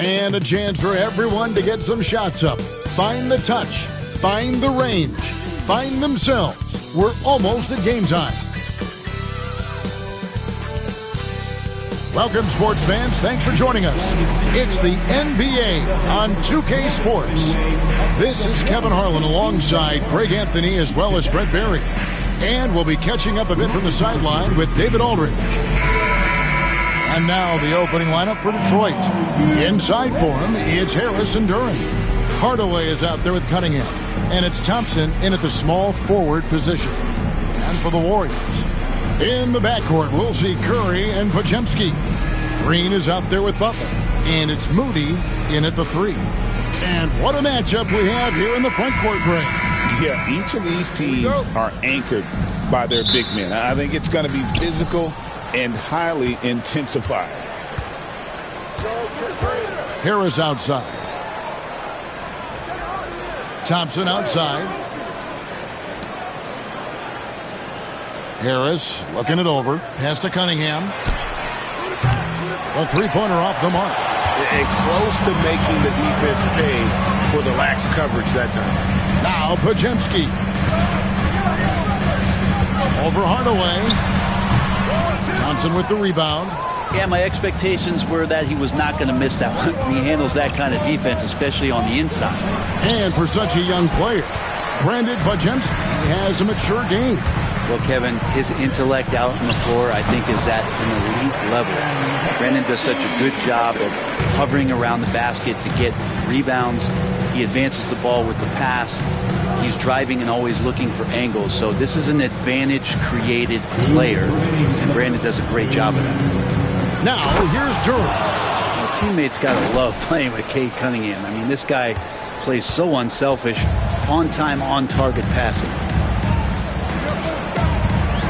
And a chance for everyone to get some shots up. Find the touch. Find the range. Find themselves. We're almost at game time. Welcome, sports fans. Thanks for joining us. It's the NBA on 2K Sports. This is Kevin Harlan alongside Greg Anthony as well as Brent Barry. And we'll be catching up a bit from the sideline with David Aldridge. And now the opening lineup for Detroit. Inside for him, it's Harris and Duren. Hardaway is out there with Cunningham. And it's Thompson in at the small forward position. And for the Warriors, in the backcourt, we'll see Curry and Podziemski. Green is out there with Butler. And it's Moody in at the 3. And what a matchup we have here in the front court, Greg. Yeah, each of these teams are anchored by their big men. I think it's going to be physical and highly intensified. Harris outside. Thompson outside. Harris looking it over. Pass to Cunningham. A three-pointer off the mark. And close to making the defense pay for the lax coverage that time. Now Podziemski. Over Hardaway. Thompson with the rebound. Yeah, my expectations were that he was not going to miss that one. He handles that kind of defense, especially on the inside. And for such a young player, Brandon Podziemski has a mature game. Well, Kevin, his intellect out on the floor, I think, is at an elite level. Brandon does such a good job of hovering around the basket to get rebounds. He advances the ball with the pass. He's driving and always looking for angles. So this is an advantage-created player, and Brandon does a great job of that. Now, here's Duren. Well, teammates got to love playing with Cade Cunningham. I mean, this guy plays so unselfish, on-time, on-target passing.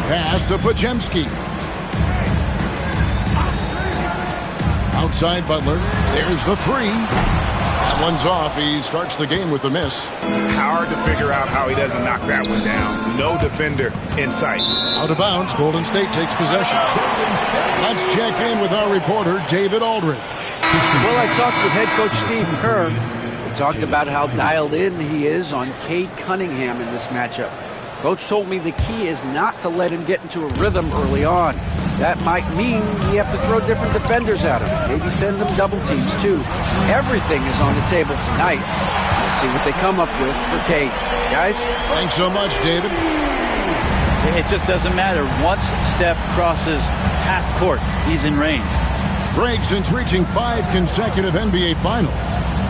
Pass to Podziemski. Outside Butler. There's the 3. That one's off. He starts the game with a miss. Hard to figure out how he doesn't knock that one down. No defender in sight. Out of bounds. Golden State takes possession. Let's check in with our reporter, David Aldridge. Well, I talked with head coach Steve Kerr. We talked about how dialed in he is on Cade Cunningham in this matchup. Coach told me the key is not to let him get into a rhythm early on. That might mean you have to throw different defenders at him. Maybe send them double teams, too. Everything is on the table tonight. We'll see what they come up with for Cade. Guys? Thanks so much, David. It just doesn't matter. Once Steph crosses half court, he's in range. Greg, since reaching 5 consecutive NBA Finals,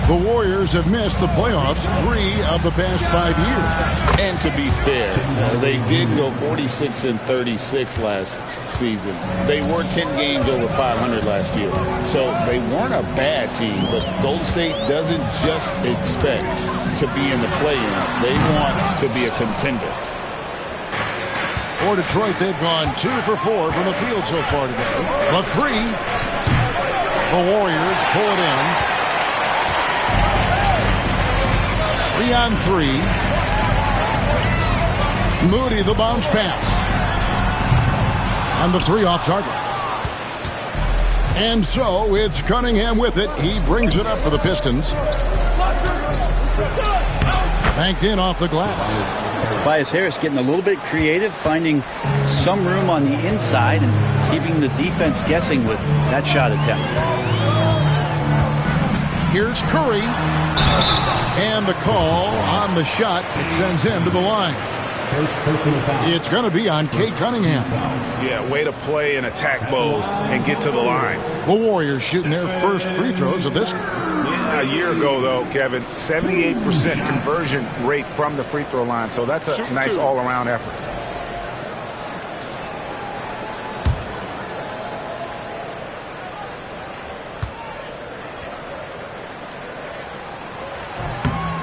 the Warriors have missed the playoffs 3 of the past 5 years. And to be fair, they did go 46-36 last season. They were 10 games over 500 last year. So they weren't a bad team, but Golden State doesn't just expect to be in the play-in. They want to be a contender. For Detroit, they've gone 2 for 4 from the field so far today. The 3, the Warriors pull it in. 3 on 3. Moody, the bounce pass. On the 3 off target. And so it's Cunningham with it. He brings it up for the Pistons. Banked in off the glass. Tobias Harris getting a little bit creative, finding some room on the inside and keeping the defense guessing with that shot attempt. Here's Curry. And the call on the shot, it sends him to the line. It's going to be on Cade Cunningham. Yeah, way to play in attack mode and get to the line. The Warriors shooting their first free throws of this game. Yeah, a year ago, though, Kevin, 78% conversion rate from the free throw line. So that's a nice all-around effort.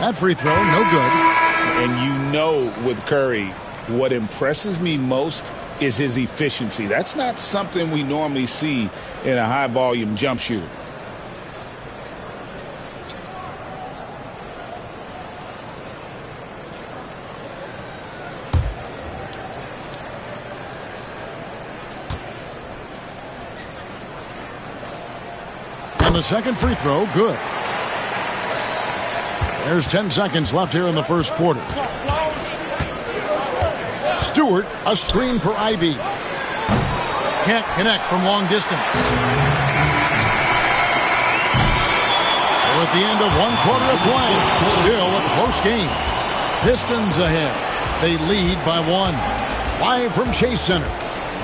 That free throw, no good. And you know with Curry, what impresses me most is his efficiency. That's not something we normally see in a high-volume jump shooter. And the second free throw, good. There's 10 seconds left here in the first quarter. Stewart, a screen for Ivy. Can't connect from long distance. So at the end of one quarter of play, still a close game. Pistons ahead. They lead by 1. Live from Chase Center,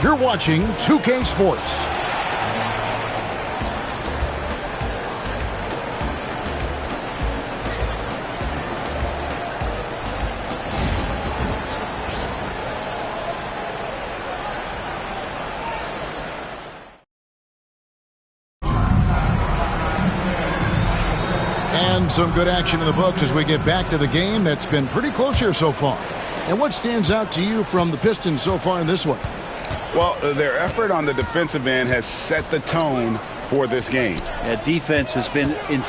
you're watching 2K Sports. And some good action in the books as we get back to the game that's been pretty close here so far. And what stands out to you from the Pistons so far in this one? Well, their effort on the defensive end has set the tone for this game. Yeah, defense has been in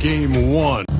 Game 1.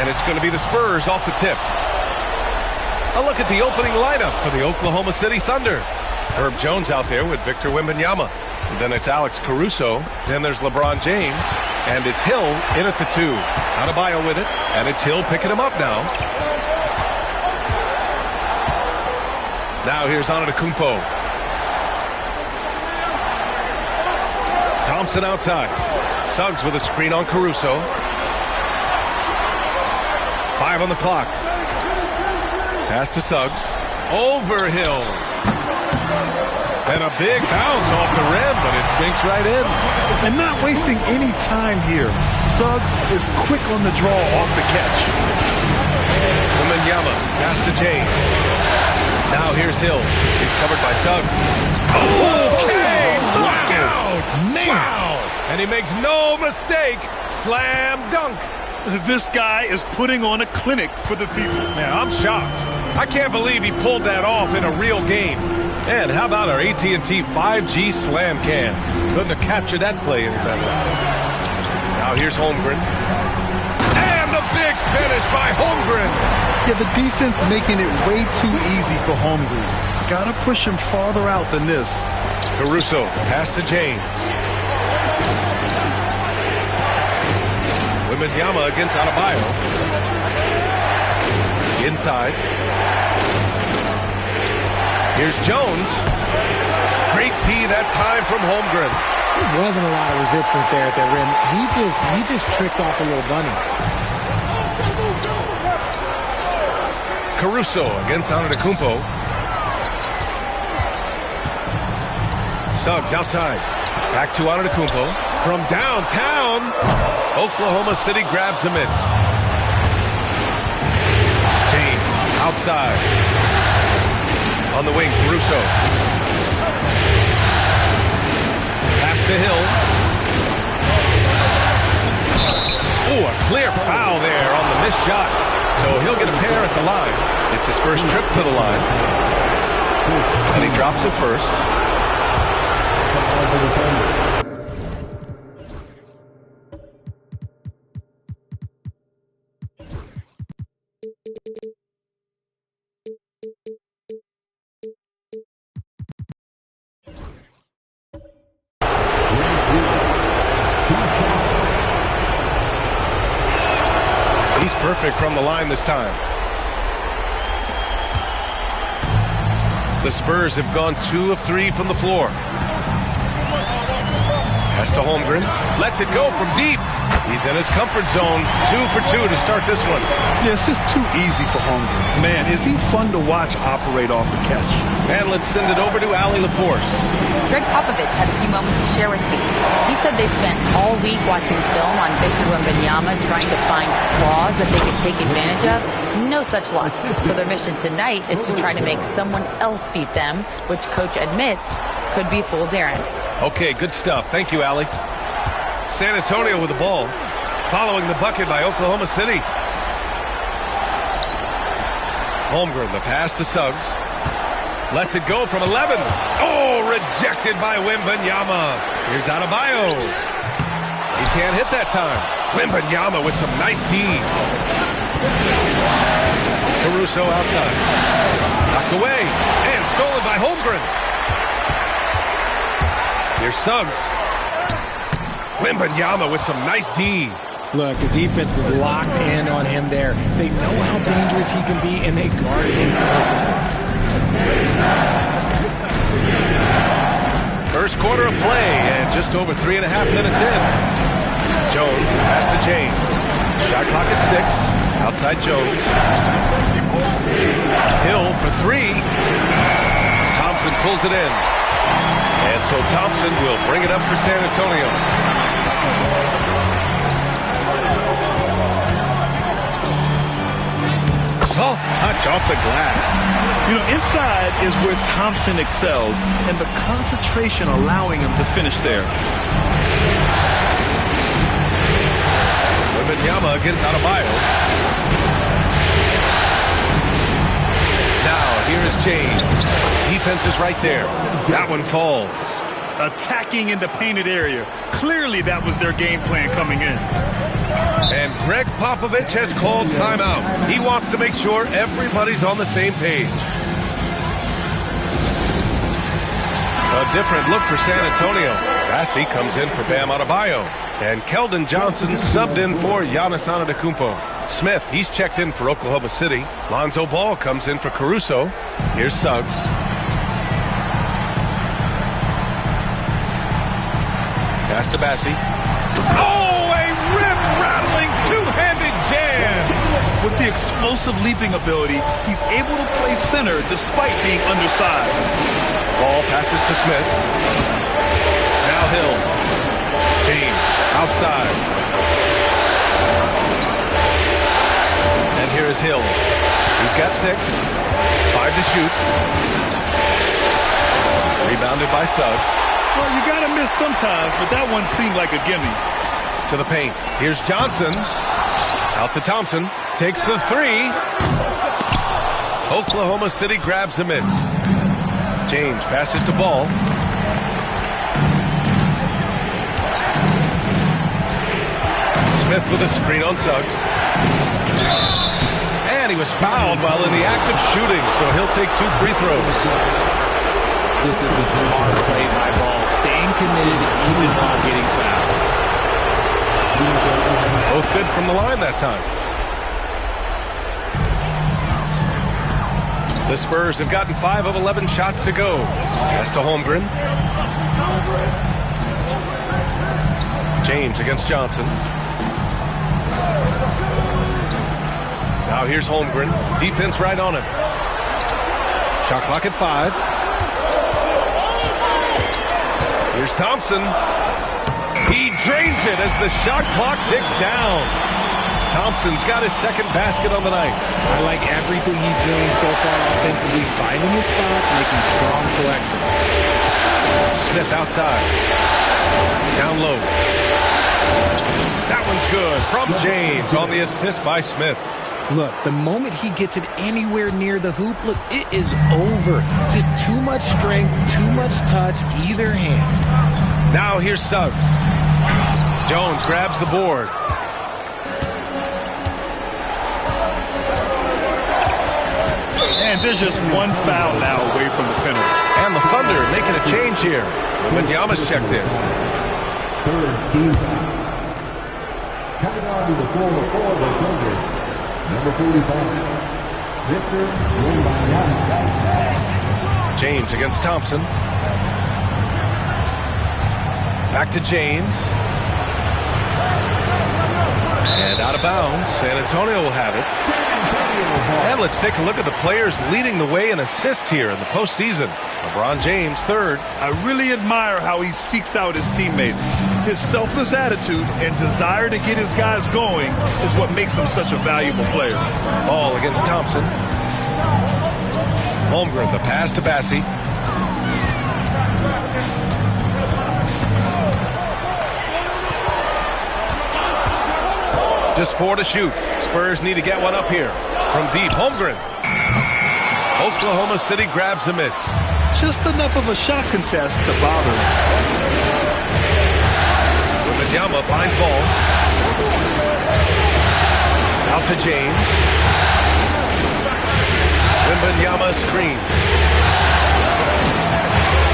And it's going to be the Spurs off the tip. A look at the opening lineup for the Oklahoma City Thunder. Herb Jones out there with Victor Wembanyama. And then it's Alex Caruso. Then there's LeBron James. And it's Hill in at the 2. Adebayo with it. And it's Hill picking him up now. Now here's Antetokounmpo. Thompson outside. Suggs with a screen on Caruso. 5 on the clock. Pass to Suggs. Over Hill. And a big bounce off the rim, but it sinks right in. And not wasting any time here. Suggs is quick on the draw off the catch. Wembanyama, pass to James. Now here's Hill. He's covered by Suggs. Okay! Look out! Wow! And he makes no mistake. Slam dunk. This guy is putting on a clinic for the people. Man, I'm shocked. I can't believe he pulled that off in a real game. And how about our AT&T 5G Slam Cam? Couldn't have captured that play any better. Now here's Holmgren. And the big finish by Holmgren. Yeah, the defense making it way too easy for Holmgren. Gotta push him farther out than this. Caruso, pass to James. Wembanyama against Adebayo. Inside. Here's Jones. Great D that time from Holmgren. There wasn't a lot of resistance there at the rim. He just tricked off a little bunny. Caruso against Antetokounmpo. Suggs outside. Back to Antetokounmpo. From downtown, Oklahoma City grabs a miss. James outside. On the wing, Caruso. Pass to Hill. Oh, a clear foul there on the missed shot. So he'll get a pair at the line. It's his first trip to the line. And he drops it first. He's perfect from the line this time. The Spurs have gone 2 of 3 from the floor. Pass to Holmgren. Lets it go from deep. He's in his comfort zone. 2 for 2 to start this one. Yeah, it's just too easy for Holmgren. Man, is he fun to watch operate off the catch. And let's send it over to Allie LaForce. Greg Popovich had a few moments to share with me. He said they spent all week watching film on Victor Wembanyama, trying to find flaws that they could take advantage of. No such luck. So their mission tonight is to try to make someone else beat them, which coach admits could be fool's errand. Okay, good stuff. Thank you, Allie. San Antonio with the ball. Following the bucket by Oklahoma City. Holmgren, the pass to Suggs. Lets it go from 11. Oh, rejected by Wembanyama. Here's Adebayo. He can't hit that time. Wembanyama with some nice D. Caruso outside. Knocked away and stolen by Holmgren. Here's Suggs. Wembanyama with some nice D. Look, the defense was locked in on him there. They know how dangerous he can be, and they guarded him perfectly. First quarter of play, and just over 3.5 minutes in. Jones, pass to James. Shot clock at 6. Outside Jones. Hill for 3. Thompson pulls it in. And so Thompson will bring it up for San Antonio. Soft touch off the glass. You know, inside is where Thompson excels, and the concentration allowing him to finish there. Wembanyama against Adebayo. Now, here is James. Defense is right there. That one falls. Attacking in the painted area. Clearly that was their game plan coming in. And Greg Popovich has called timeout. He wants to make sure everybody's on the same page. A different look for San Antonio. Bassey comes in for Bam Adebayo. And Keldon Johnson subbed in for Giannis Antetokounmpo. Smith, he's checked in for Oklahoma City. Lonzo Ball comes in for Caruso. Here's Suggs. Pass to Bassey. Oh, a rim-rattling two-handed jam! With the explosive leaping ability, he's able to play center despite being undersized. Ball passes to Smith. Now Hill. James outside. And here is Hill. He's got 6. 5 to shoot. Rebounded by Suggs. Well, you got to miss sometimes, but that one seemed like a gimme. To the paint. Here's Johnson. Out to Thompson. Takes the 3. Oklahoma City grabs a miss. James passes to Ball. Smith with a screen on Suggs. And he was fouled while in the act of shooting, so he'll take 2 free throws. This is the smart play by Ball, staying committed even while getting fouled. Both good from the line that time. The Spurs have gotten 5 of 11 shots to go. Pass to Holmgren. James against Johnson. Now here's Holmgren. Defense right on him. Shot clock at 5. Here's Thompson. He drains it as the shot clock ticks down. Thompson's got his second basket on the night. I like everything he's doing so far offensively, finding his spots, making strong selections. Smith outside. Down low. That one's good from James on the assist by Smith. Look, the moment he gets it anywhere near the hoop, look, it is over. Just too much strength, too much touch, either hand. Now here's Suggs. Jones grabs the board. And there's just one foul now away from the penalty. And the Thunder making a change here. Wembanyama's checked in. Third team foul. Coming on to the floor for the Thunder. Number 45, Victor Wembanyama. James against Thompson. Back to James. And out of bounds. San Antonio will have it. And let's take a look at the players leading the way in assists here in the postseason. LeBron James, 3rd. I really admire how he seeks out his teammates. His selfless attitude and desire to get his guys going is what makes him such a valuable player. Ball against Thompson. Holmgren, the pass to Bassey. Just 4 to shoot. Spurs need to get one up here. From deep, Holmgren. Oklahoma City grabs a miss. Just enough of a shot contest to bother him. Wembanyama finds Ball. Out to James. Wembanyama screen.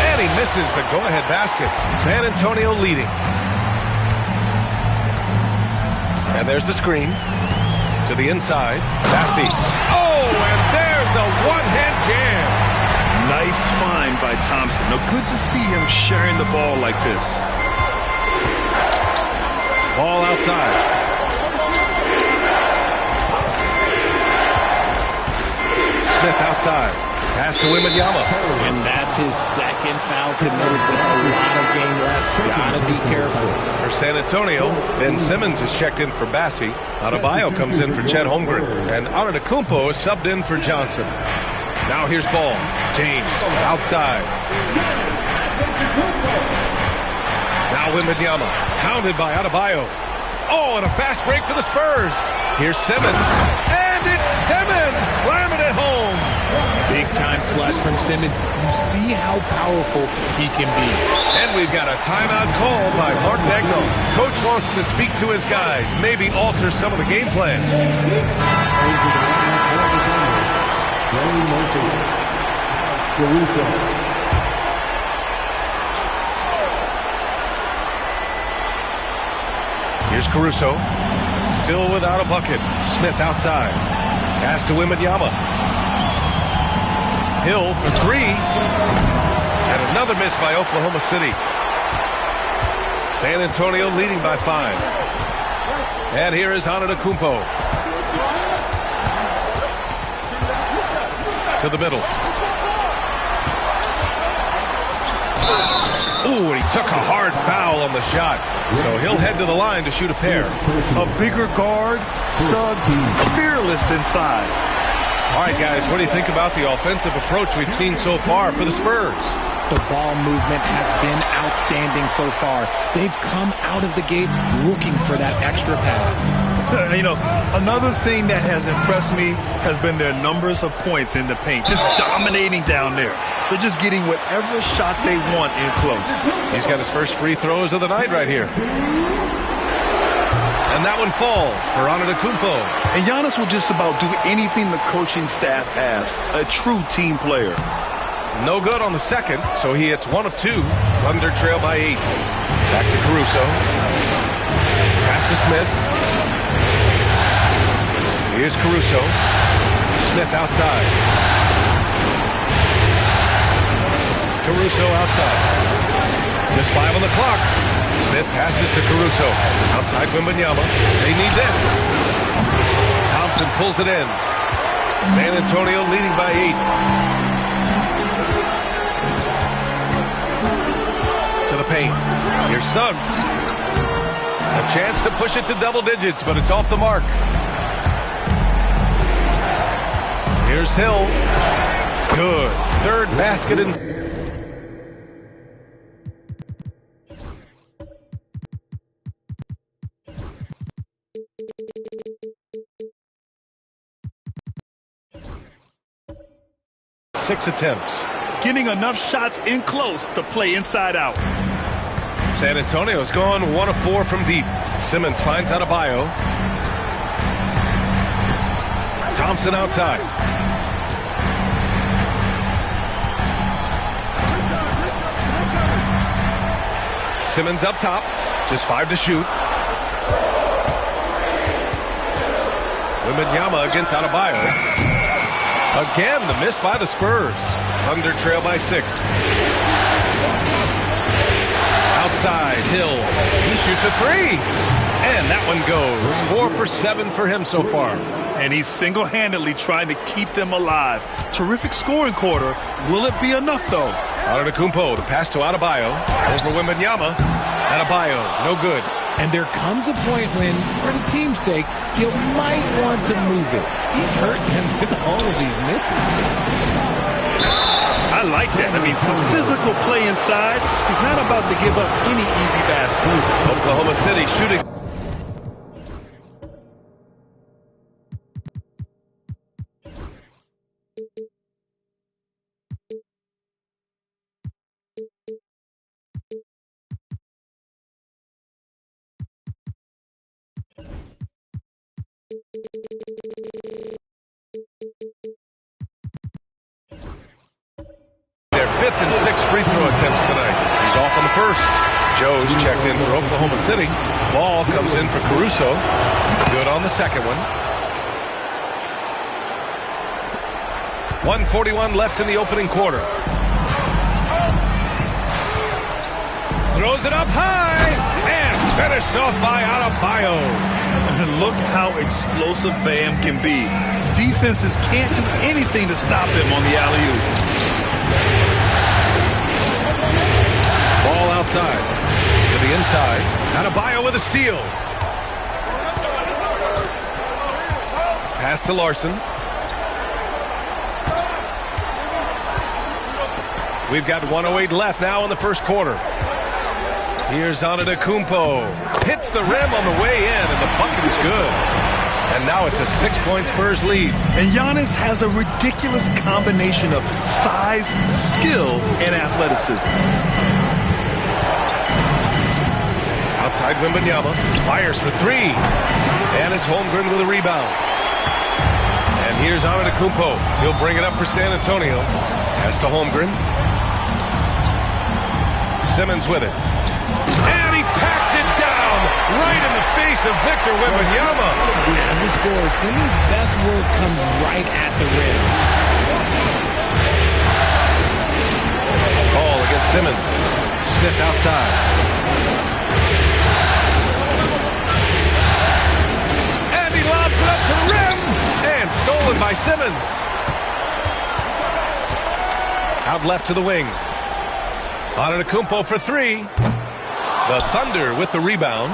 And he misses the go-ahead basket. San Antonio leading. And there's the screen. To the inside. Bassey. Oh, and there's a one-hand jam. Nice find by Thompson. Now, good to see him sharing the ball like this. Ball outside. Smith outside. Pass to Wembanyama. And that's his second foul committed with a lot of game left. Gotta be careful. For San Antonio, Ben Simmons is checked in for Bassey. Adebayo comes in for Chet Holmgren. And Antetokounmpo is subbed in for Johnson. Now here's ball. James outside. Now Wembanyama. Pounded by Adebayo. Oh, and a fast break for the Spurs. Here's Simmons. And it's Simmons slamming it home. Big time flush from Simmons. You see how powerful he can be. And we've got a timeout call by Mark Daigneault. Coach wants to speak to his guys, maybe alter some of the game plan. Here's Caruso. Still without a bucket. Smith outside. Pass to Wembanyama. Hill for three. And another miss by Oklahoma City. San Antonio leading by 5. And here is Antetokounmpo. To the middle. Ooh, and he took a hard foul on the shot. So he'll head to the line to shoot a pair. A bigger guard, Suggs, fearless inside. All right, guys, what do you think about the offensive approach we've seen so far for the Spurs? The ball movement has been outstanding so far. They've come out of the gate looking for that extra pass. You know, another thing that has impressed me has been their numbers of points in the paint. Just dominating down there. They're just getting whatever shot they want in close. He's got his first free throws of the night right here. And that one falls for Antetokounmpo. And Giannis will just about do anything the coaching staff asks. A true team player. No good on the second, so he hits 1 of 2. Thunder trail by 8. Back to Caruso. Pass to Smith. Here's Caruso. Smith outside. Caruso outside. Just 5 on the clock. Smith passes to Caruso. Outside Wembanyama. They need this. Thompson pulls it in. San Antonio leading by 8. To the paint. Here's Suggs. A chance to push it to double digits, but it's off the mark. Here's Hill. Good. Third basket in. Six attempts. Getting enough shots in close to play inside out. San Antonio's gone 1 of 4 from deep. Simmons finds Adebayo. Thompson outside. Simmons up top. Just 5 to shoot. Wembanyama against Adebayo. Again, the miss by the Spurs. Thunder trail by 6. Outside, Hill. He shoots a 3. And that one goes. 4 for 7 for him so far. And he's single-handedly trying to keep them alive. Terrific scoring quarter. Will it be enough, though? Antetokounmpo, the pass to Adebayo. Over Wembanyama. Adebayo, no good. And there comes a point when, for the team's sake, you might want to move it. He's hurting him with all of these misses. I like that. I mean, some physical play inside. He's not about to give up any easy baskets. Oklahoma City shooting. Joe's checked in for Oklahoma City. Ball comes in for Caruso. Good on the second one. 1:41 left in the opening quarter. Throws it up high and finished off by Adebayo. Look how explosive Bam can be. Defenses can't do anything to stop him on the alley-oop. Ball outside. To the inside. Adebayo with a steal. Pass to Larson. We've got 1:08 left now in the first quarter. Here's Antetokounmpo. Hits the rim on the way in, and the bucket is good. And now it's a 6-point Spurs lead. And Giannis has a ridiculous combination of size, skill, and athleticism. Outside Wembanyama. Fires for three. And it's Holmgren with a rebound. And here's Antetokounmpo. He'll bring it up for San Antonio. Pass to Holmgren. Simmons with it. And he packs it down right in the face of Victor Wembanyama. As a scorer, Simmons' best work comes right at the rim. Ball against Simmons. Smith outside. And he lobs it up to the rim. And stolen by Simmons. Out left to the wing. Antetokounmpo for three. The Thunder with the rebound.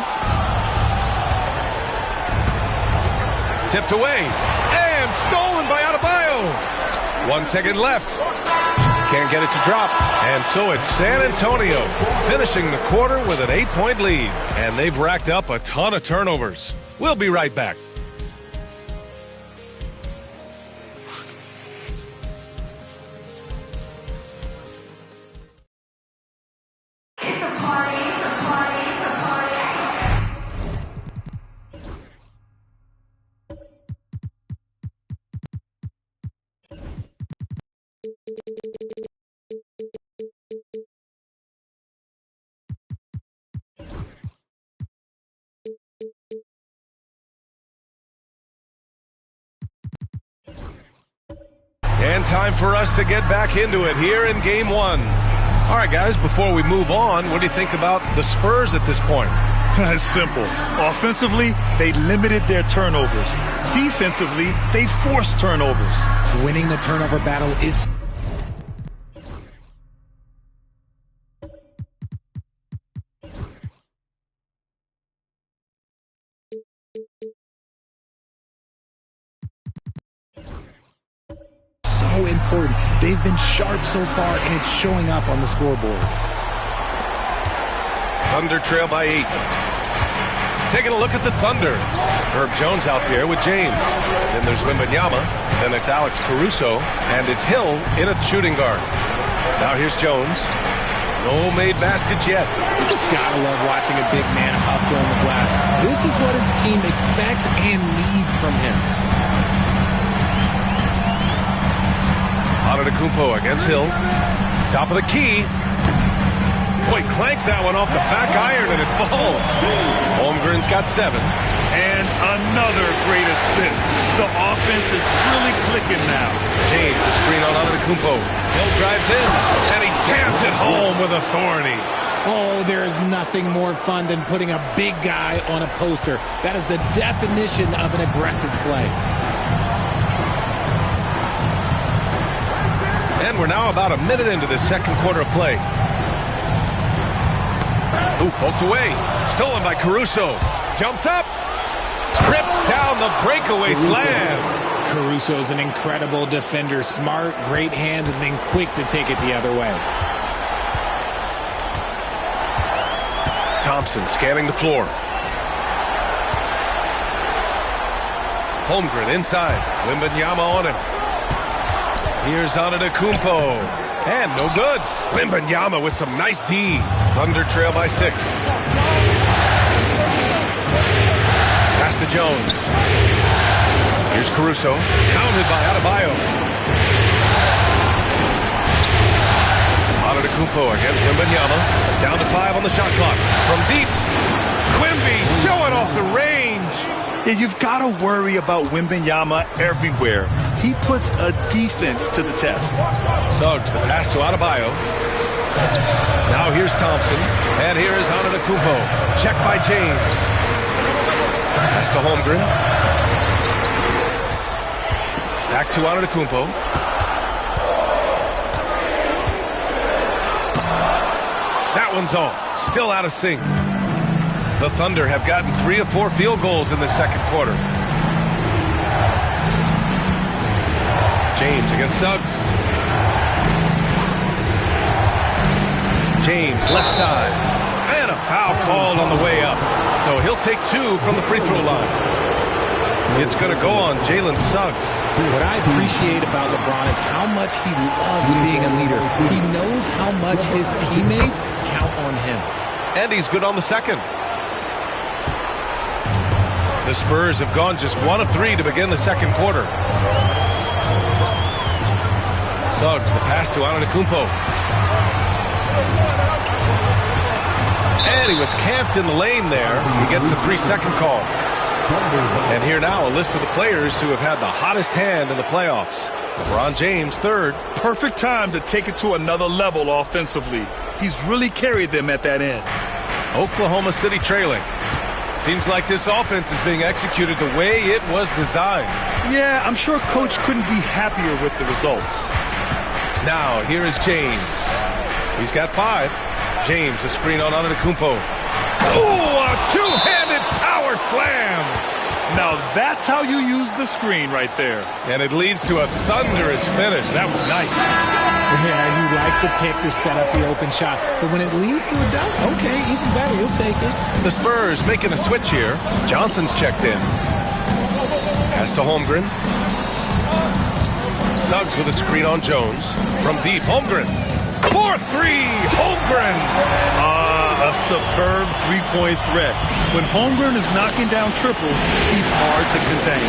Tipped away. And stolen by Adebayo. 1 second left. Can't get it to drop. And so it's San Antonio finishing the quarter with an 8-point lead. And they've racked up a ton of turnovers. We'll be right back. And time for us to get back into it here in Game 1. All right, guys, before we move on, what do you think about the Spurs at this point? It's simple. Offensively, they limited their turnovers. Defensively, they forced turnovers. Winning the turnover battle is so important. They've been sharp so far, and it's showing up on the scoreboard. Thunder trail by 8. Taking a look at the Thunder. Herb Jones out there with James. Then there's Wembanyama. Then it's Alex Caruso. And it's Hill in at shooting guard. Now here's Jones. No made baskets yet. You just gotta love watching a big man hustle on the glass. This is what his team expects and needs from him. Antetokounmpo against Hill. Top of the key. Boy, clanks that one off the back iron and it falls. Holmgren's got 7. And another great assist. The offense is really clicking now. James, a screen on Antetokounmpo. Hill drives in, and he jams it home with authority. Oh, there is nothing more fun than putting a big guy on a poster. That is the definition of an aggressive play. And we're now about a minute into the second quarter of play. Ooh, poked away. Stolen by Caruso. Jumps up. Trips down the breakaway slam. Caruso's an incredible defender. Smart, great hands, and then quick to take it the other way. Thompson scanning the floor. Holmgren inside. Wembanyama on him. Here's Antetokounmpo. And no good. Wembanyama with some nice D. Thunder trail by 6. Pass to Jones. Here's Caruso. Counted by Adebayo. Antetokounmpo against Wembanyama. Down to 5 on the shot clock. From deep, Quimby showing off the range. Yeah, you've got to worry about Wembanyama everywhere. He puts a defense to the test. Suggs, the pass to Adebayo. Now here's Thompson, and here is Antetokounmpo. Check by James. Pass to Holmgren. Back to Antetokounmpo. That one's off. Still out of sync. The Thunder have gotten 3 of 4 field goals in the second quarter. James against Suggs. James, left side. And a foul called on the way up. So he'll take 2 from the free throw line. It's going to go on Jalen Suggs. What I appreciate about LeBron is how much he loves being a leader. He knows how much his teammates count on him. And he's good on the second. The Spurs have gone just 1 of 3 to begin the second quarter. Suggs, the pass to Antetokounmpo. And he was camped in the lane there. He gets a 3-second call. And here now, a list of the players who have had the hottest hand in the playoffs. LeBron James, 3rd. Perfect time to take it to another level offensively. He's really carried them at that end. Oklahoma City trailing. Seems like this offense is being executed the way it was designed. Yeah, I'm sure Coach couldn't be happier with the results. Now, here is James. He's got 5. James, a screen on Antetokounmpo. Oh, a two-handed power slam. Now that's how you use the screen right there. And it leads to a thunderous finish. That was nice. Yeah, you like the pick to set up the open shot. But when it leads to a dunk, okay, even better, you'll take it. The Spurs making a switch here. Johnson's checked in. Pass to Holmgren. Suggs with a screen on Jones. From deep, Holmgren. 4-3, Holmgren. A superb three-point threat. When Holmgren is knocking down triples, he's hard to contain.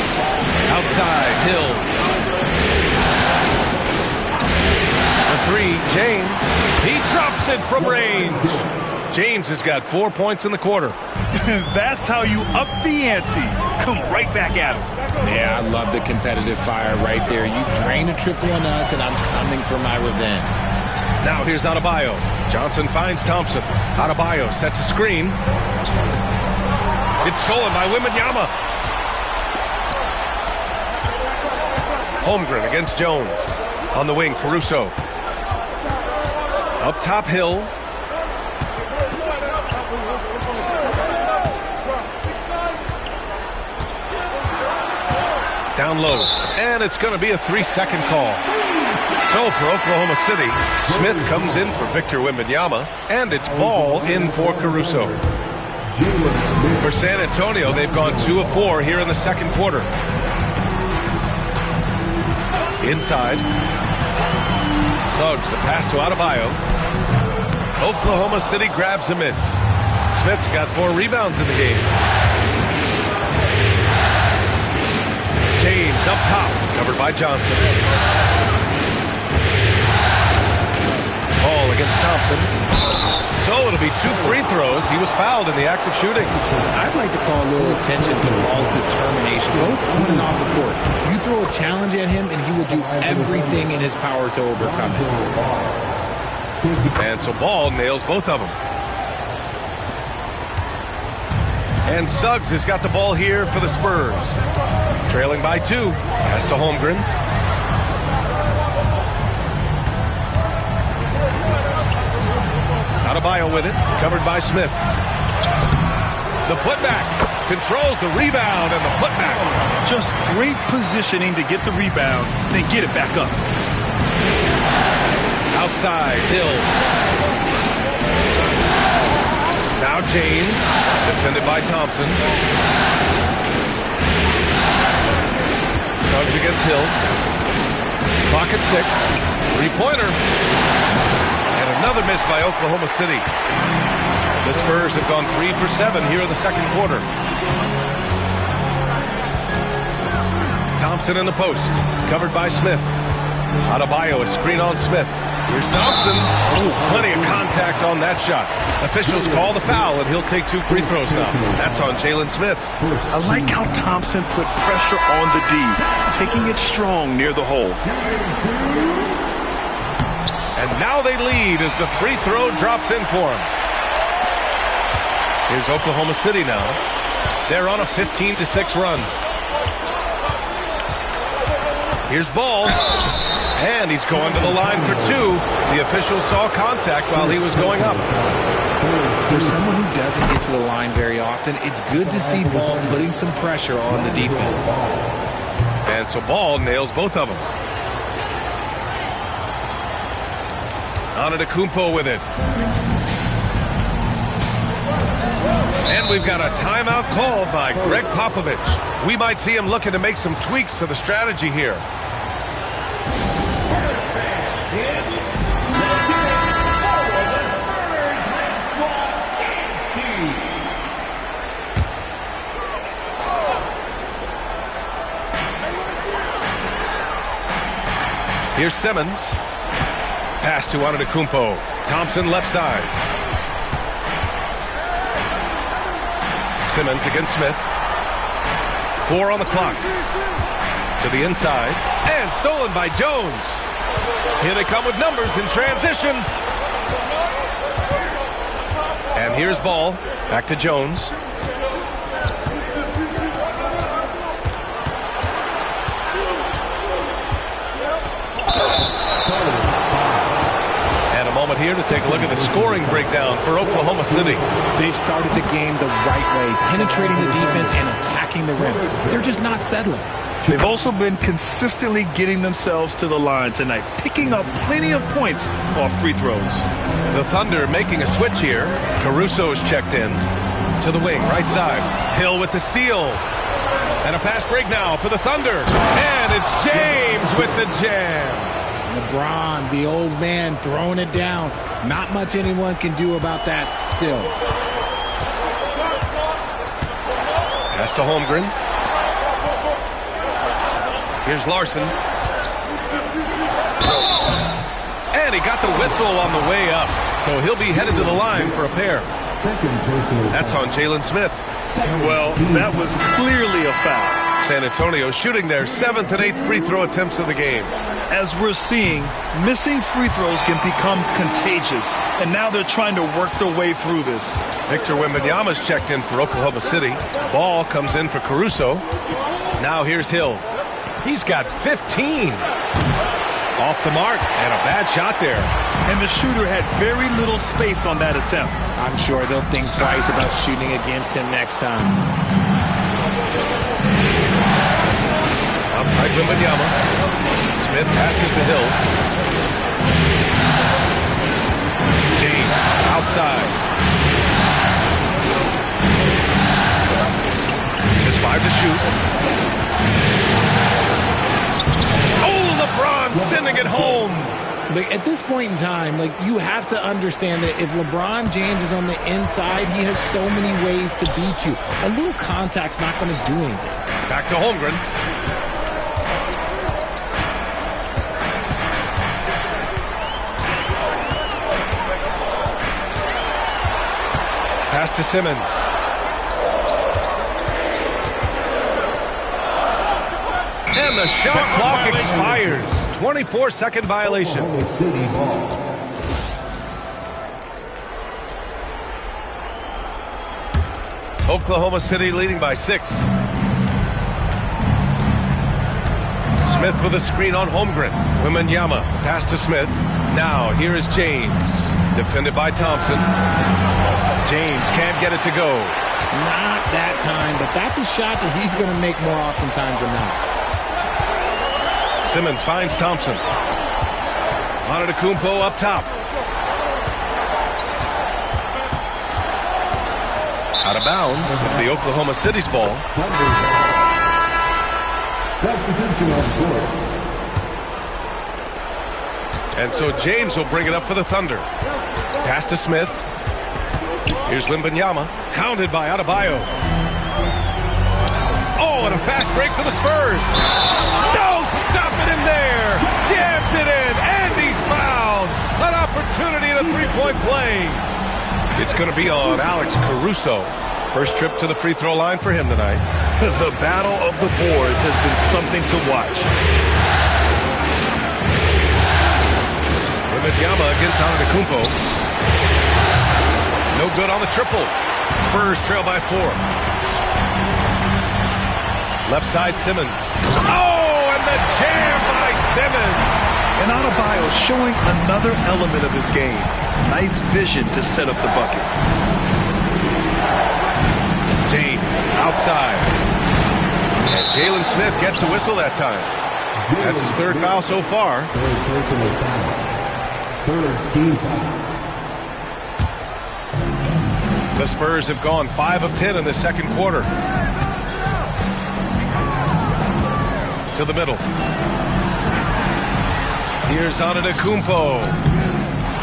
Outside, Hill. The 3, James. He drops it from range. James has got 4 points in the quarter. That's how you up the ante. Come right back at him. Yeah, I love the competitive fire right there. You drain a triple on us, and I'm coming for my revenge. Now here's Adebayo. Johnson finds Thompson. Adebayo sets a screen. It's stolen by Wembanyama. Holmgren against Jones. On the wing, Caruso. Up top, Hill. Down low. And it's going to be a 3-second call. So for Oklahoma City, Smith comes in for Victor Wembanyama, and it's Ball in for Caruso. For San Antonio, they've gone 2 of 4 here in the second quarter. Inside. Suggs, the pass to Adebayo. Oklahoma City grabs a miss. Smith's got 4 rebounds in the game. James up top, covered by Johnson. Ball against Thompson. So it'll be 2 free throws. He was fouled in the act of shooting. I'd like to call a little attention to Ball's determination, both on and off the court. You throw a challenge at him, and he will do everything in his power to overcome it. And so Ball nails both of them. And Suggs has got the ball here for the Spurs. Trailing by 2. Pass to Holmgren. Adebayo with it, covered by Smith. The putback, controls the rebound and the putback. Just great positioning to get the rebound, then get it back up. Outside, Hill. Now James, defended by Thompson. Suggs against Hill. Clock at 6. 3-pointer. Another miss by Oklahoma City. The Spurs have gone 3 for 7 here in the second quarter. Thompson in the post, covered by Smith. Adebayo, a screen on Smith. Here's Thompson. Oh, plenty of contact on that shot. Officials call the foul, and he'll take 2 free throws now. That's on Jalen Smith. I like how Thompson put pressure on the D, taking it strong near the hole. And now they lead as the free throw drops in for him. Here's Oklahoma City now. They're on a 15-6 run. Here's Ball. And he's going to the line for 2. The official saw contact while he was going up. For someone who doesn't get to the line very often, it's good to see Ball putting some pressure on the defense. And so Ball nails both of them. Antetokounmpo with it. And we've got a timeout called by Greg Popovich. We might see him looking to make some tweaks to the strategy here. Here's Simmons. Pass to Antetokounmpo. Thompson left side. Simmons against Smith. 4 on the clock. To the inside. And stolen by Jones. Here they come with numbers in transition. And here's Ball. Back to Jones. And a moment here to take a look at the scoring breakdown for Oklahoma City. They've started the game the right way, penetrating the defense and attacking the rim. They're just not settling. They've also been consistently getting themselves to the line tonight, picking up plenty of points off free throws. The Thunder making a switch here. Caruso's checked in to the wing, right side. Hill with the steal. And a fast break now for the Thunder. And it's James with the jam. LeBron, the old man, throwing it down. Not much anyone can do about that still. Pass to Holmgren. Here's Larson. And he got the whistle on the way up. So he'll be headed to the line for a pair. That's on Jalen Smith. Well, that was clearly a foul. San Antonio shooting their 7th and 8th free throw attempts of the game. As we're seeing, missing free throws can become contagious, and now they're trying to work their way through this. Victor Wembanyama's checked in for Oklahoma City. Ball comes in for Caruso. Now here's Hill. He's got 15. Off the mark, and a bad shot there. And the shooter had very little space on that attempt. I'm sure they'll think twice about shooting against him next time. Outside Wembanyama. Smith passes to Hill. James outside. Just 5 to shoot. LeBron sending it home. At this point in time, you have to understand that if LeBron James is on the inside, he has so many ways to beat you. A little contact's not going to do anything. Back to Holmgren. Pass to Simmons. And the shot clock expires. 24-second violation. Oklahoma City leading by 6. Smith with a screen on Holmgren. Wembanyama, pass to Smith. Now here is James. Defended by Thompson. James can't get it to go. Not that time, but that's a shot that he's going to make more oftentimes than not. Simmons finds Thompson. Antetokounmpo up top. Out of bounds. It'll be Oklahoma City's ball. And so James will bring it up for the Thunder. Pass to Smith. Here's Wembanyama. Hounded by Adebayo. Oh, and a fast break for the Spurs. No, stop it in there. Jams it in, and he's fouled. It's going to be on Alex Caruso. First trip to the free throw line for him tonight. The battle of the boards has been something to watch. Wembanyama against Antetokounmpo. No good on the triple. Spurs trail by 4. Left side, Simmons. Oh, and the jam by Simmons. And Adebayo showing another element of his game. Nice vision to set up the bucket. James outside. And Jalen Smith gets a whistle that time. That's his third foul so far. Third team foul. The Spurs have gone 5 of 10 in the second quarter. To the middle. Here's Antetokounmpo.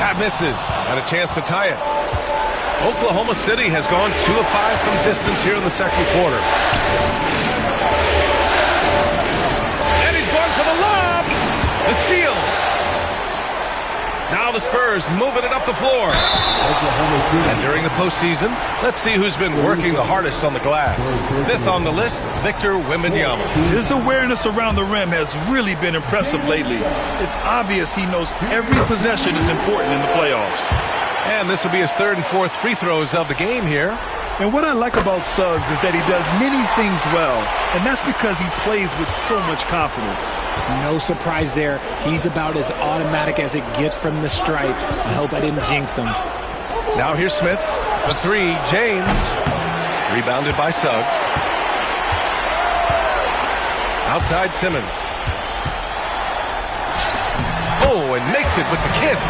That misses. And a chance to tie it. Oklahoma City has gone 2 of 5 from distance here in the second quarter. And he's going for the lob. The steal. Now the Spurs moving it up the floor. And during the postseason, let's see who's been working the hardest on the glass. 5th on the list, Victor Wembanyama. His awareness around the rim has really been impressive lately. It's obvious he knows every possession is important in the playoffs. And this will be his 3rd and 4th free throws of the game here. And what I like about Suggs is that he does many things well, and that's because he plays with so much confidence. No surprise there. He's about as automatic as it gets from the stripe. I hope I didn't jinx him. Now here's Smith. The 3, James. Rebounded by Suggs. Outside Simmons. Oh, and makes it with the kiss.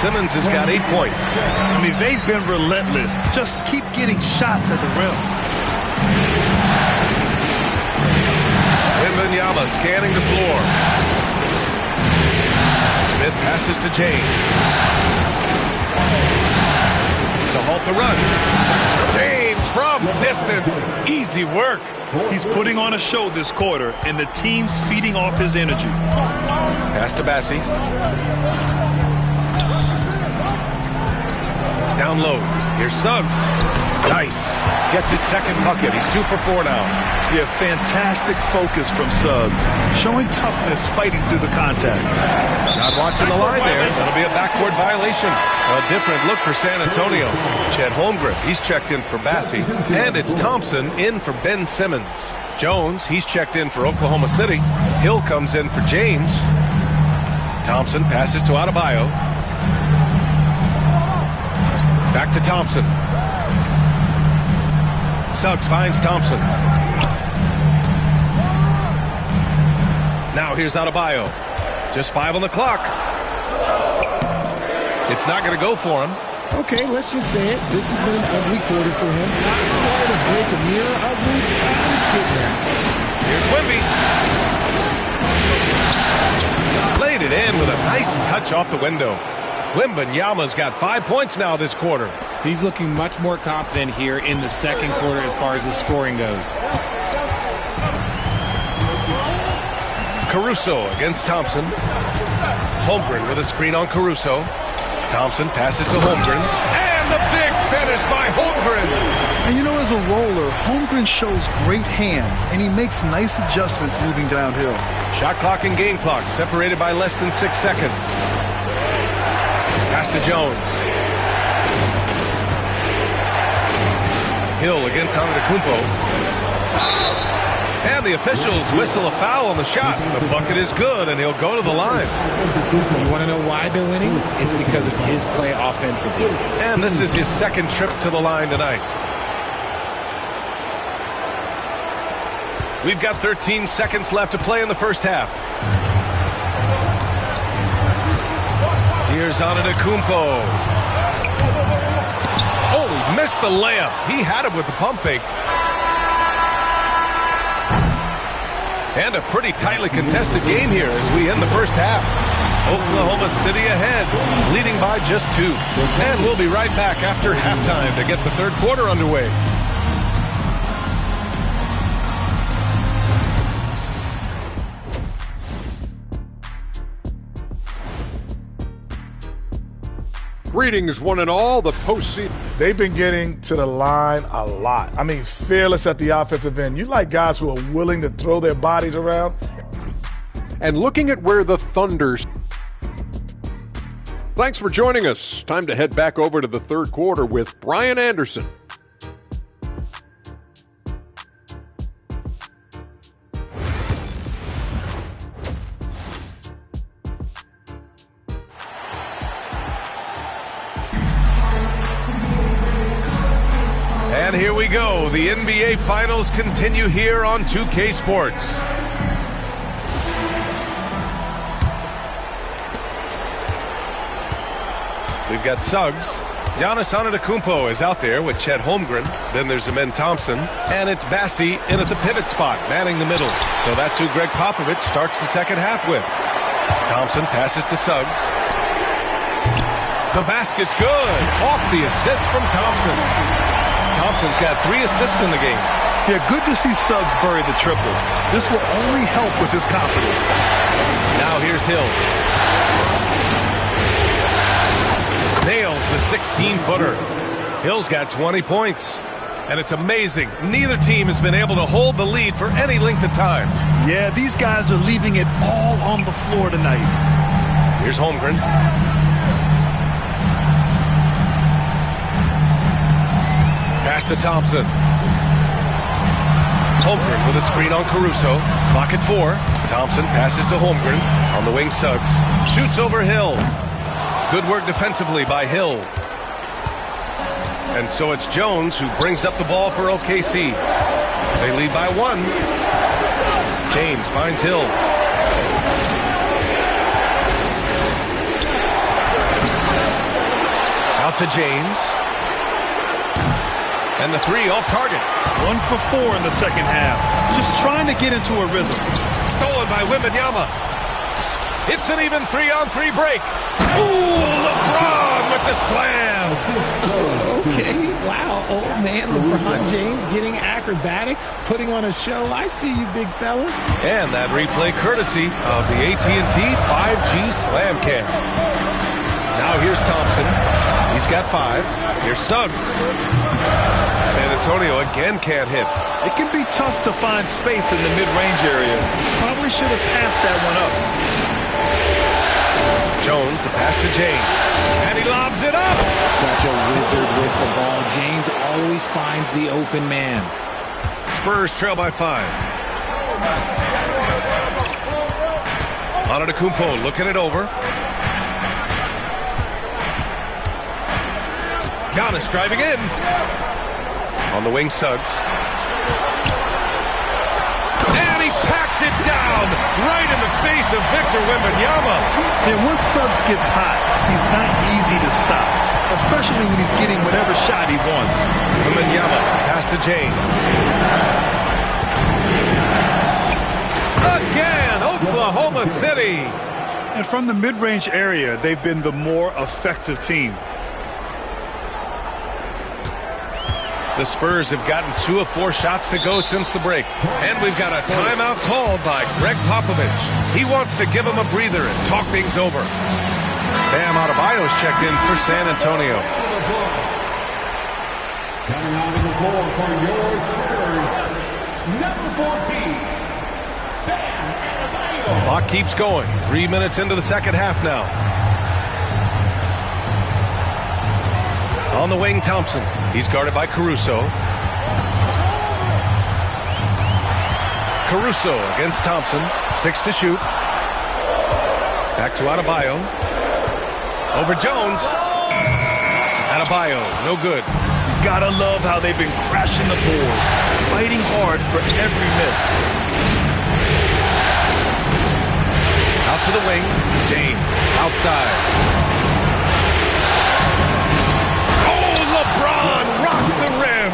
Simmons has got 8 points. I mean, they've been relentless. Just keep getting shots at the rim. Wembanyama scanning the floor. Smith passes to James. To halt the run. James from distance. Easy work. He's putting on a show this quarter, and the team's feeding off his energy. Pass to Bassi. Down low. Here's Suggs. Nice. Gets his second bucket. He's 2 for 4 now. Yeah, fantastic focus from Suggs. Showing toughness, fighting through the contact. Not watching the line there. That'll be a backcourt violation. A different look for San Antonio. Chet Holmgren, he's checked in for Bassi. And it's Thompson in for Ben Simmons. Jones, he's checked in for Oklahoma City. Hill comes in for James. Thompson passes to Adebayo. Back to Thompson. Suggs finds Thompson. Now here's Adebayo. Just 5 on the clock. It's not going to go for him. Okay, let's just say it. This has been an ugly quarter for him. Not quite a break a mirror ugly, but it's getting there. Here's Wemby. Laid it in with a nice touch off the window. Wembanyama's got 5 points now this quarter. He's looking much more confident here in the second quarter as far as his scoring goes. Caruso against Thompson. Holmgren with a screen on Caruso. Thompson passes to Holmgren. And the big finish by Holmgren. And you know, as a roller, Holmgren shows great hands, and he makes nice adjustments moving downhill. Shot clock and game clock separated by less than 6 seconds. Pass to Jones. Hill against Antetokounmpo. And the officials whistle a foul on the shot. The bucket is good, and he'll go to the line. You want to know why they're winning? It's because of his play offensively. And this is his second trip to the line tonight. We've got 13 seconds left to play in the first half. Here's Antetokounmpo. Oh, he missed the layup. He had it with the pump fake. And a pretty tightly contested game here as we end the first half. Oklahoma City ahead, leading by just 2. And we'll be right back after halftime to get the third quarter underway. Greetings, one and all. The postseason. They've been getting to the line a lot. I mean, fearless at the offensive end. You like guys who are willing to throw their bodies around. And looking at where the Thunder. Thanks for joining us. Time to head back over to the third quarter with Brian Anderson. And here we go. The NBA Finals continue here on 2K Sports. We've got Suggs. Giannis Antetokounmpo is out there with Chet Holmgren. Then there's Amen Thompson. And it's Bassi in at the pivot spot, manning the middle. So that's who Greg Popovich starts the second half with. Thompson passes to Suggs. The basket's good. Off the assist from Thompson. Thompson's got 3 assists in the game. Yeah, good to see Suggs bury the triple. This will only help with his confidence. Now here's Hill. Nails the 16-footer. Hill's got 20 points. And it's amazing. Neither team has been able to hold the lead for any length of time. Yeah, these guys are leaving it all on the floor tonight. Here's Holmgren. Pass to Thompson. Holmgren with a screen on Caruso. Clock at 4. Thompson passes to Holmgren. On the wing, Suggs. Shoots over Hill. Good work defensively by Hill. And so it's Jones who brings up the ball for OKC. They lead by 1. James finds Hill. Out to James. And the 3 off target. 1 for 4 in the second half. Just trying to get into a rhythm. Stolen by Wembanyama. It's an even 3-on-3 break. Ooh, LeBron with the slam. Okay, wow, old man LeBron James getting acrobatic, putting on a show. I see you, big fella. And that replay courtesy of the AT&T 5G Slam Cam. Now here's Thompson. He's got 5. Here's Suggs. San Antonio again can't hit. It can be tough to find space in the mid-range area. Probably should have passed that one up. Jones, the pass to James. And he lobs it up. Such a wizard with the ball. James always finds the open man. Spurs trail by 5. Antetokounmpo looking it over. Giannis driving in. On the wing, Suggs. And he packs it down right in the face of Victor Wembanyama. And once Suggs gets hot, he's not easy to stop, especially when he's getting whatever shot he wants. Wembanyama pass to James. Again, Oklahoma City. And from the mid-range area, they've been the more effective team. The Spurs have gotten 2 of 4 shots to go since the break. And we've got a timeout called by Greg Popovich. He wants to give him a breather and talk things over. Bam Adebayo's checked in for San Antonio. Coming out of the floor for your Spurs, number 14, Bam Adebayo. Clock keeps going. 3 minutes into the second half now. On the wing, Thompson. He's guarded by Caruso. Caruso against Thompson. 6 to shoot. Back to Adebayo. Over Jones. Adebayo, no good. Gotta love how they've been crashing the boards, fighting hard for every miss. Out to the wing. James outside. LeBron rocks the rim.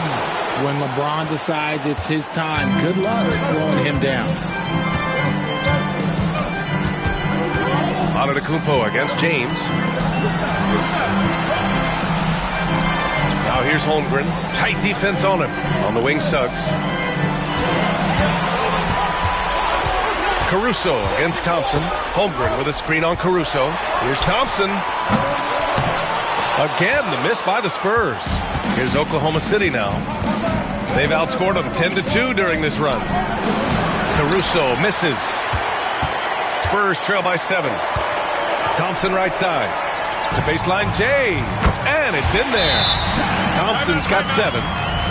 When LeBron decides it's his time, good luck slowing him down. Antetokounmpo against James. Now here's Holmgren. Tight defense on him. On the wing, Suggs. Caruso against Thompson. Holmgren with a screen on Caruso. Here's Thompson. Again, the miss by the Spurs. Here's Oklahoma City now. They've outscored them 10-2 during this run. Caruso misses. Spurs trail by 7. Thompson right side. The baseline, Jay. And it's in there. Thompson's got 7.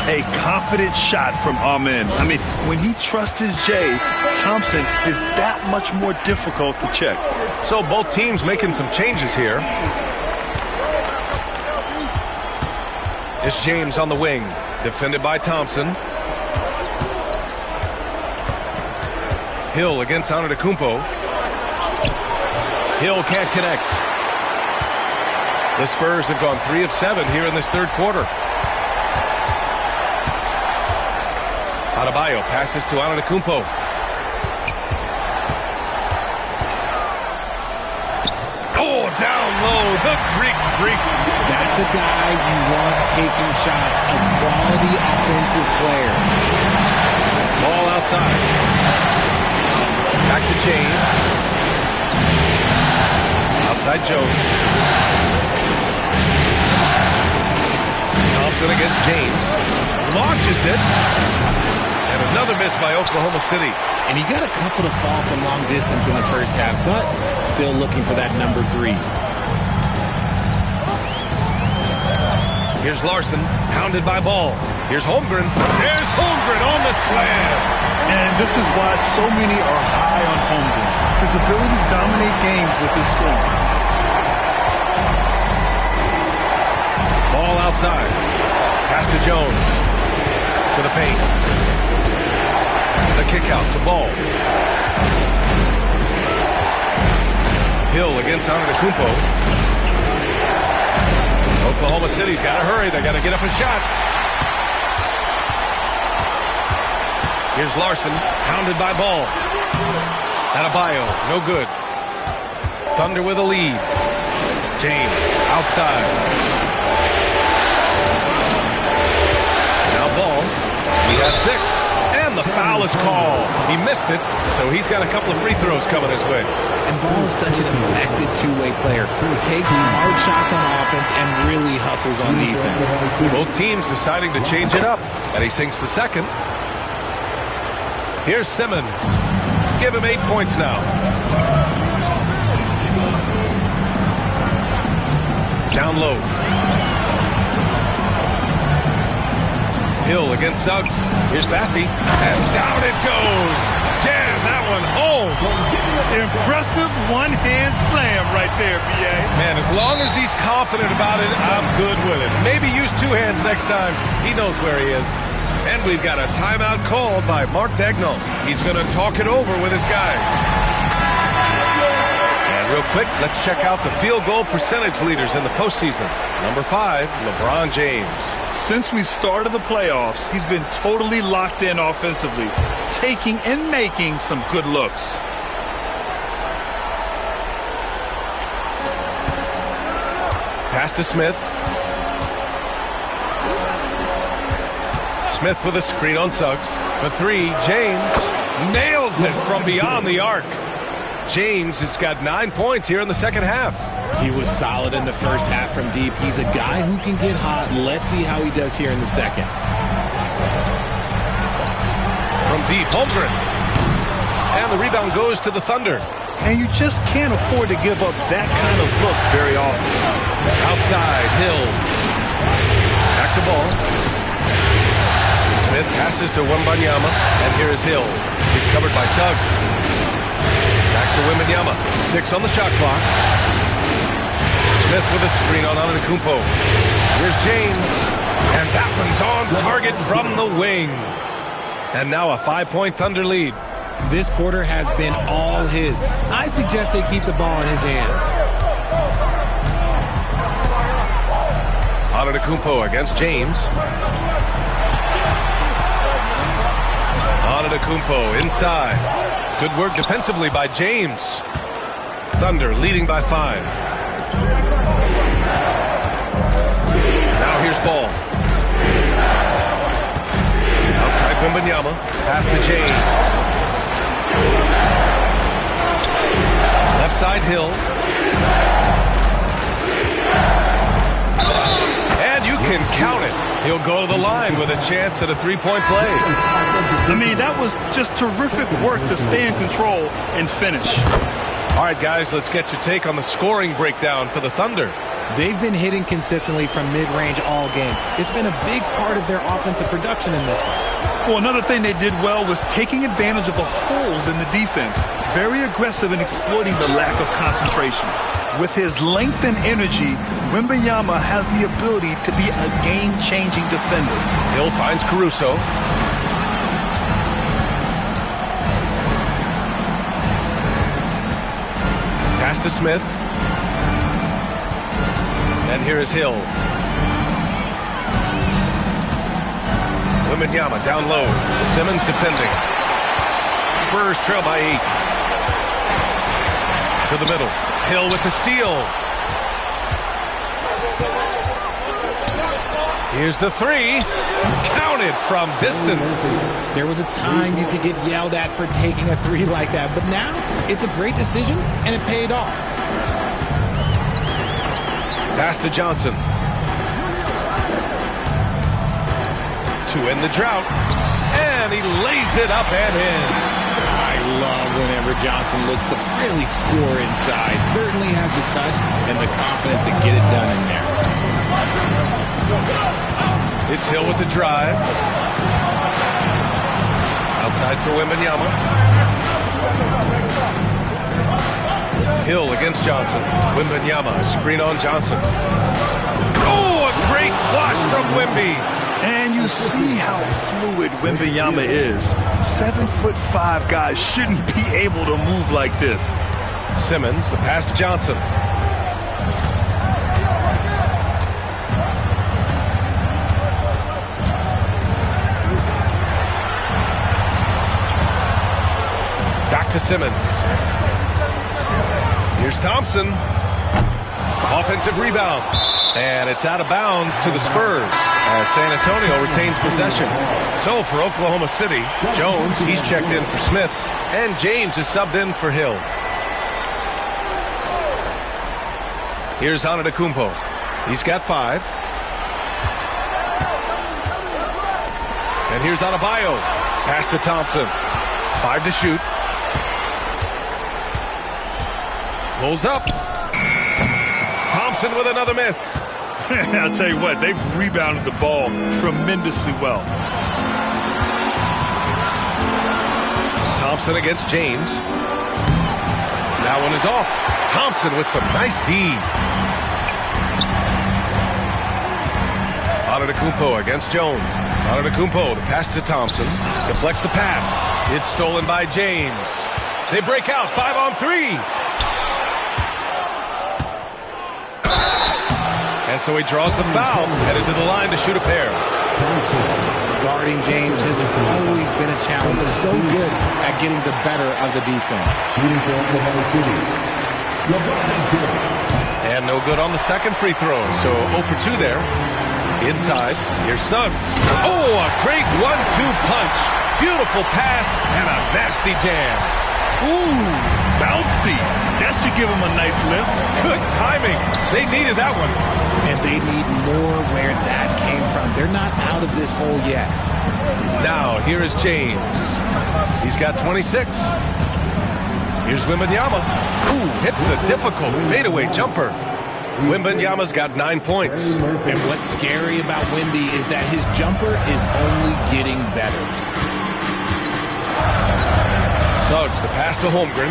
A confident shot from Amen. I mean, when he trusts his Jay, Thompson is that much more difficult to check. So both teams making some changes here. It's James on the wing, defended by Thompson. Hill against Antetokounmpo. Hill can't connect. The Spurs have gone 3 of 7 here in this third quarter. Adebayo passes to Antetokounmpo. Oh, down low, the freak. That's a guy you want taking shots, a quality offensive player. Ball outside. Back to James. Outside Jones. Thompson against James. Launches it. And another miss by Oklahoma City. And he got a couple to fall from long distance in the first half, but still looking for that number 3. Here's Larson, pounded by Ball. Here's Holmgren. There's Holmgren on the slam. And this is why so many are high on Holmgren. His ability to dominate games with his scoring. Ball outside. Pass to Jones. To the paint. The kick out to Ball. Hill against Antetokounmpo. Oklahoma City's got to hurry. They got to get up a shot. Here's Larson, pounded by Ball. Adebayo, no good. Thunder with a lead. James, outside. Now Ball. He has 6. And the foul is called. He missed it, so he's got a couple of free throws coming his way. And Ball is such an effective two-way player. Takes smart shots on offense and really hustles on defense. Both teams deciding to change it up, and he sinks the second. Here's Simmons. Give him 8 points now. Down low. Hill against Suggs. Here's Bassey. And down it goes. Jam that one home. Impressive one-hand slam right there, B.A. Man, as long as he's confident about it, I'm good with it. Maybe use 2 hands next time. He knows where he is. And we've got a timeout called by Mark Daigneault. He's going to talk it over with his guys. And real quick, let's check out the field goal percentage leaders in the postseason. Number 5, LeBron James. Since we started the playoffs, he's been totally locked in offensively, taking and making some good looks. Pass to Smith. Smith with a screen on Suggs. For 3, James nails it from beyond the arc. James has got 9 points here in the second half. He was solid in the first half from deep. He's a guy who can get hot. Let's see how he does here in the second. From deep, Holmgren. And the rebound goes to the Thunder. And you just can't afford to give up that kind of look very often. Outside, Hill. Back to Ball. Smith passes to Wembanyama. And here is Hill. He's covered by Suggs. Back to Wembanyama. 6 on the shot clock. Smith with a screen on Antetokounmpo. Here's James. And that one's on target from the wing. And now a 5-point Thunder lead. This quarter has been all his. I suggest they keep the ball in his hands. Antetokounmpo against James. Antetokounmpo inside. Good work defensively by James. Thunder leading by 5. Now here's Ball. Outside Wembanyama. Pass to James. Left side Hill. And count it. He'll go to the line with a chance at a three-point play. I mean, that was just terrific work to stay in control and finish. All right, guys, let's get your take on the scoring breakdown for the Thunder. They've been hitting consistently from mid-range all game. It's been a big part of their offensive production in this one. Well, another thing they did well was taking advantage of the holes in the defense. Very aggressive in exploiting the lack of concentration. With his length and energy, Wembanyama has the ability to be a game-changing defender. Hill finds Caruso. Pass to Smith. And here is Hill. Wembanyama down low. Simmons defending. Spurs trail by 8. To the middle. Hill with the steal. Here's the three. Counted from distance. There was a time you could get yelled at for taking a three like that, but now it's a great decision, and it paid off. Pass to Johnson. To end the drought. And he lays it up and in. I love whenever Johnson looks to really score inside. Certainly has the touch and the confidence to get it done in there. It's Hill with the drive. Outside for Wembanyama. Hill against Johnson. Wembanyama, screen on Johnson. Oh, a great flush from Wemby. And you see how fluid Wembanyama is. 7'5" guys shouldn't be able to move like this. Simmons, the pass to Johnson. Back to Simmons. Here's Thompson. Offensive rebound. And it's out of bounds to the Spurs as San Antonio retains possession. So for Oklahoma City, Jones, he's checked in for Smith, and James is subbed in for Hill. Here's Antetokounmpo. He's got 5. And here's Adebayo. Pass to Thompson. 5 to shoot. Pulls up. Thompson with another miss. I'll tell you what, they've rebounded the ball tremendously well. Thompson against James. That one is off. Thompson with some nice D. Antetokounmpo against Jones. Antetokounmpo, the pass to Thompson. Deflects the pass. It's stolen by James. They break out 5 on 3. And so he draws the foul, headed to the line to shoot a pair. Guarding James hasn't always been a challenge. So good at getting the better of the defense. And no good on the second free throw. So 0 for 2 there. Inside, here's Suggs. Oh, a great 1-2 punch. Beautiful pass and a nasty jam. Ooh, bouncy. That should give him a nice lift. Good timing. They needed that one. And they need more where that came from. They're not out of this hole yet. Now, here is James. He's got 26. Here's Wembanyama. Ooh, hits the difficult fadeaway jumper. Wembanyama's got 9 points. And what's scary about Wemby is that his jumper is only getting better. Suggs, the pass to Holmgren.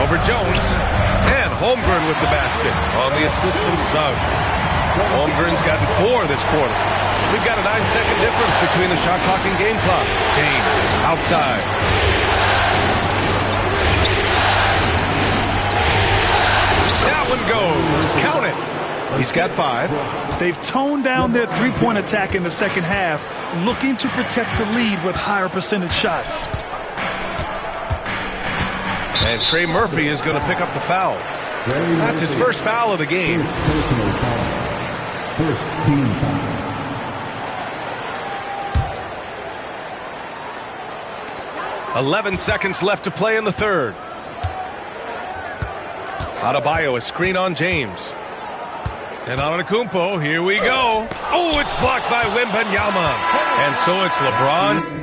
Over Jones. And Holmgren with the basket on the assist from Suggs. Holmgren's gotten 4 this quarter. We've got a 9-second difference between the shot clock and game clock. James outside. That one goes. Count it. He's got 5. They've toned down their three-point attack in the second half, looking to protect the lead with higher percentage shots. And Trey Murphy is going to pick up the foul. That's his first foul of the game. First team foul. 11 seconds left to play in the third. Adebayo, a screen on James. And Antetokounmpo, here we go. Oh, it's blocked by Wembanyama. And so it's LeBron.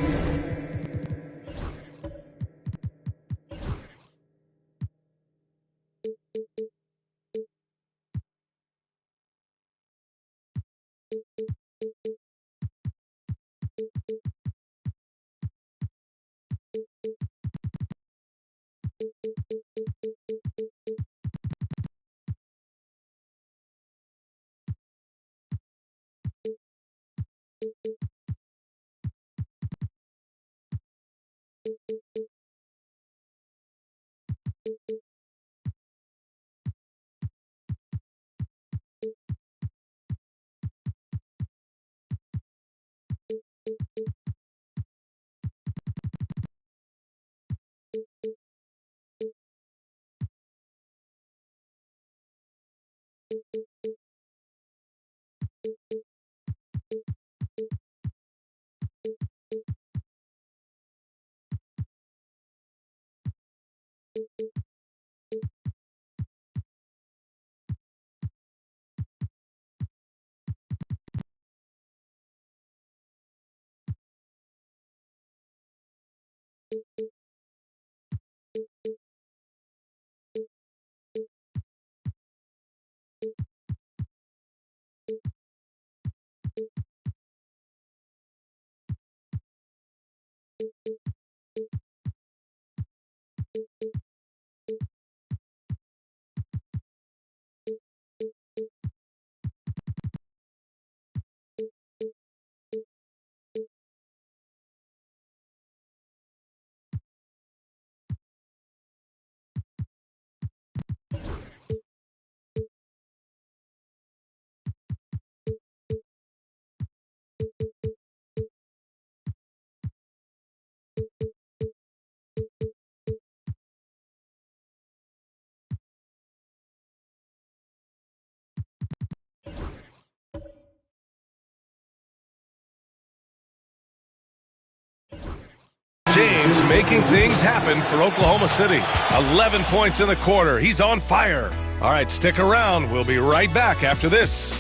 James making things happen for Oklahoma City. 11 points in the quarter. He's on fire. All right, stick around. We'll be right back after this.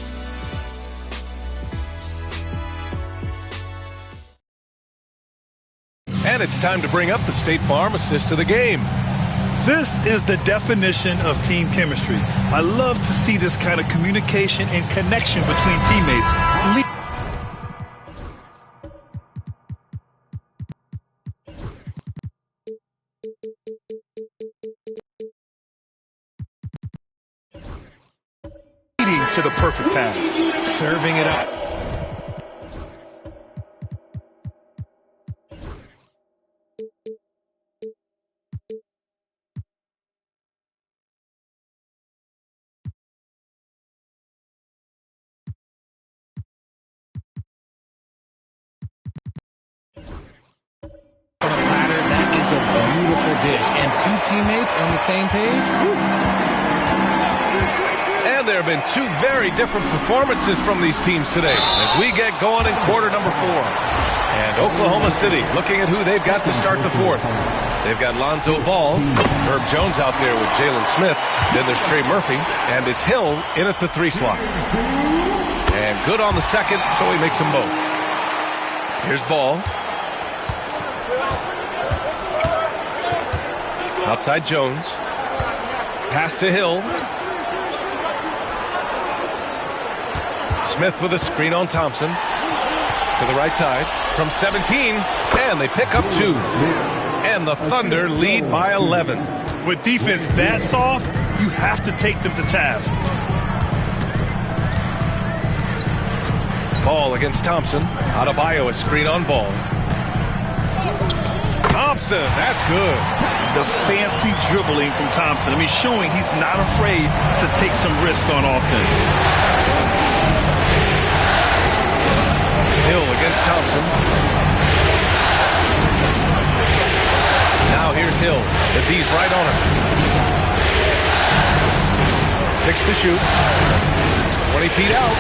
And it's time to bring up the State Farm assist to the game. This is the definition of team chemistry. I love to see this kind of communication and connection between teammates. To the perfect pass. Serving it up. On a platter, that is a beautiful dish. And two teammates on the same page. Woo. And there have been two very different performances from these teams today as we get going in quarter number 4. And Oklahoma City looking at who they've got to start the fourth. They've got Lonzo Ball, Herb Jones out there with Jalen Smith. Then there's Trey Murphy, and it's Hill in at the 3 slot. And good on the second, so he makes them both. Here's Ball. Outside Jones. Pass to Hill. Smith with a screen on Thompson. To the right side. From 17. And they pick up 2. And the Thunder lead by 11. With defense that soft, you have to take them to task. Ball against Thompson. Adebayo a screen on Ball. Thompson, that's good. The fancy dribbling from Thompson. I mean, showing he's not afraid to take some risk on offense. Hill against Thompson. Now here's Hill. The D's right on him. 6 to shoot. 20 feet out.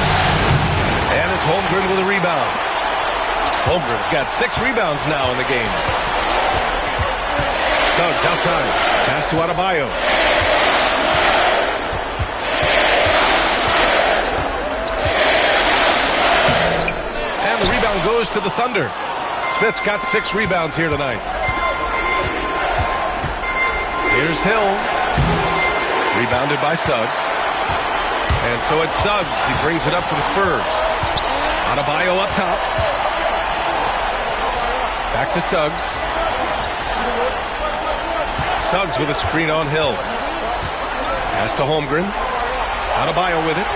And it's Holmgren with a rebound. Holmgren's got 6 rebounds now in the game. Suggs outside. Pass to Adebayo. goes to the Thunder. Smith's got 6 rebounds here tonight. Here's Hill. Rebounded by Suggs. And so it's Suggs. He brings it up for the Spurs. Adebayo up top. Back to Suggs. Suggs with a screen on Hill. Pass to Holmgren. Adebayo with it.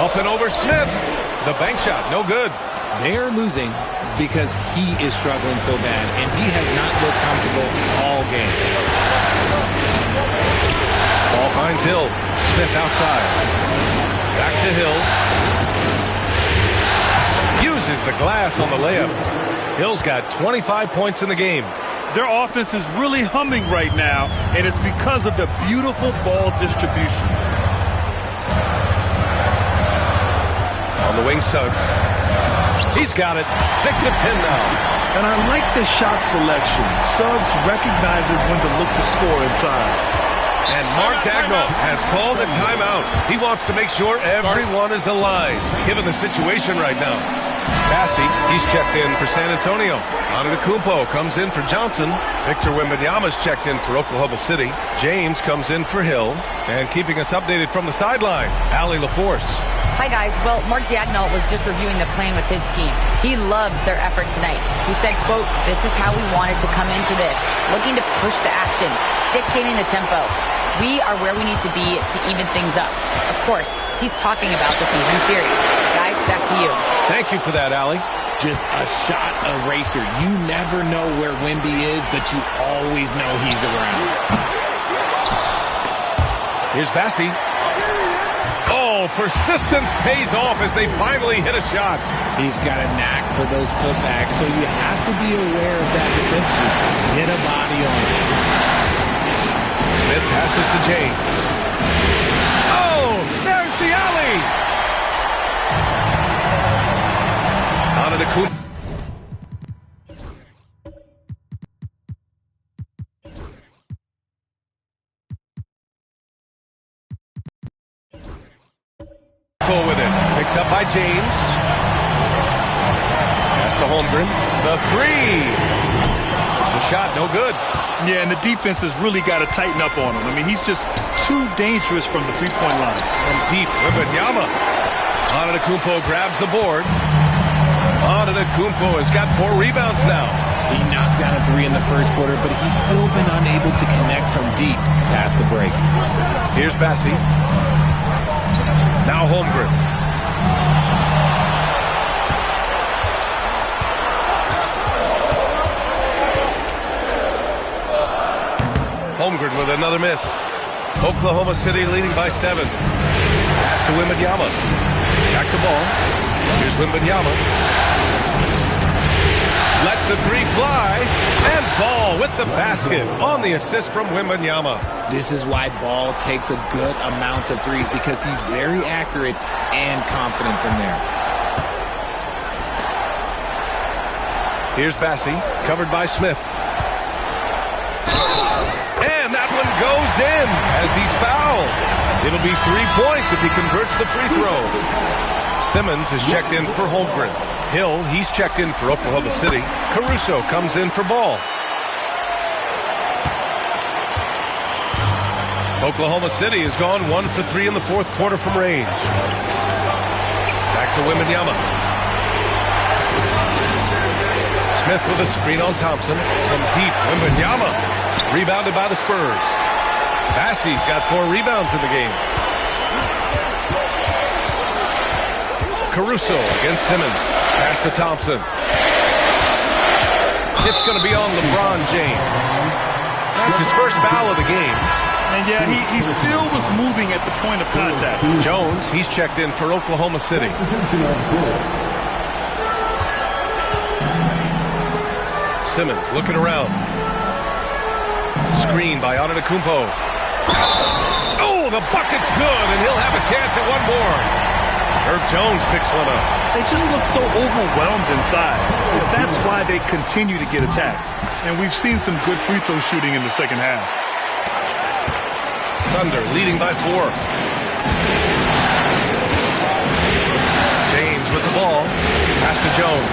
Up and over Smith. The bank shot, no good. They're losing because he is struggling so bad, and he has not looked comfortable all game. Ball finds Hill. Smith outside. Back to Hill. Uses the glass on the layup. Hill's got 25 points in the game. Their offense is really humming right now, and it's because of the beautiful ball distribution. On the wing, Suggs. He's got it. 6 of 10 now. And I like the shot selection. Suggs recognizes when to look to score inside. And Mark Daigneault has called a timeout. He wants to make sure everyone is aligned, given the situation right now. Bassey, he's checked in for San Antonio. Antetokounmpo comes in for Johnson. Victor Wembanyama's checked in for Oklahoma City. James comes in for Hill. And keeping us updated from the sideline, Allie LaForce. Hi, guys. Well, Mark Daigneault was just reviewing the plan with his team. He loves their effort tonight. He said, quote, "This is how we wanted to come into this, looking to push the action, dictating the tempo. We are where we need to be to even things up." Of course, he's talking about the season series. Guys, back to you. Thank you for that, Allie. Just a shot eraser. You never know where Wemby is, but you always know he's around. Here's Bassey. Oh, persistence pays off as they finally hit a shot. He's got a knack for those putbacks, so you have to be aware of that defensively. Hit a body on it. Smith passes to James. Oh, there's the alley. Antetokounmpo. With it. Picked up by James. Pass to Holmgren. The 3. The shot, no good. Yeah, and the defense has really got to tighten up on him. I mean, he's just too dangerous from the three-point line. From deep, Wembanyama. Antetokounmpo grabs the board. Antetokounmpo has got 4 rebounds now. He knocked down a 3 in the first quarter, but he's still been unable to connect from deep past the break. Here's Bassey. Now Holmgren. Holmgren with another miss. Oklahoma City leading by 7. Pass to Wembanyama. Back to ball. Here's Wembanyama. Lets the 3 fly. And Ball with the basket on the assist from Wembanyama. This is why Ball takes a good amount of threes, because he's very accurate and confident from there. Here's Bassey, covered by Smith. And that one goes in as he's fouled. It'll be 3 points if he converts the free throw. Simmons is checked in for Holmgren. Hill, he's checked in for Oklahoma City. Caruso comes in for Ball. Oklahoma City has gone 1 for 3 in the fourth quarter from range. Back to Wembanyama. Smith with a screen on Thompson. From deep, Wembanyama. Rebounded by the Spurs. Bassey's got 4 rebounds in the game. Caruso against Simmons. Pass to Thompson. It's going to be on LeBron James. That's his first foul of the game. And yeah, he still was moving at the point of contact. Jones, he's checked in for Oklahoma City. Simmons looking around. Screen by Antetokounmpo. Oh, the bucket's good, and he'll have a chance at one more. Herb Jones picks one up. They just look so overwhelmed inside. That's why they continue to get attacked. And we've seen some good free throw shooting in the second half. Thunder leading by 4. James with the ball. Pass to Jones.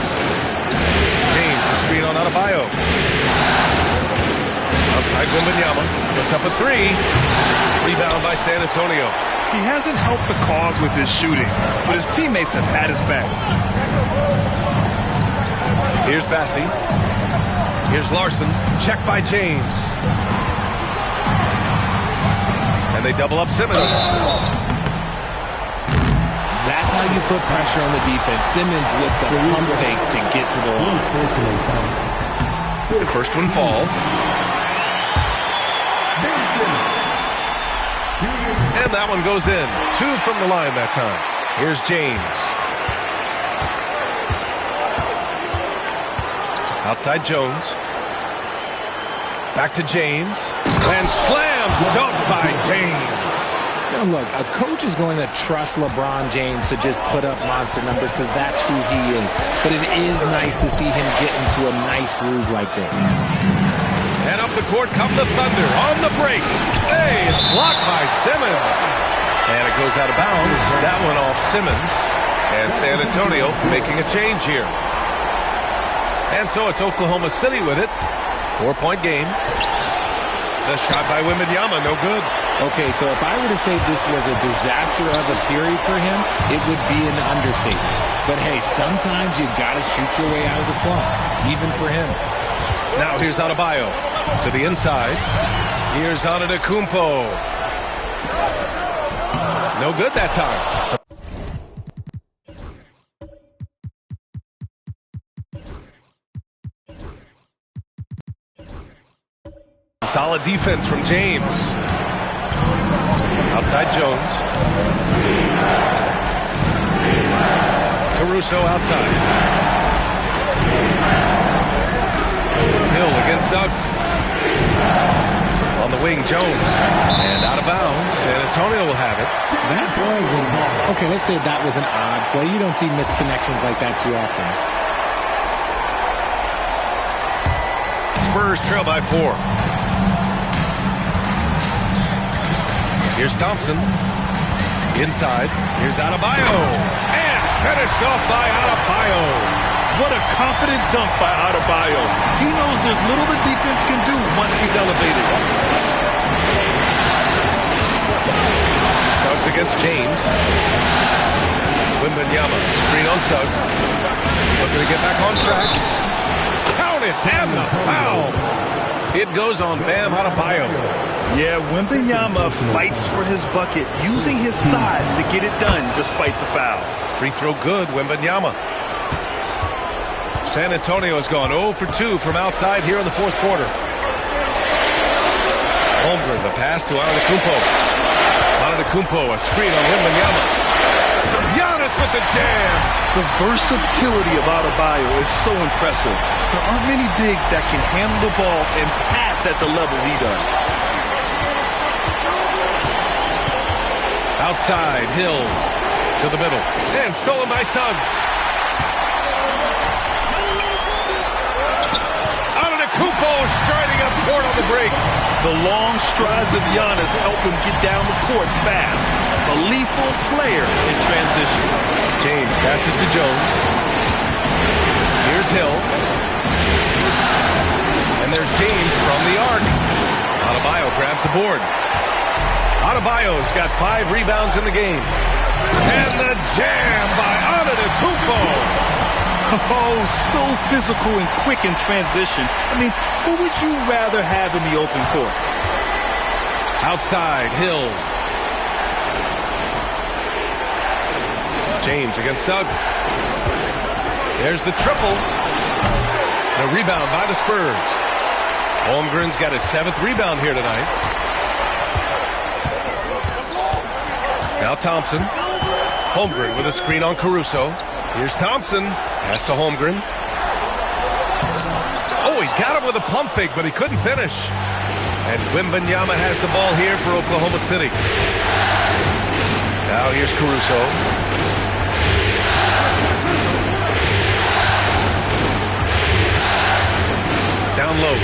James, the screen on Adebayo. Outside Wembanyama. Puts up a three. Rebound by San Antonio. He hasn't helped the cause with his shooting, but his teammates have had his back. Here's Bassie. Here's Larson. Check by James. And they double up Simmons. That's how you put pressure on the defense. Simmons with the pump fake to get to the line. The first one falls. And that one goes in. 2 from the line that time. Here's James. Outside Jones. Back to James. And slam dunk by James. Now look, a coach is going to trust LeBron James to just put up monster numbers because that's who he is. But it is nice to see him get into a nice groove like this. And up the court come the Thunder on the break. Hey, it's blocked by Simmons. And it goes out of bounds. That one off Simmons. And San Antonio making a change here. And so it's Oklahoma City with it. 4-point game. The shot by Wembanyama, no good. Okay, so if I were to say this was a disaster of a period for him, it would be an understatement. But hey, sometimes you got to shoot your way out of the slump, even for him. Now here's Adebayo to the inside. Here's Antetokounmpo. No good that time. Solid defense from James. Outside Jones. Caruso outside. Hill against Suggs. On the wing, Jones. And out of bounds. San Antonio will have it. That was okay, let's say that was an odd play. You don't see misconnections like that too often. Spurs trail by 4. Here's Thompson. Inside. Here's Adebayo. And finished off by Adebayo. What a confident dunk by Adebayo. He knows there's little the defense can do once he's elevated. Suggs against James. Wembanyama. Screen on Suggs. Looking to get back on track. Count it. And the foul. It goes on Bam Adebayo. Yeah, Wembanyama fights for his bucket, using his size to get it done despite the foul. Free throw good, Wembanyama. San Antonio has gone 0 for 2 from outside here in the fourth quarter. Holmgren, the pass to Antetokounmpo. Antetokounmpo, a screen on Wembanyama. Giannis with the jam. The versatility of Adebayo is so impressive. There aren't many bigs that can handle the ball and pass at the level he does. Outside, Hill to the middle. And stolen by Suggs. Antetokounmpo striding up court on the break. The long strides of Giannis help him get down the court fast. A lethal player in transition. James passes to Jones. Here's Hill. And there's James from the arc. Adebayo grabs the board. Adebayo's got 5 rebounds in the game. And the jam by Antetokounmpo. Oh, so physical and quick in transition. I mean, who would you rather have in the open court? Outside, Hill. James against Suggs. There's the triple. The rebound by the Spurs. Holmgren's got his 7th rebound here tonight. Now Thompson. Holmgren with a screen on Caruso. Here's Thompson. Pass to Holmgren. Oh, he got him with a pump fake, but he couldn't finish. And Wembanyama has the ball here for Oklahoma City. Now here's Caruso. Down low.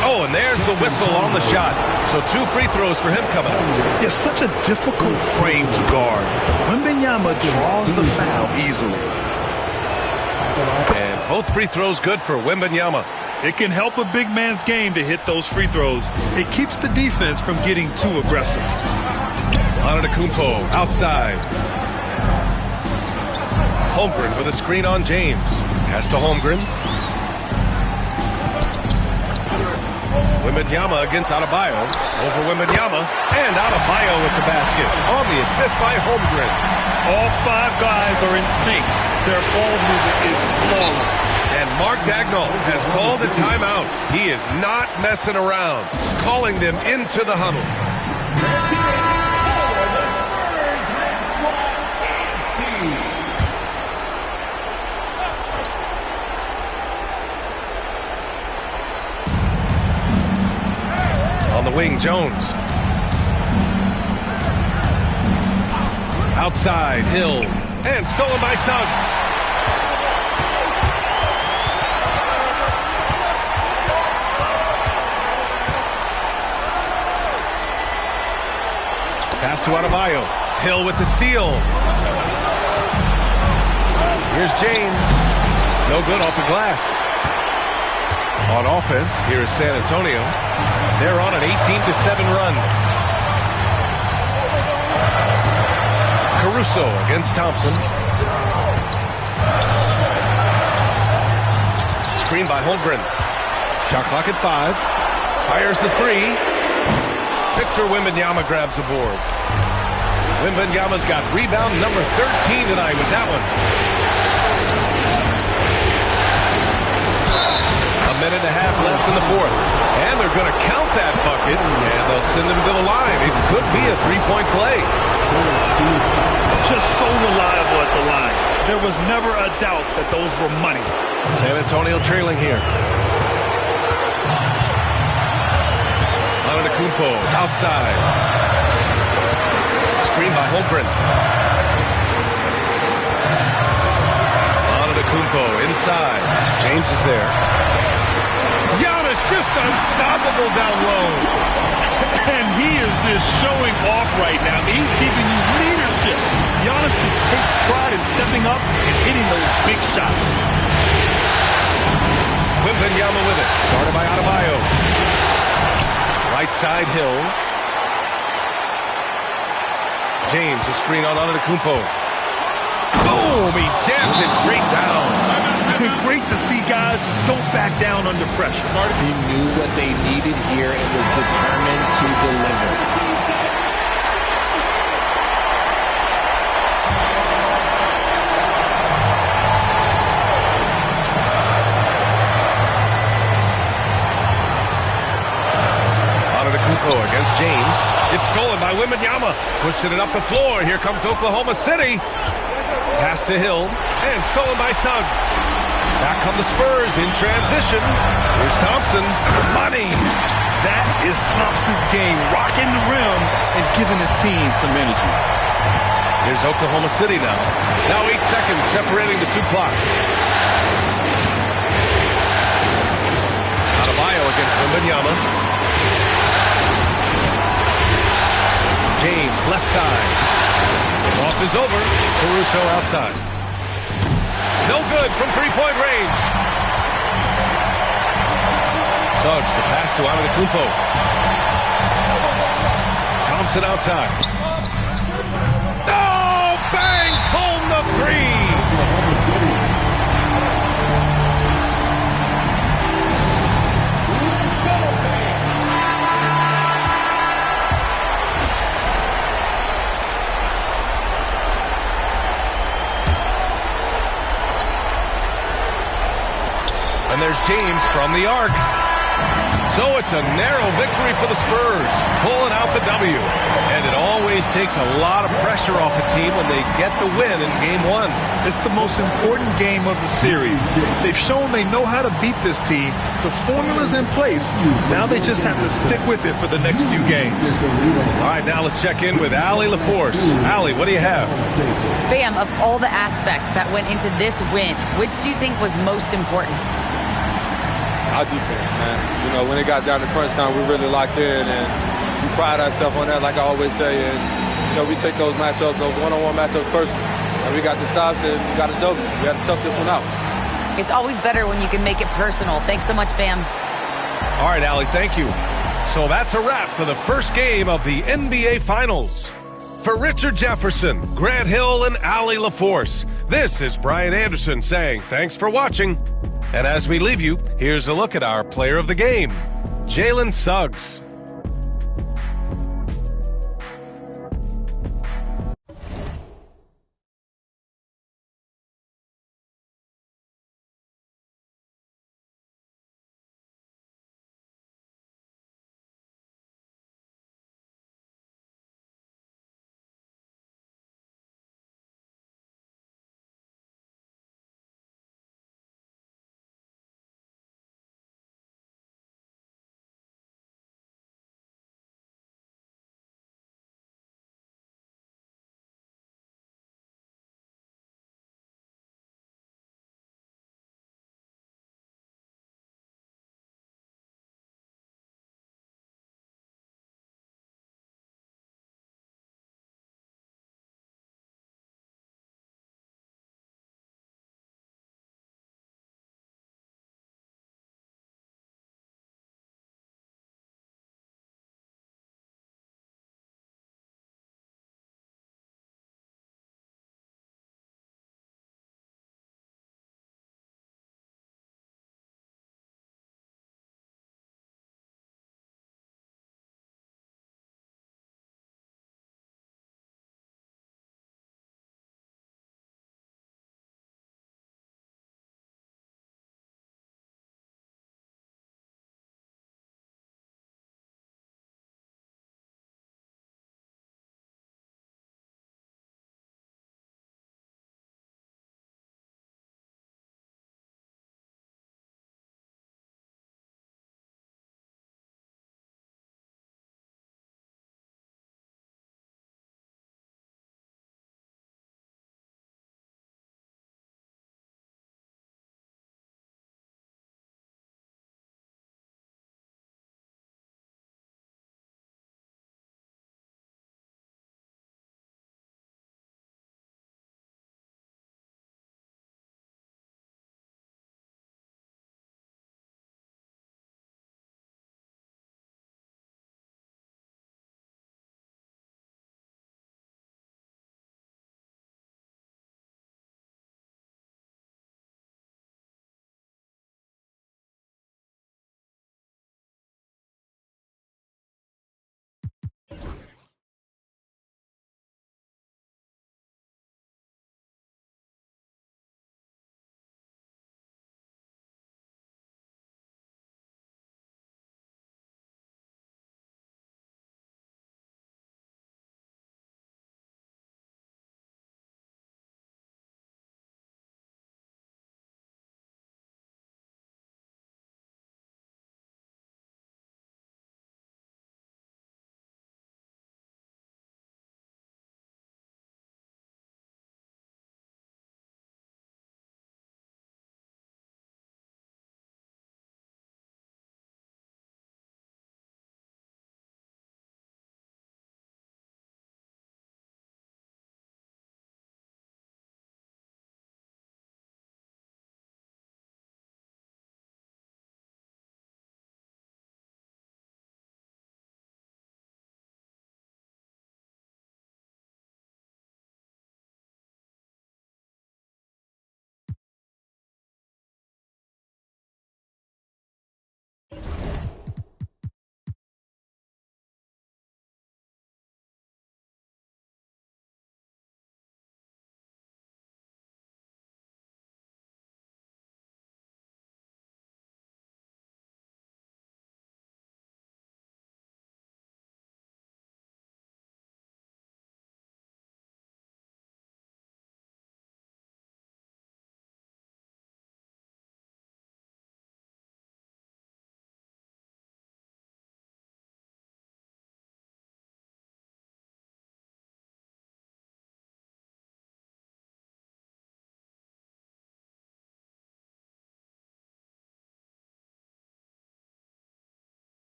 Oh, and there's the whistle on the shot. So 2 free throws for him coming up. It's such a difficult frame to guard. Wembanyama draws the foul easily. And both free throws good for Wembanyama. It can help a big man's game to hit those free throws. It keeps the defense from getting too aggressive. Antetokounmpo outside. Holmgren with a screen on James. Pass to Holmgren. Wembanyama against Adebayo. Over Wembanyama. And Adebayo with the basket. On the assist by Holmgren. All 5 guys are in sync. Their ball movement is flawless. And Mark Daigneault has called a timeout. He is not messing around. Calling them into the huddle. On the wing, Jones. Outside, Hill. And stolen by Suggs. Pass to Adebayo. Hill with the steal. Here's James. No good off the glass. On offense, here is San Antonio. They're on an 18-7 run. Caruso against Thompson. Screen by Holmgren. Shot clock at 5. Fires the 3. Victor Wembanyama grabs the board. Wembanyama's got rebound number 13 tonight with that one. A minute and a half left in the 4th. And they're going to count that bucket, and they'll send him to the line. It could be a 3-point play. Just so reliable at the line. There was never a doubt that those were money. San Antonio trailing here. Antetokounmpo outside. Screen by Holmgren. Antetokounmpo inside. James is there. Giannis just unstoppable down low. And he is just showing off right now. He's giving you leadership. Giannis just takes pride in stepping up and hitting those big shots. Wembanyama with it. Started by Adebayo. Right side, Hill. James, a screen on Antetokounmpo. Boom! He jams it straight down. Great to see guys who don't back down under pressure. He knew what they needed here and was determined to deliver. Antetokounmpo against James. It's stolen by Wembanyama. Pushing it up the floor. Here comes Oklahoma City. Pass to Hill. And stolen by Suggs. Back come the Spurs in transition. Here's Thompson. Money. That is Thompson's game. Rocking the rim and giving his team some energy. Here's Oklahoma City now. Now 8 seconds separating the 2 clocks. Adebayo against Wembanyama. James, left side. Cross is over. Caruso outside. No good from 3-point range. Suggs, the pass to Antetokounmpo. Thompson outside. Oh, bangs home the 3. And there's James from the arc. So it's a narrow victory for the Spurs, pulling out the W. And it always takes a lot of pressure off a team when they get the win in Game 1. It's the most important game of the series. They've shown they know how to beat this team. The formula's in place. Now they just have to stick with it for the next few games. All right, now let's check in with Allie LaForce. Allie, what do you have? Bam, of all the aspects that went into this win, which do you think was most important? Our defense, man. You know, when it got down to crunch time, we really locked in, and we pride ourselves on that, like I always say. And, you know, we take those matchups, those one-on-one matchups personally. And we got the stops, and we got a W. We had to tough this one out. It's always better when you can make it personal. Thanks so much, Bam. All right, Allie, thank you. So that's a wrap for the first game of the NBA Finals. For Richard Jefferson, Grant Hill, and Allie LaForce, this is Brian Anderson saying thanks for watching. And as we leave you, here's a look at our player of the game, Jalen Suggs.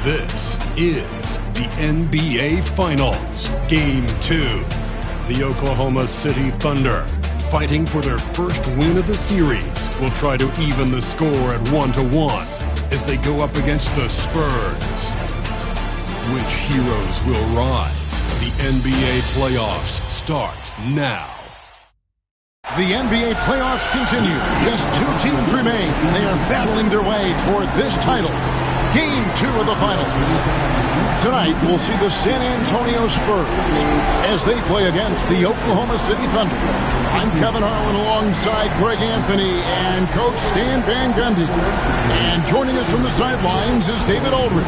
This is the NBA Finals, Game 2. The Oklahoma City Thunder, fighting for their first win of the series, will try to even the score at 1-1 as they go up against the Spurs. Which heroes will rise? The NBA playoffs start now. The NBA playoffs continue. Just 2 teams remain. They are battling their way toward this title. Game 2 of the finals. Tonight, we'll see the San Antonio Spurs as they play against the Oklahoma City Thunder. I'm Kevin Harlan alongside Greg Anthony and Coach Stan Van Gundy. And joining us from the sidelines is David Aldridge.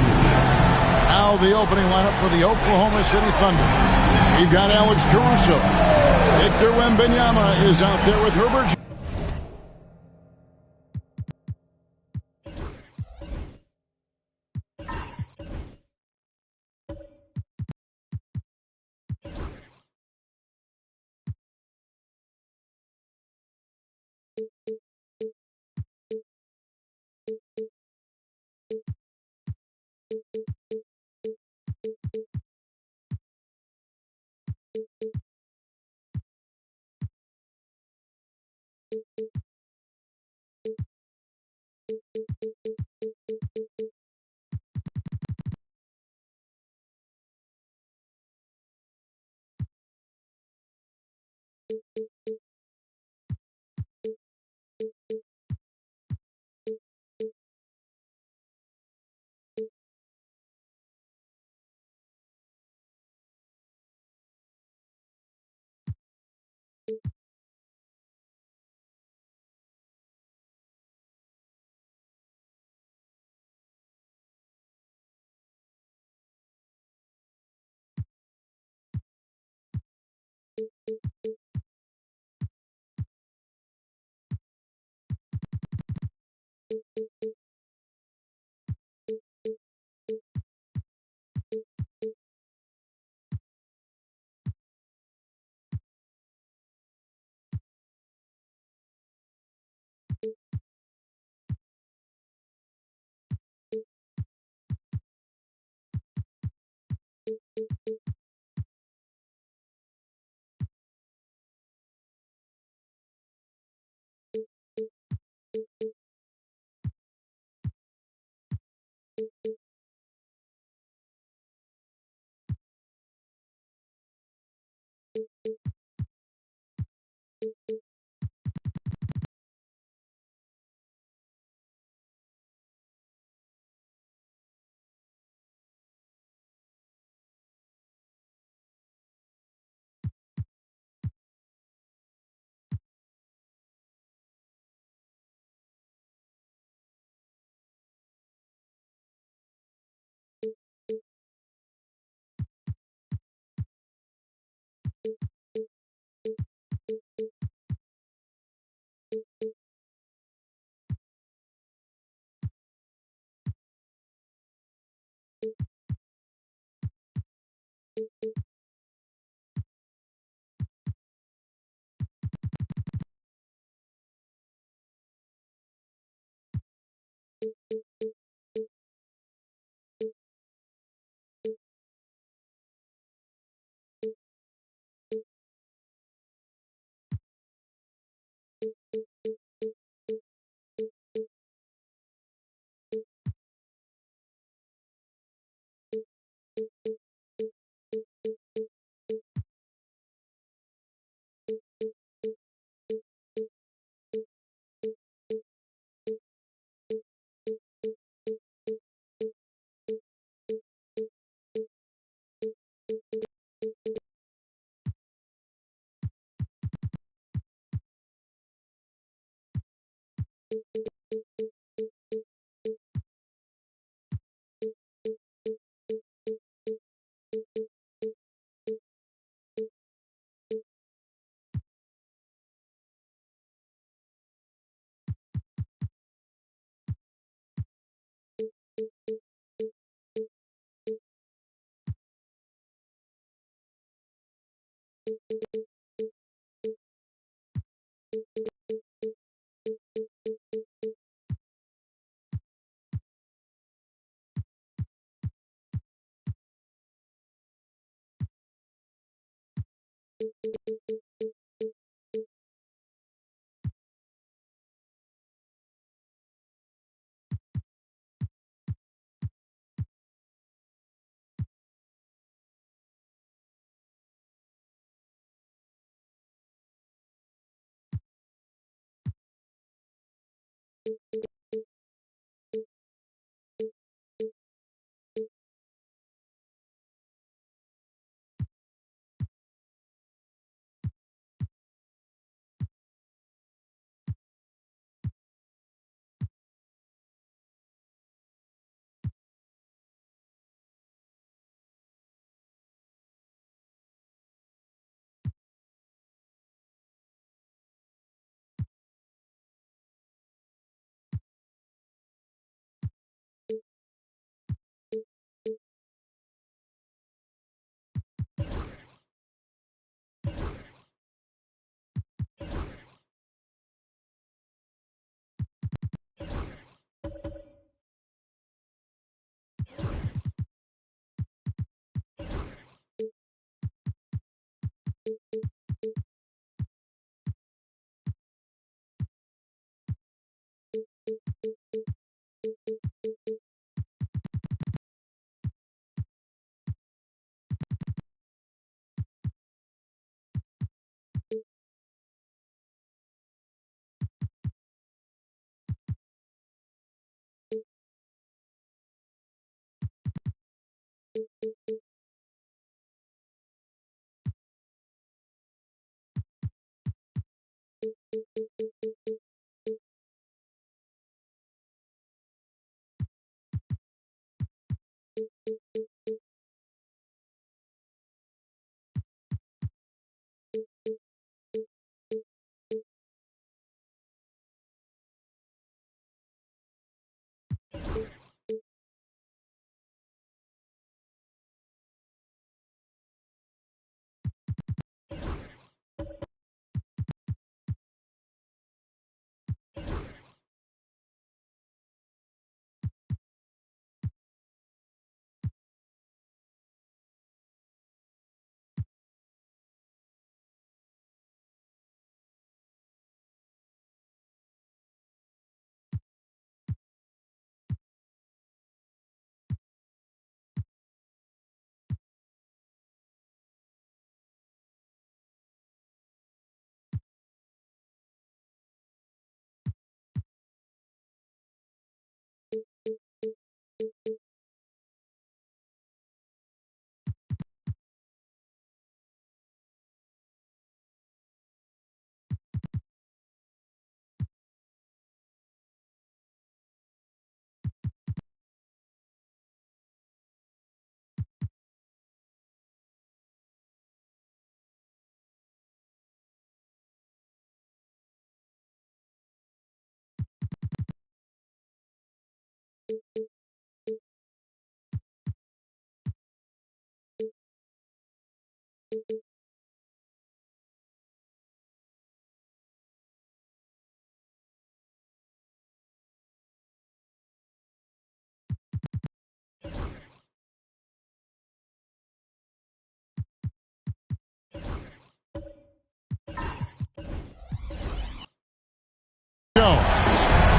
Now the opening lineup for the Oklahoma City Thunder. We've got Alex Caruso. Victor Wembanyama is out there with Herbert.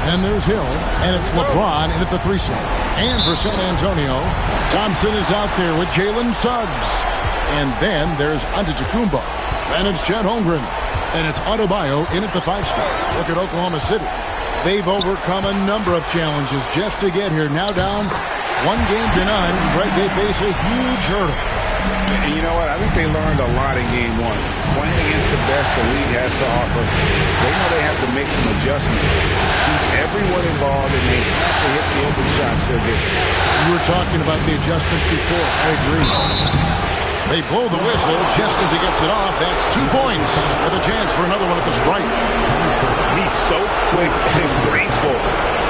And there's Hill, and it's LeBron in at the 3 slot. And for San Antonio, Thompson is out there with Jalen Suggs. And then there's Antetokounmpo. And it's Chet Holmgren. And it's Adebayo in at the 5 spot. Look at Oklahoma City. They've overcome a number of challenges just to get here. Now down 1 game to none. Greg, they face a huge hurdle. And you know what? I think they learned a lot in game 1. Playing against the best the league has to offer, they know they have to make some adjustments. Keep everyone involved, and they have to hit the open shots they're getting. You were talking about the adjustments before. I agree. They blow the whistle just as he gets it off. That's 2 points with a chance for another one at the stripe. He's so quick and graceful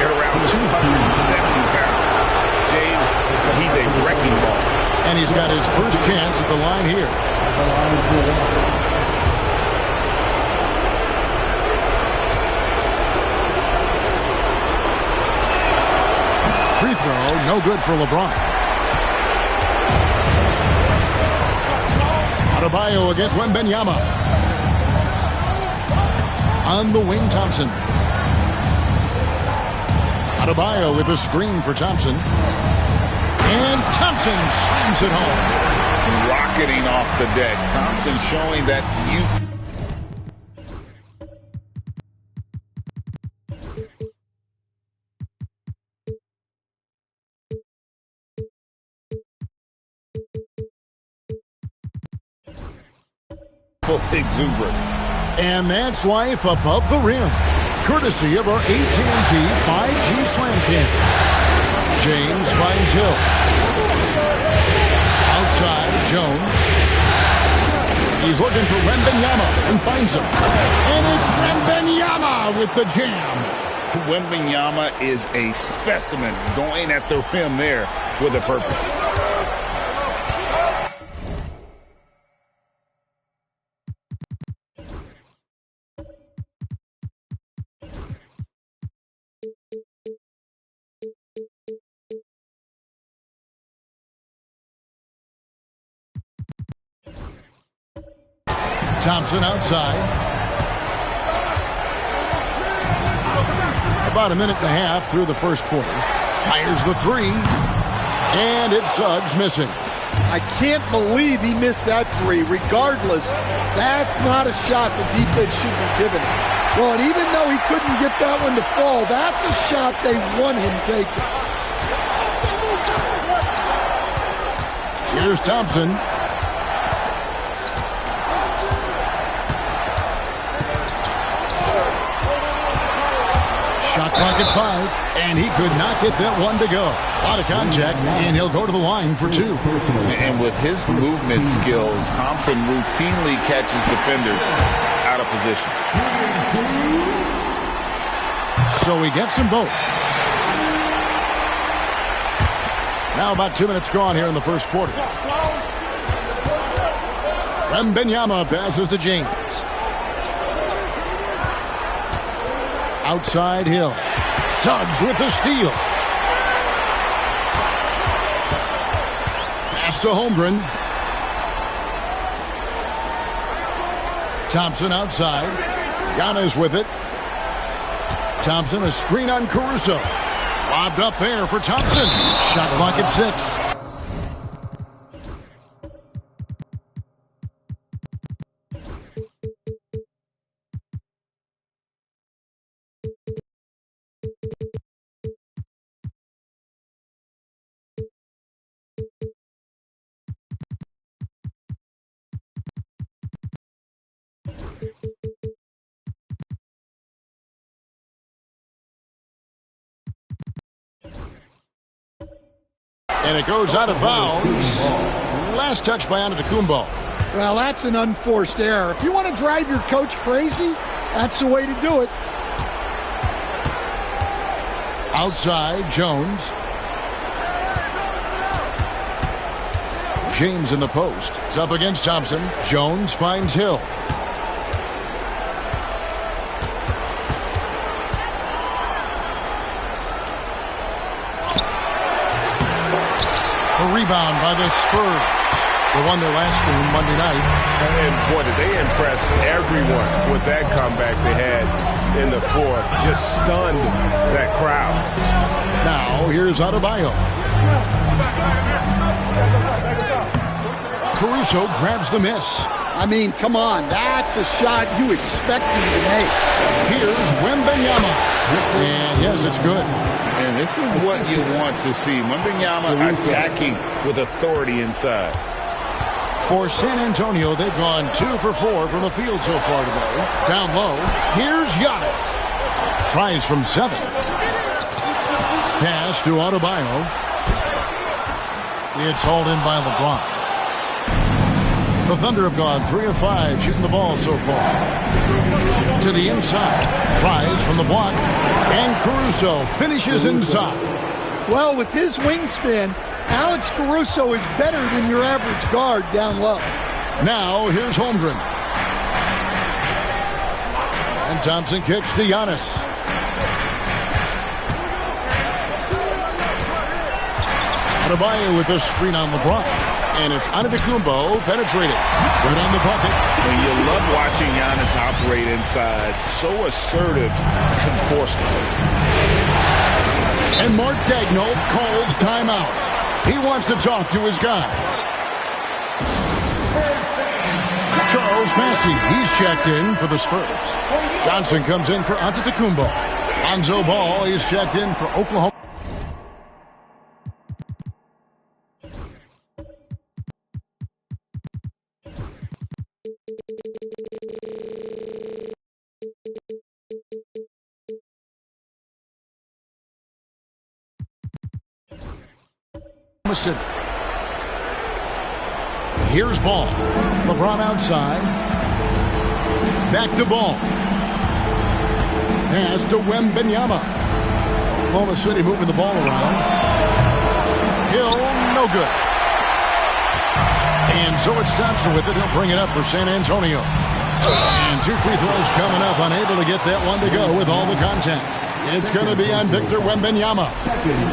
at around 270 pounds. James, he's a wrecking ball. And he's got his first chance at the line here. Free throw, no good for LeBron. Adebayo against Wembanyama. On the wing, Thompson. Adebayo with a screen for Thompson. And Thompson slams it home. Rocketing off the deck. Thompson showing that youth. Exuberance. And that's life above the rim. Courtesy of our AT&T 5G Slam Cam. James finds Hill. Outside, Jones. He's looking for Wembanyama and finds him. And it's Wembanyama with the jam. Wembanyama is a specimen going at the rim there with a purpose. Thompson outside. About a minute and a half through the first quarter. Fires the 3. And it's Suggs missing. I can't believe he missed that 3. Regardless, that's not a shot the defense should be giving him. Well, and even though he couldn't get that one to fall, that's a shot they want him taking. Here's Thompson. Shot clock at 5, and he could not get that one to go. Out of contact, and he'll go to the line for 2. And with his movement skills, Thompson routinely catches defenders out of position. So he gets them both. Now about 2 minutes gone here in the first quarter. Wembanyama passes to James. Outside Hill. Suggs with the steal. Pass to Holmgren. Thompson outside. Giannis with it. Thompson, a screen on Caruso. Lobbed up there for Thompson. Shot clock at 6. And it goes out of bounds. Last touch by Antetokounmpo. Well, that's an unforced error. If you want to drive your coach crazy, that's the way to do it. Outside, Jones. James in the post. It's up against Thompson. Jones finds Hill. A rebound by the Spurs. They won their last game Monday night. And boy, did they impress everyone with that comeback they had in the fourth. Just stunned that crowd. Now, here's Adebayo. Caruso grabs the miss. I mean, come on. That's a shot you expect him to make. Here's Wembanyama. And yes, it's good. And this is what you want to see. Wembanyama attacking with authority inside. For San Antonio, they've gone 2 for 4 from the field so far today. Down low, here's Giannis. Tries from 7. Pass to Adebayo. It's hauled in by LeBron. The Thunder have gone 3 of 5 shooting the ball so far. To the inside. Tries from the block. And Caruso finishes inside. Well, with his wingspan, Alex Caruso is better than your average guard down low. Now, here's Holmgren. And Thompson kicks to Giannis. Adebayo with a screen on LeBron. And it's Antetokounmpo penetrating. Right on the bucket. And you love watching Giannis operate inside. So assertive enforcement. And Mark Daigneault calls timeout. He wants to talk to his guys. Charles Massey, he's checked in for the Spurs. Johnson comes in for Antetokounmpo. Lonzo Ball is checked in for Oklahoma. City. Here's Ball. LeBron outside. Back to Ball. Pass to Wembanyama. Oklahoma City moving the ball around. Hill, no good. And so it's Thompson with it. He'll bring it up for San Antonio. And 2 free throws coming up. Unable to get that one to go with all the contact. It's going to be on Victor Wembanyama.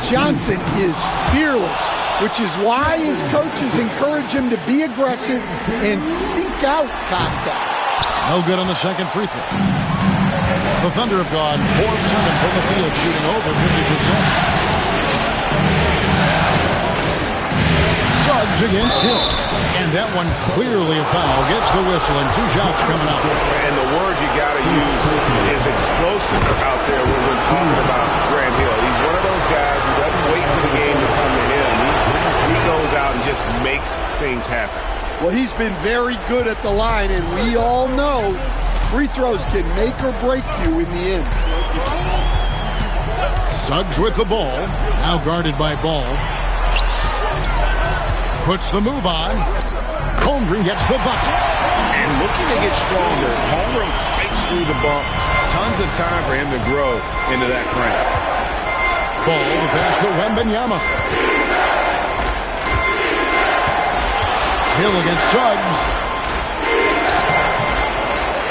Johnson is fearless, which is why his coaches encourage him to be aggressive and seek out contact. No good on the second free throw. The Thunder have gone 4 of 7 from the field, shooting over 50%. Suggs against Hill. And that one clearly a foul. Gets the whistle and 2 shots coming out. And the word you got to use is explosive out there when we're talking about Grant Hill. He's one of those guys who doesn't wait for the game to come to him. He goes out and just makes things happen. Well, he's been very good at the line, and we all know free throws can make or break you in the end. Suggs with the ball. Now guarded by Ball. Puts the move on. Holmgren gets the bucket. And looking to get stronger. Holmgren fights through the bump. Tons of time for him to grow into that frame. Ball, the pass to Wembanyama. Hill against Suggs.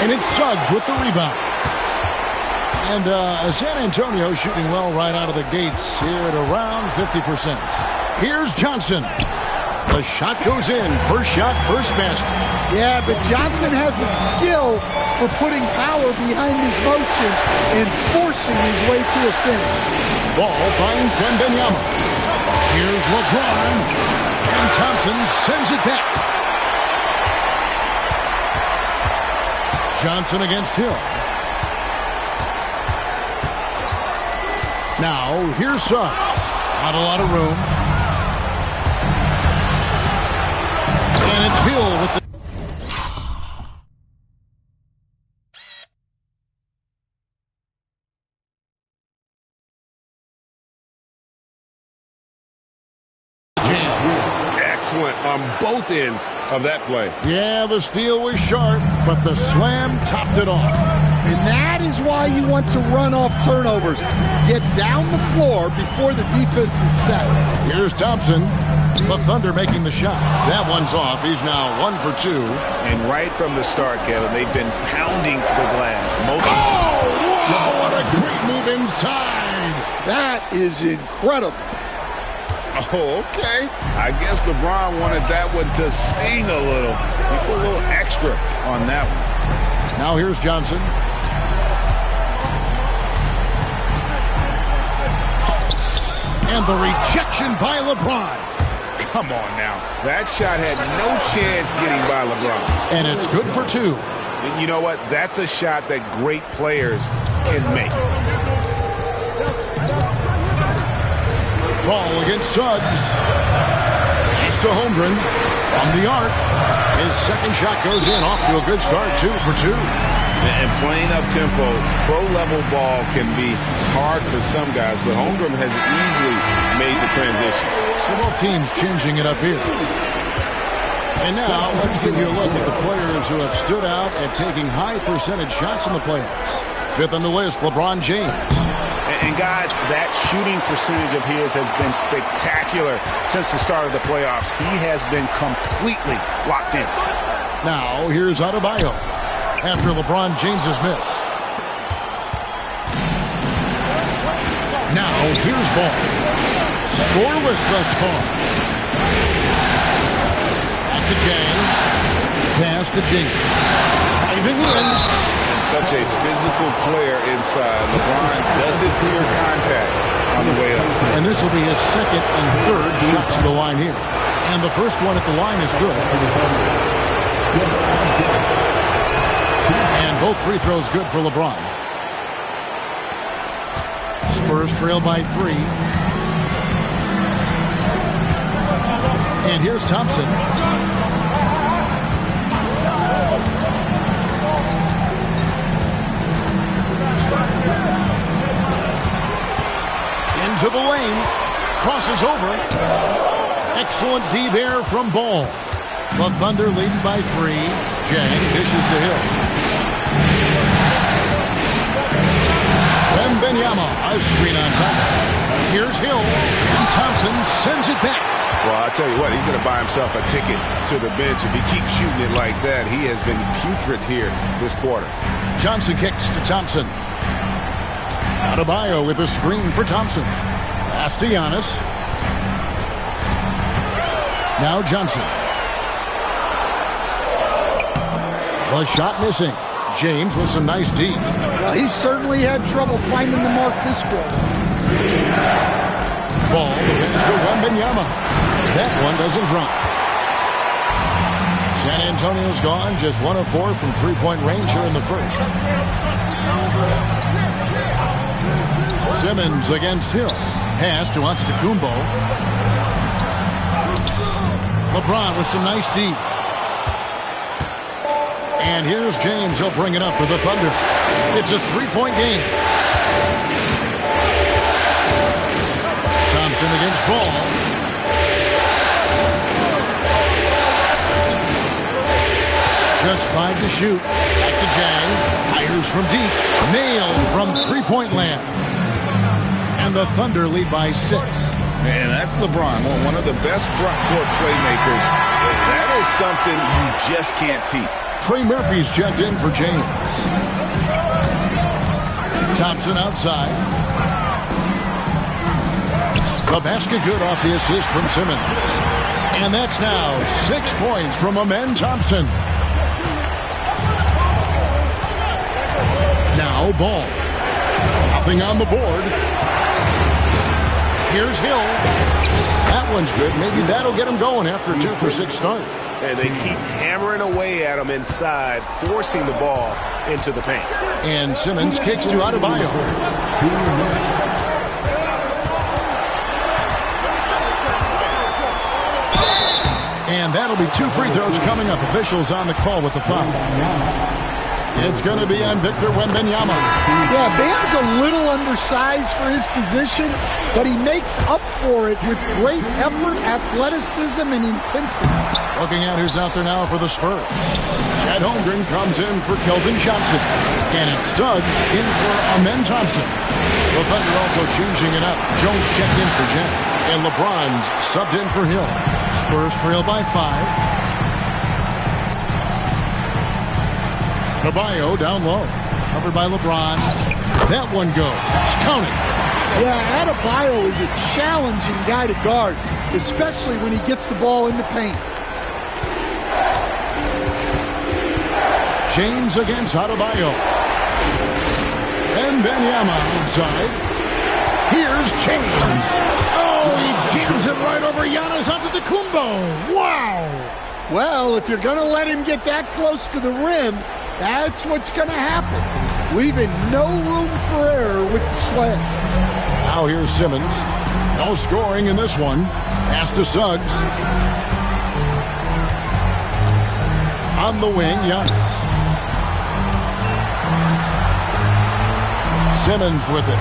And it's Suggs with the rebound. And San Antonio shooting well right out of the gates here at around 50%. Here's Johnson. The shot goes in. First shot, first basket. Yeah, but Johnson has a skill for putting power behind his motion and forcing his way to a finish. Ball finds Wembanyama. Here's LeBron. And Thompson sends it back. Johnson against Hill. Now, here's Suggs. Not a lot of room. And it's Hill with the... Excellent on both ends of that play. Yeah, the steal was sharp, but the slam topped it off. And that is why you want to run off turnovers. Get down the floor before the defense is set. Here's Thompson. The Thunder making the shot. That one's off. He's now 1 for 2. And right from the start, Kevin, they've been pounding the glass. Wow, what a great move inside. That is incredible. Oh, okay. I guess LeBron wanted that one to sting a little. He put a little extra on that one. Now here's Johnson. And the rejection by LeBron. Come on now. That shot had no chance getting by LeBron. And it's good for 2. And you know what? That's a shot that great players can make. Ball against Suggs. He's to Holmgren from the arc. His second shot goes in, off to a good start, 2 for 2. And playing up-tempo, pro-level ball can be hard for some guys, but Holmgren has easily made the transition. So both teams changing it up here. And now let's give you a look at the players who have stood out at taking high percentage shots in the playoffs. 5th on the list, LeBron James. And guys, that shooting percentage of his has been spectacular since the start of the playoffs. He has been completely locked in. Now, here's Adebayo after LeBron James's miss. Now, here's Ball. Scoreless thus far. Back to James. Pass to James. Diving in. Such a physical player inside. LeBron doesn't fear contact on the way up. And this will be his second and third shots to the line here. And the first one at the line is good. And both free throws good for LeBron. Spurs trail by 3. And here's Thompson. Into the lane. Crosses over. Excellent D there from Ball. The Thunder leading by 3. Jang dishes to Hill. Wembanyama, a screen on Thompson. Here's Hill. And Thompson sends it back. Well, I'll tell you what, he's going to buy himself a ticket to the bench. If he keeps shooting it like that, he has been putrid here this quarter. Johnson kicks to Thompson. Adebayo with a screen for Thompson. Pass to Giannis. Now Johnson. The shot missing. James with some nice D. Well, he certainly had trouble finding the mark this quarter. Ball, the pass to Wembanyama. That one doesn't drop. San Antonio's gone, just 1 of 4 from three-point range here in the first. Simmons against Hill. Pass to Antetokounmpo. LeBron with some nice D. And here's James. He'll bring it up for the Thunder. It's a 3-point game. Thompson against Ball. Just 5 to shoot. Back to Jang. Fires from deep. Nailed from three-point land. And the Thunder lead by 6. And that's LeBron, one of the best front court playmakers. That is something you just can't teach. Trey Murphy's checked in for James. Thompson outside. The basket good off the assist from Simmons. And that's now 6 points from Amen Thompson. Now Ball. Nothing on the board. Here's Hill. That one's good. Maybe that'll get him going after a 2 for 6 start. And they keep hammering away at him inside, forcing the ball into the paint. And Simmons kicks to Adebayo. And that'll be 2 free throws coming up. Officials on the call with the foul. It's going to be on Victor Wembanyama. Yeah, Bam's a little undersized for his position, but he makes up for it with great effort, athleticism, and intensity. Looking at who's out there now for the Spurs. Chet Holmgren comes in for Keldon Johnson. And it's Suggs in for Amen Thompson. The Thunder also changing it up. Jones checked in for Jet. And LeBron's subbed in for Hill. Spurs trail by 5. Adebayo down low. Covered by LeBron. That one goes. Counting. Yeah, Adebayo is a challenging guy to guard, especially when he gets the ball in the paint. James against Adebayo. And Wembanyama outside. Here's James. Oh, he jams it right over Giannis Antetokounmpo. Wow. Well, if you're going to let him get that close to the rim, that's what's going to happen. Leaving no room for error with the slam. Now here's Simmons. No scoring in this one. Pass to Suggs. On the wing, Giannis. Simmons with it.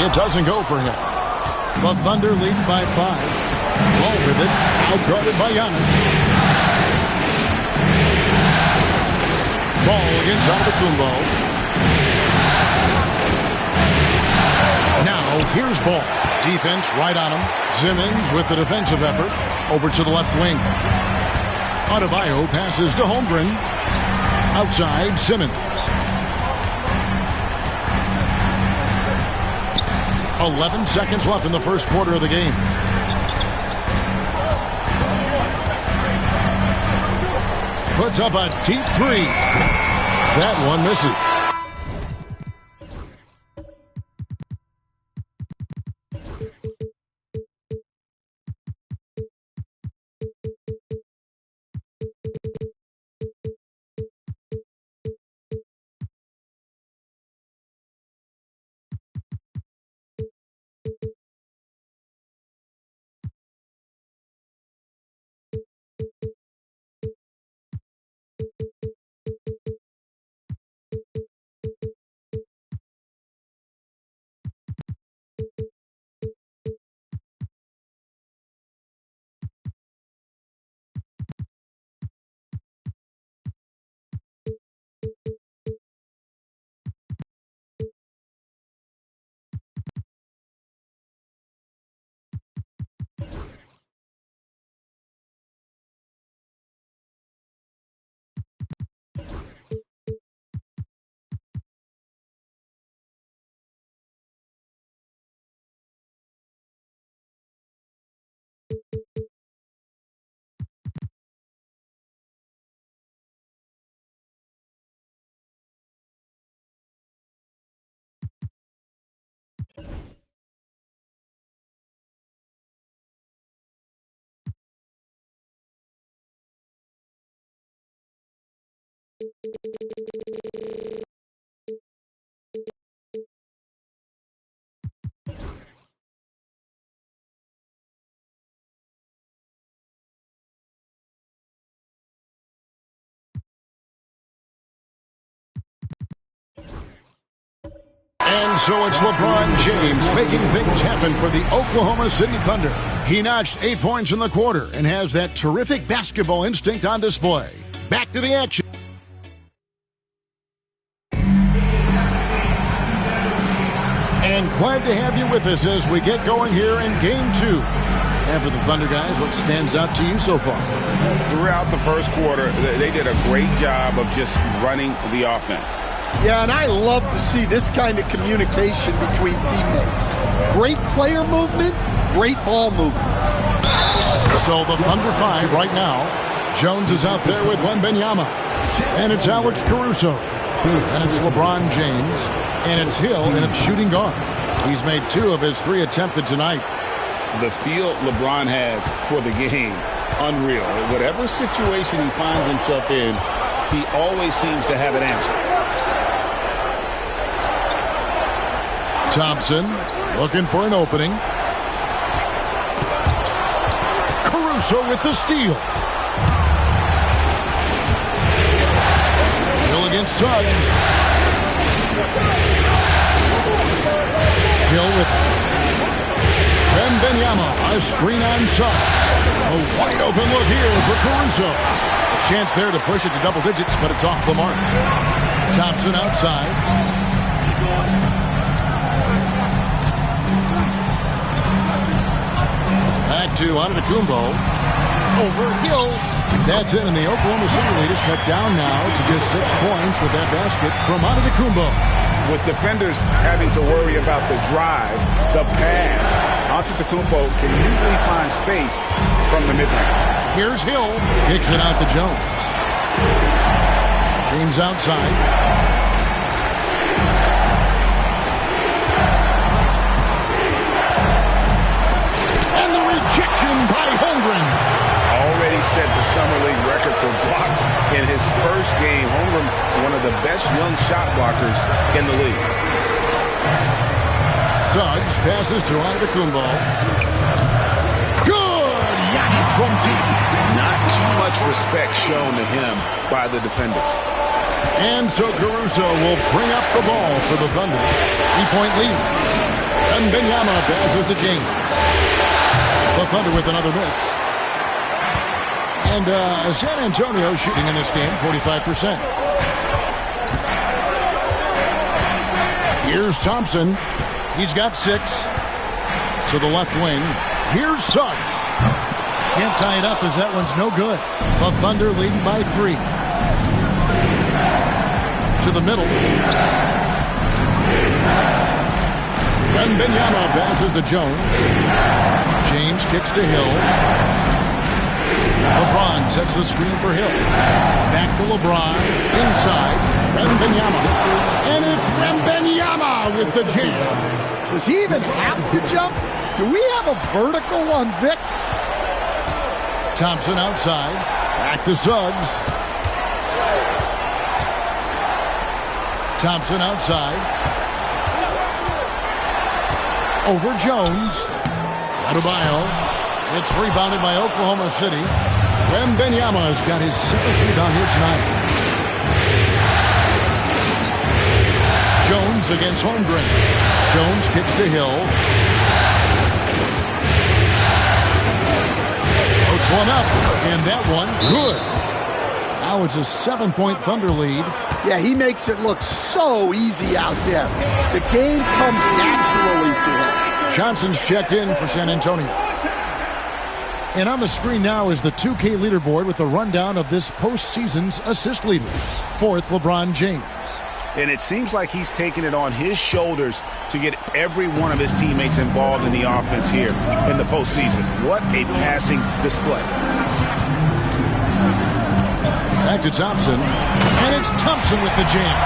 It doesn't go for him. The Thunder lead by 5. Ball with it. Outguarded by Giannis. Ball against Antetokounmpo. Now here's Ball. Defense right on him. Simmons with the defensive effort. Over to the left wing. Adebayo passes to Holmgren. Outside Simmons. 11 seconds left in the first quarter of the game. Puts up a deep 3. That one misses. And so it's LeBron James making things happen for the Oklahoma City Thunder. He notched 8 points in the quarter and has that terrific basketball instinct on display. Back to the action. And glad to have you with us as we get going here in Game 2. And for the Thunder guys, what stands out to you so far? Throughout the first quarter, they did a great job of just running the offense. Yeah, and I love to see this kind of communication between teammates. Great player movement, great ball movement. So the Thunder 5 right now. Jones is out there with Wembanyama. And it's Alex Caruso. And it's LeBron James. And it's Hill, and it's shooting guard. He's made 2 of his 3 attempted tonight. The feel LeBron has for the game, unreal. Whatever situation he finds himself in, he always seems to have an answer. Thompson looking for an opening. Caruso with the steal. Hill against Suggs. Hill with Wembanyama, a screen on Suggs. A wide open look here for Caruso. A chance there to push it to double digits, but it's off the mark. Thompson outside. Back to Antetokounmpo. Over Hill. That's it, and the Oklahoma City leaders cut down now to just 6 points with that basket from Antetokounmpo. With defenders having to worry about the drive, the pass, Antetokounmpo can usually find space from the mid-range. Here's Hill. Kicks it out to Jones. James outside. And the rejection by Holmgren. Already set the Summer League record for blocks in his first game. Holmgren, one of the best young shot blockers in the league. Suggs passes to Antetokounmpo. Good! Giannis from deep. Not too much respect shown to him by the defenders. And so Caruso will bring up the ball for the Thunder. 3-point lead. And Wembanyama passes to James. The Thunder with another miss. And San Antonio shooting in this game 45%. Here's Thompson. He's got 6 to the left wing. Here's Suggs. Can't tie it up as that one's no good. The Thunder leading by 3. To the middle. Wembanyama passes to Jones. James kicks to Hill. LeBron sets the screen for Hill. Back to LeBron. Inside. Wembanyama. And it's Wembanyama with the jam. Does he even have to jump? Do we have a vertical on Vic? Thompson outside. Back to Suggs. Thompson outside. Over Jones. Adebayo. It's rebounded by Oklahoma City. Wembanyama has got his 7th rebound here tonight. Jones against Holmgren. Jones kicks to Hill. Floats one up. And that one, good. Now it's a 7-point Thunder lead. Yeah, he makes it look so easy out there. The game comes naturally to him. Johnson's checked in for San Antonio. And on the screen now is the 2K leaderboard with a rundown of this postseason's assist leaders. 4th, LeBron James. And it seems like he's taking it on his shoulders to get every one of his teammates involved in the offense here in the postseason. What a passing display. Back to Thompson. And it's Thompson with the jam.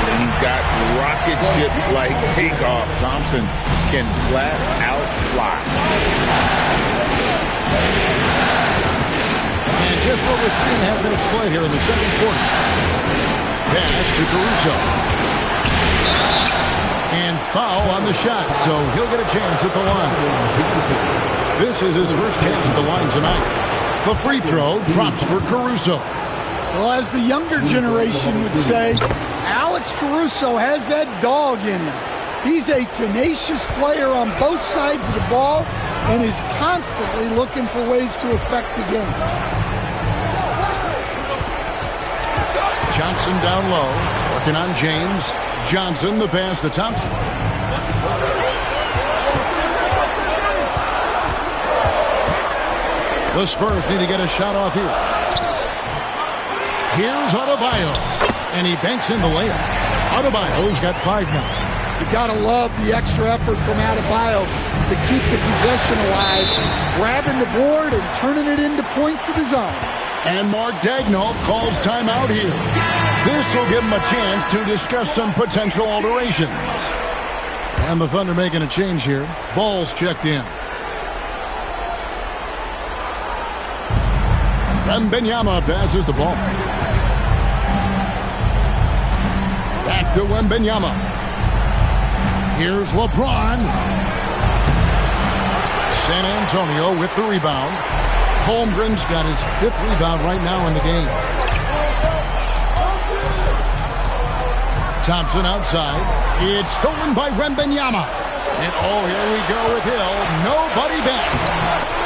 And he's got rocket ship-like takeoff. Thompson can flat out fly. And just over 3.5 minutes played here in the second quarter. Pass to Caruso. And foul on the shot, so he'll get a chance at the line. This is his first chance at the line tonight. The free throw drops for Caruso. Well, as the younger generation would say, Alex Caruso has that dog in him. He's a tenacious player on both sides of the ball and is constantly looking for ways to affect the game. Johnson down low, working on James. Johnson, the pass to Thompson. The Spurs need to get a shot off here. Here's Adebayo, and he banks in the layup. Adebayo's got 5 now. You gotta love the extra effort from Adebayo to keep the possession alive, grabbing the board and turning it into points of his own. And Mark Daigneault calls timeout here. This will give him a chance to discuss some potential alterations. And the Thunder making a change here. Ball's checked in. Wembanyama passes the ball. Back to Wembanyama. Here's LeBron. San Antonio with the rebound. Holmgren's got his 5th rebound right now in the game. Thompson outside. It's stolen by Wembanyama. And oh, here we go with Hill. Nobody back.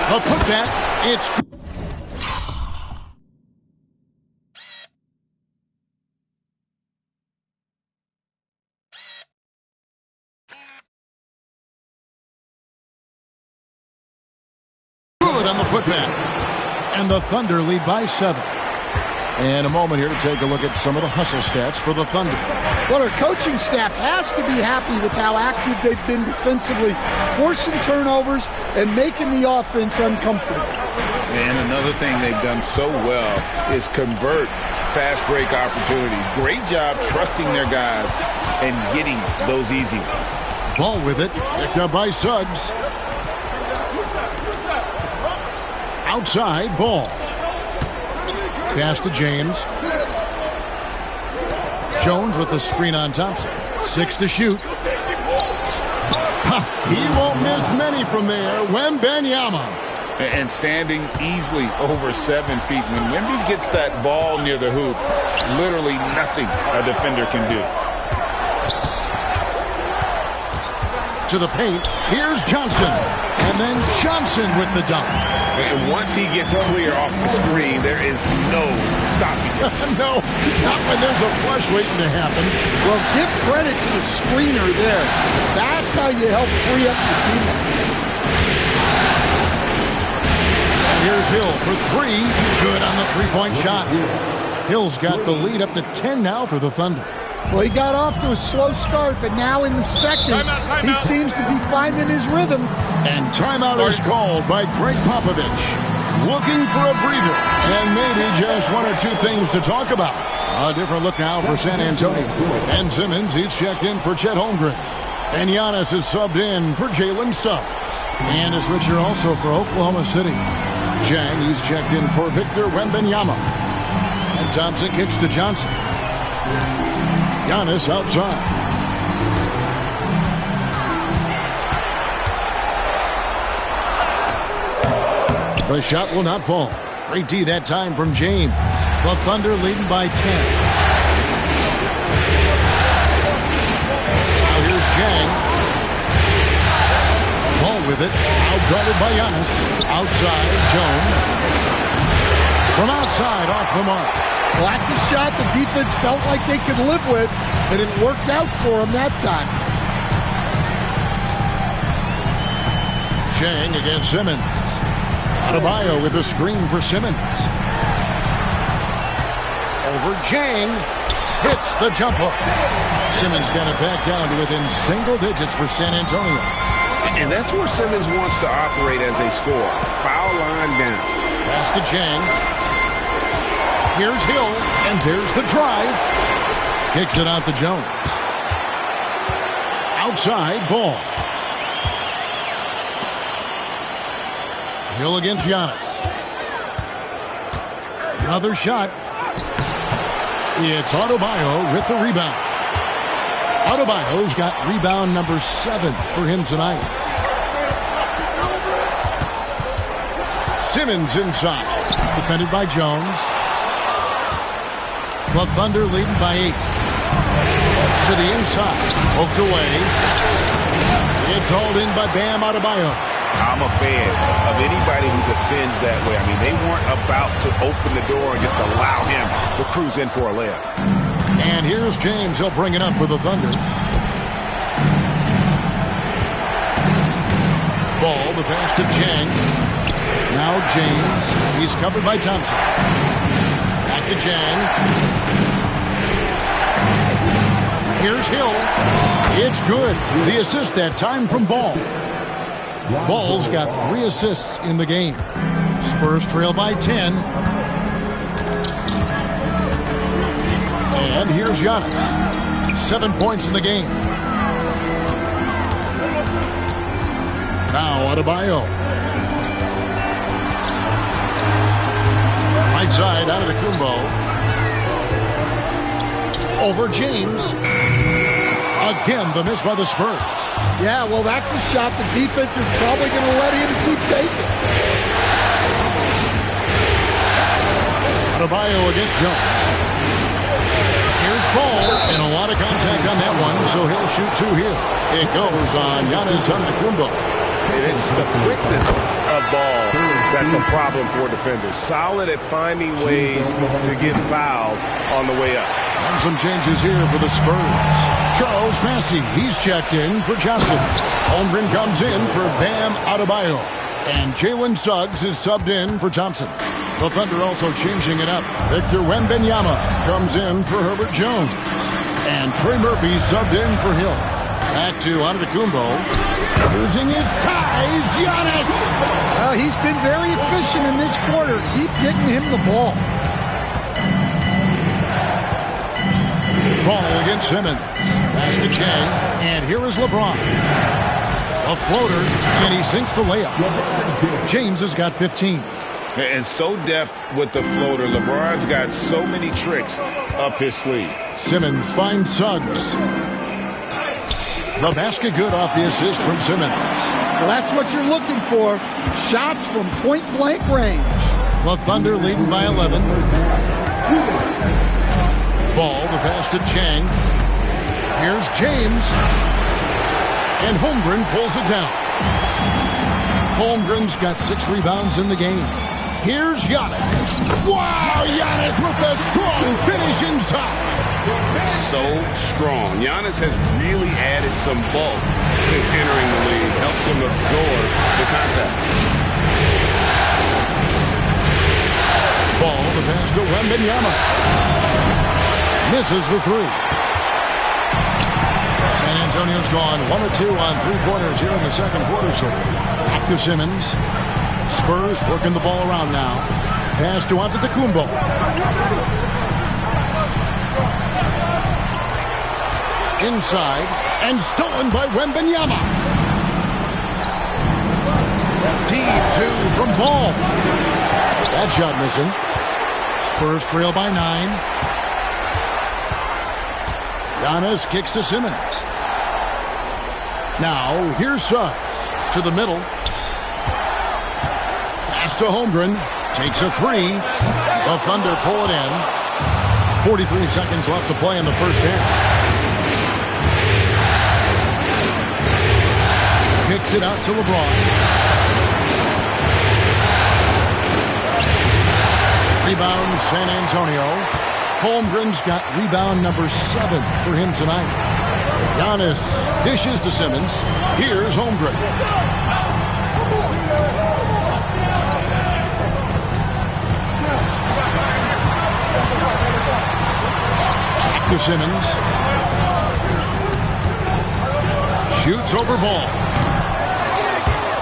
The putback. It's... good on the putback. And the Thunder lead by 7. And a moment here to take a look at some of the hustle stats for the Thunder. Well, our coaching staff has to be happy with how active they've been defensively, forcing turnovers and making the offense uncomfortable. And another thing they've done so well is convert fast break opportunities. Great job trusting their guys and getting those easy ones. Ball with it, picked up by Suggs. Outside, ball. Pass to James. Jones with the screen on Thompson. 6 to shoot. He won't miss many from there. Wembanyama. And standing easily over 7 feet. When Wemby gets that ball near the hoop, literally nothing a defender can do. To the paint. Here's Johnson. And then Johnson with the dunk. And once he gets clear off the screen, there is no stopping him. No, not when there's a flush waiting to happen. Well, give credit to the screener there. That's how you help free up the teammates. Here's Hill for 3. Good on the three-point shot. Hill's got the lead up to 10 now for the Thunder. Well, he got off to a slow start, but now in the second, he seems to be finding his rhythm. And timeout is called by Greg Popovich. Looking for a breather and maybe just 1 or 2 things to talk about. A different look now for San Antonio. And Simmons, he's checked in for Chet Holmgren. And Giannis is subbed in for Jalen Suggs. And a switcher also for Oklahoma City. Jang, he's checked in for Victor Wembanyama. And Thompson kicks to Johnson. Giannis outside. The shot will not fall. Great D that time from James. The Thunder leading by 10. Now here's Jang. Ball with it. Outguarded by Giannis. Outside, Jones. From outside, off the mark. Well, that's a shot the defense felt like they could live with, but it worked out for them that time. Jang against Simmons. Adebayo with a screen for Simmons. Over Jang. Hits the jump hook. Simmons got it back down to within single digits for San Antonio. And that's where Simmons wants to operate as a scorer. Foul line down. Pass to Jang. Here's Hill, and there's the drive. Kicks it out to Jones. Outside, ball. Hill against Giannis. Another shot. It's Adebayo with the rebound. Adebayo's got rebound number 7 for him tonight. Simmons inside. Defended by Jones. The Thunder leading by 8. To the inside. Poked away. It's hauled in by Bam Adebayo. I'm a fan of anybody who defends that way. I mean, they weren't about to open the door and just allow him to cruise in for a layup. And here's James. He'll bring it up for the Thunder. pass to Chang. Now James. He's covered by Thompson. Back to Chang. Here's Hill. It's good. The assist that time from Ball. Ball's got 3 assists in the game. Spurs trail by 10. And here's Giannis. 7 points in the game. Now Adebayo. Right side out of the Kumbo. Over James. Again, the miss by the Spurs. Yeah, well, that's a shot the defense is probably going to let him keep taking. Adebayo against Jones. Here's Ball, and a lot of contact on that one, so he'll shoot 2 here. It goes on Giannis Antetokounmpo. It's the quickness of Ball that's a problem for defenders. Solid at finding ways to get fouled on the way up. And some changes here for the Spurs. Charles Massey, he's checked in for Johnson. Holmgren comes in for Bam Adebayo. And Jalen Suggs is subbed in for Thompson. The Thunder also changing it up. Victor Wembanyama comes in for Herbert Jones. And Trey Murphy subbed in for Hill. Back to Antetokounmpo. Using his size, Giannis. He's been very efficient in this quarter. Keep getting him the ball. Ball against Simmons. Pass to Chang. And here is LeBron. A floater, and he sinks the layup. James has got 15. And so deft with the floater. LeBron's got so many tricks up his sleeve. Simmons finds Suggs. The basket good off the assist from Simmons. Well, that's what you're looking for. Shots from point-blank range. The Thunder leading by 11. Ball, the pass to Chang. Here's James. And Holmgren pulls it down. Holmgren's got 6 rebounds in the game. Here's Giannis. Wow, Giannis with a strong finish inside. So strong. Giannis has really added some bulk since entering the league. Helps him absorb the contact. Ball, the pass to Wembanyama. Misses the 3. San Antonio's gone 1 of 2 on 3-pointers here in the second quarter so far. Back to Simmons. Spurs working the ball around now. Pass to Antetokounmpo. Inside and stolen by Wembanyama. Deep 2 from Ball. That shot missing. Spurs trail by 9. Giannis kicks to Simmons. Now here's Suggs to the middle. Pass to Holmgren. Takes a 3. The Thunder pull it in. 43 seconds left to play in the first half. Kicks it out to LeBron. Rebound San Antonio. Holmgren's got rebound number 7 for him tonight. Giannis dishes to Simmons. Here's Holmgren. Back to Simmons. Shoots over Ball.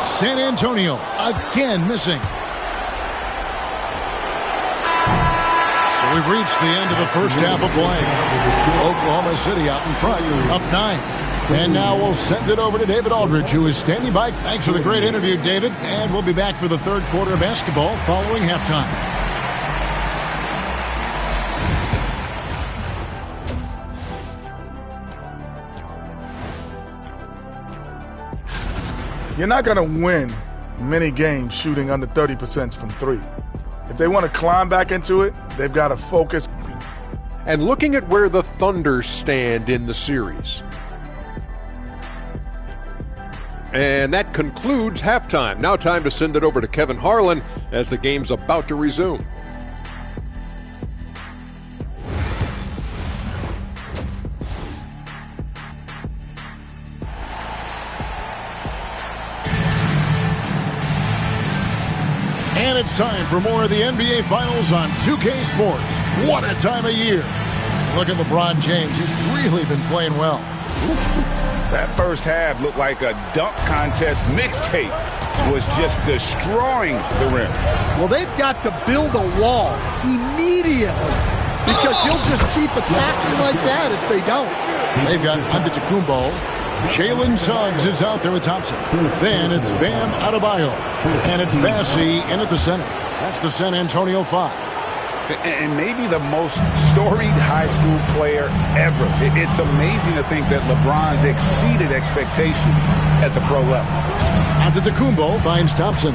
San Antonio again missing. So we've reached the end of the first half of play. Oklahoma City out in front, up 9. And now we'll send it over to David Aldridge, who is standing by. Thanks for the great interview, David. And we'll be back for the third quarter of basketball following halftime. You're not going to win many games shooting under 30% from 3. If they want to climb back into it, they've got to focus. And looking at where the Thunder stand in the series. And that concludes halftime. Now time to send it over to Kevin Harlan as the game's about to resume. And it's time for more of the NBA Finals on 2K Sports. What a time of year. Look at LeBron James. He's really been playing well. That first half looked like a dunk contest mixtape. Was just destroying the rim. Well, they've got to build a wall immediately because he'll just keep attacking like that if they don't. They've got Antetokounmpo. Jalen Suggs is out there with Thompson. Then it's Bam Adebayo. And it's Bassey in at the center. That's the San Antonio 5. And maybe the most storied high school player ever. It's amazing to think that LeBron's exceeded expectations at the pro level. Antetokounmpo finds Thompson.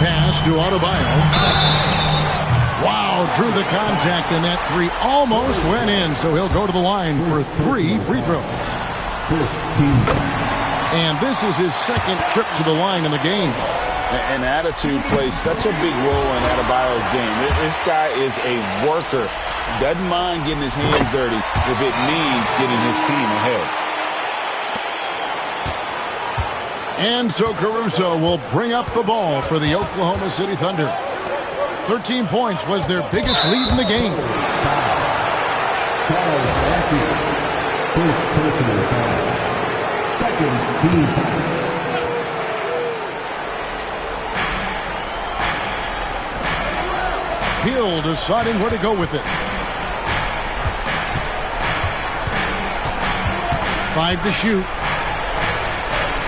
Pass to Adebayo. Wow, drew the contact, and that three almost went in, so he'll go to the line for 3 free throws. And this is his second trip to the line in the game. And attitude plays such a big role in Adebayo's game. This guy is a worker. Doesn't mind getting his hands dirty if it means getting his team ahead. And so Caruso will bring up the ball for the Oklahoma City Thunder. 13 points was their biggest lead in the game. First personal foul. Second team foul. Hill deciding where to go with it. 5 to shoot.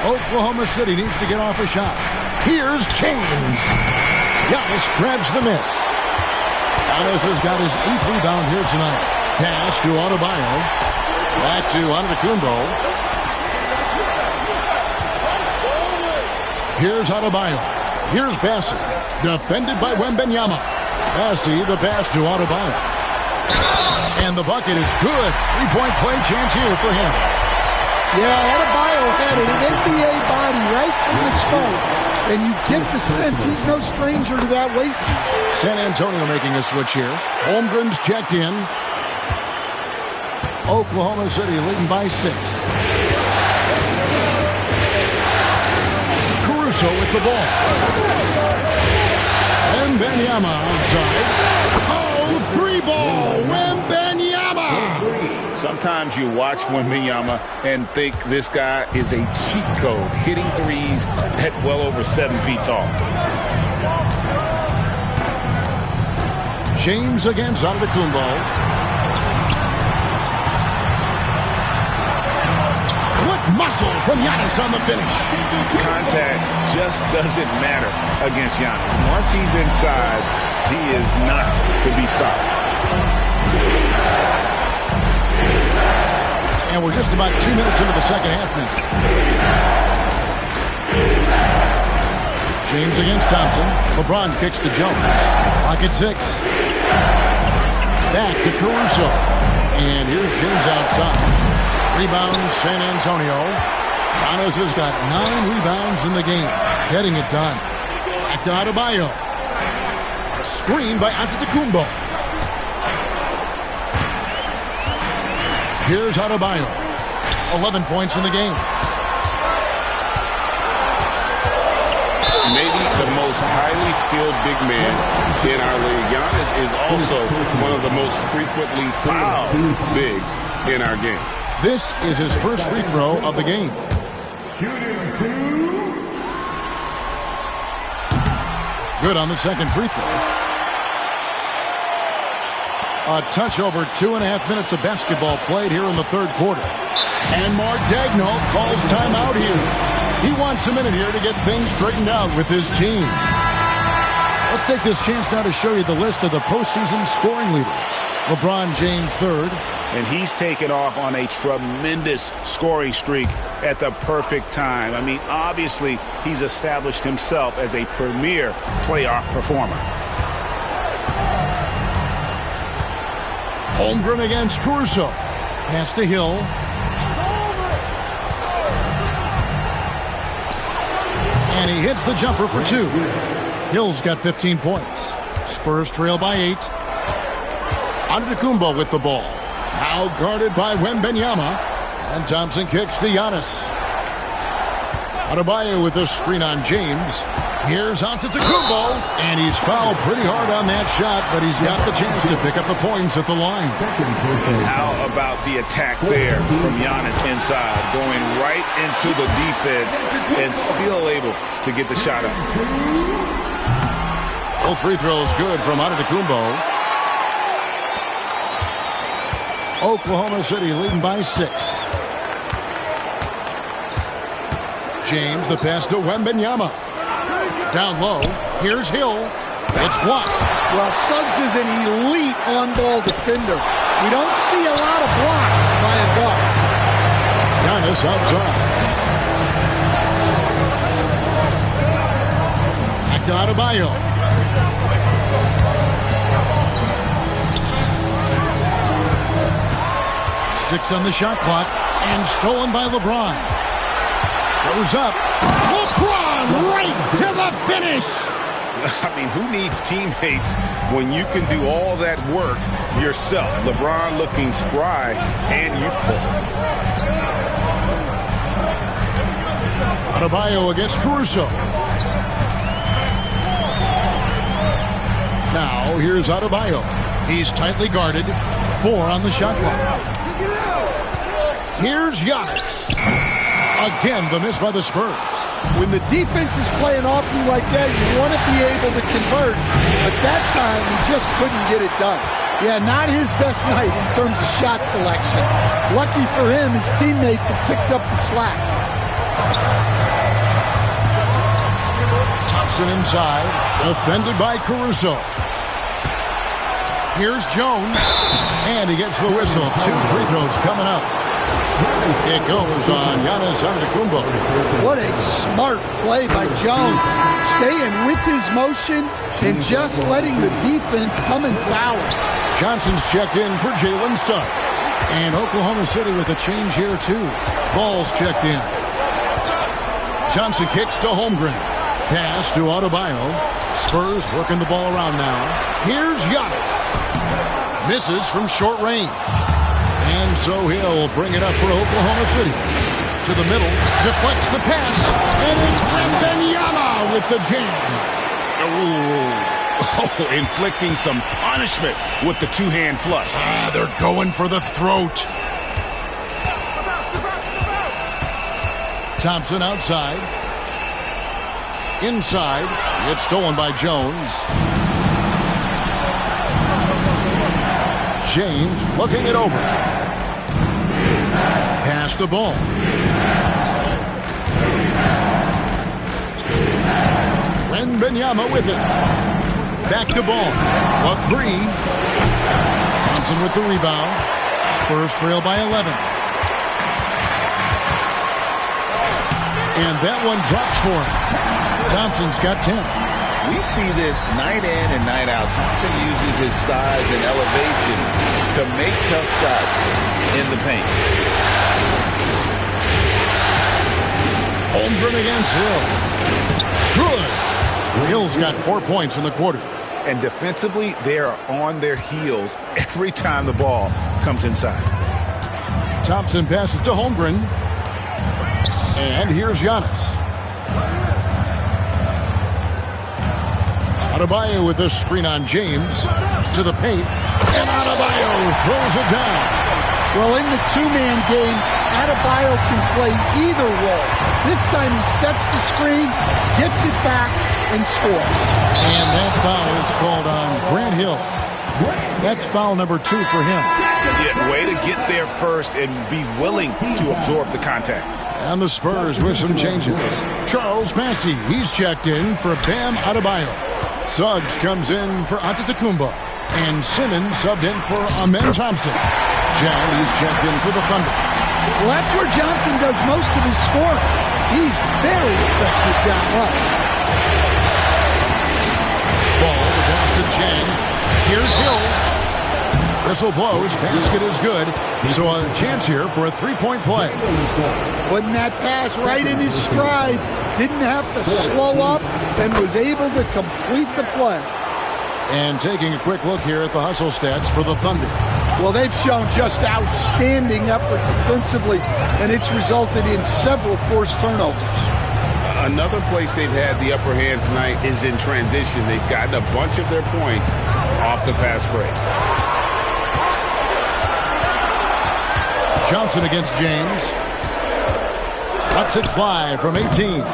Oklahoma City needs to get off a shot. Here's James. Giannis grabs the miss. Giannis has got his 8th rebound here tonight. Pass to Adebayo. Back to Antetokounmpo. Here's Adebayo. Here's Bassey. Defended by Wembanyama. Bassey, the pass to Adebayo. And the bucket is good. 3-point play chance here for him. Yeah, Adebayo had an NBA body right from the start. And you get the sense he's no stranger to that weight. San Antonio making a switch here. Holmgren's checked in. Oklahoma City leading by 6. Caruso with the ball. Wembanyama outside. Oh, 3-ball. Wembanyama. Sometimes you watch Wembanyama and think this guy is a cheat code, hitting threes at well over 7 feet tall. James against Antetokounmpo. Quick muscle from Giannis on the finish. Contact just doesn't matter against Giannis. Once he's inside, he is not to be stopped. And we're just about 2 minutes into the second half now. James against Thompson. LeBron kicks to Jones. Clock at 6. Back to Caruso. And here's James outside. Rebound San Antonio. Giannis has got 9 rebounds in the game. Getting it done. Back to Adebayo. Screen by Antetokounmpo. Here's Adebayo. 11 points in the game. Maybe the most highly skilled big man in our league. Giannis is also one of the most frequently fouled bigs in our game. This is his first free throw of the game. Good on the second free throw. A touch over 2.5 minutes of basketball played here in the third quarter. And Mark Daigneault calls timeout here. He wants a minute here to get things straightened out with his team. Let's take this chance now to show you the list of the postseason scoring leaders. LeBron James third. And he's taken off on a tremendous scoring streak at the perfect time. I mean, obviously, he's established himself as a premier playoff performer. Holmgren against Caruso. Pass to Hill. And he hits the jumper for 2. Hill's got 15 points. Spurs trail by 8. Antetokounmpo with the ball. Now guarded by Wembanyama. And Thompson kicks to Giannis. Adebayo with the screen on James. Here's Antetokounmpo, and he's fouled pretty hard on that shot, but he's got the chance to pick up the points at the line. How about the attack there from Giannis inside, going right into the defense and still able to get the shot up. Both free throws good from Antetokounmpo. Oklahoma City leading by 6. James, the pass to Wembanyama. Down low, here's Hill. It's blocked. Well, Suggs is an elite on-ball defender. We don't see a lot of blocks by a guard. Giannis outside. Back to Adebayo. Six on the shot clock, and stolen by LeBron. Goes up. LeBron right to the finish. I mean, who needs teammates when you can do all that work yourself? LeBron looking spry and youthful. Adebayo against Caruso. Now, here's Adebayo. He's tightly guarded. 4 on the shot clock. Here's Giannis. Again, the miss by the Spurs. When the defense is playing off you like that, you want to be able to convert. But that time, he just couldn't get it done. Yeah, not his best night in terms of shot selection. Lucky for him, his teammates have picked up the slack. Thompson inside, defended by Caruso. Here's Jones, and he gets the whistle. 2 free throws coming up. It goes on Giannis Antetokounmpo. What a smart play by Jones. Staying with his motion and just letting the defense come and foul him. Johnson's checked in for Jalen Suggs. And Oklahoma City with a change here, too. Ball's checked in. Johnson kicks to Holmgren. Pass to Adebayo. Spurs working the ball around now. Here's Giannis. Misses from short range. And so he'll bring it up for Oklahoma City. To the middle, deflects the pass, and it's Wembanyama with the jam. Oh, inflicting some punishment with the 2-hand flush. They're going for the throat. Thompson outside. Inside, it's stolen by Jones. James looking it over. Pass the ball. Wembanyama with it. Back to ball. A 3. Thompson with the rebound. Spurs trail by 11. And that one drops for him. Thompson's got 10. We see this night in and night out. Thompson uses his size and elevation to make tough shots in the paint. Holmgren against Hill. Good. Hill's got 4 points in the quarter. And defensively, they are on their heels every time the ball comes inside. Thompson passes to Holmgren. And here's Giannis. Adebayo with the screen on James. To the paint. And Adebayo throws it down. Well, in the 2-man game, Adebayo can play either role. This time he sets the screen, gets it back, and scores. And that foul is called on Grant Hill. That's foul number 2 for him. Yeah, way to get there first and be willing to absorb the contact. And the Spurs with some changes. Charles Massey, he's checked in for Bam Adebayo. Suggs comes in for Antetokounmpo. And Simmons subbed in for Amen Thompson. Jell, he's checked in for the Thunder. Well, that's where Johnson does most of his scoring. He's very effective down low. Ball to Boston Chang. Here's Hill. Whistle blows. Basket is good. So a chance here for a 3-point play. Putting that pass right in his stride. Didn't have to slow up and was able to complete the play. And taking a quick look here at the hustle stats for the Thunder. Well, they've shown just outstanding effort defensively, and it's resulted in several forced turnovers. Another place they've had the upper hand tonight is in transition. They've gotten a bunch of their points off the fast break. Johnson against James. Lets it fly from 18.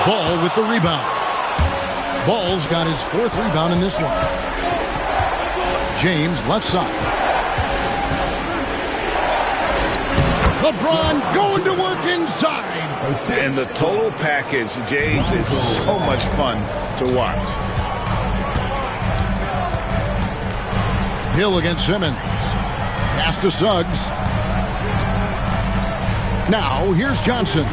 Ball with the rebound. Ball's got his 4th rebound in this one. James left side. LeBron going to work inside. And the total package, James, is so much fun to watch. Hill against Simmons. Pass to Suggs. Now, here's Johnson.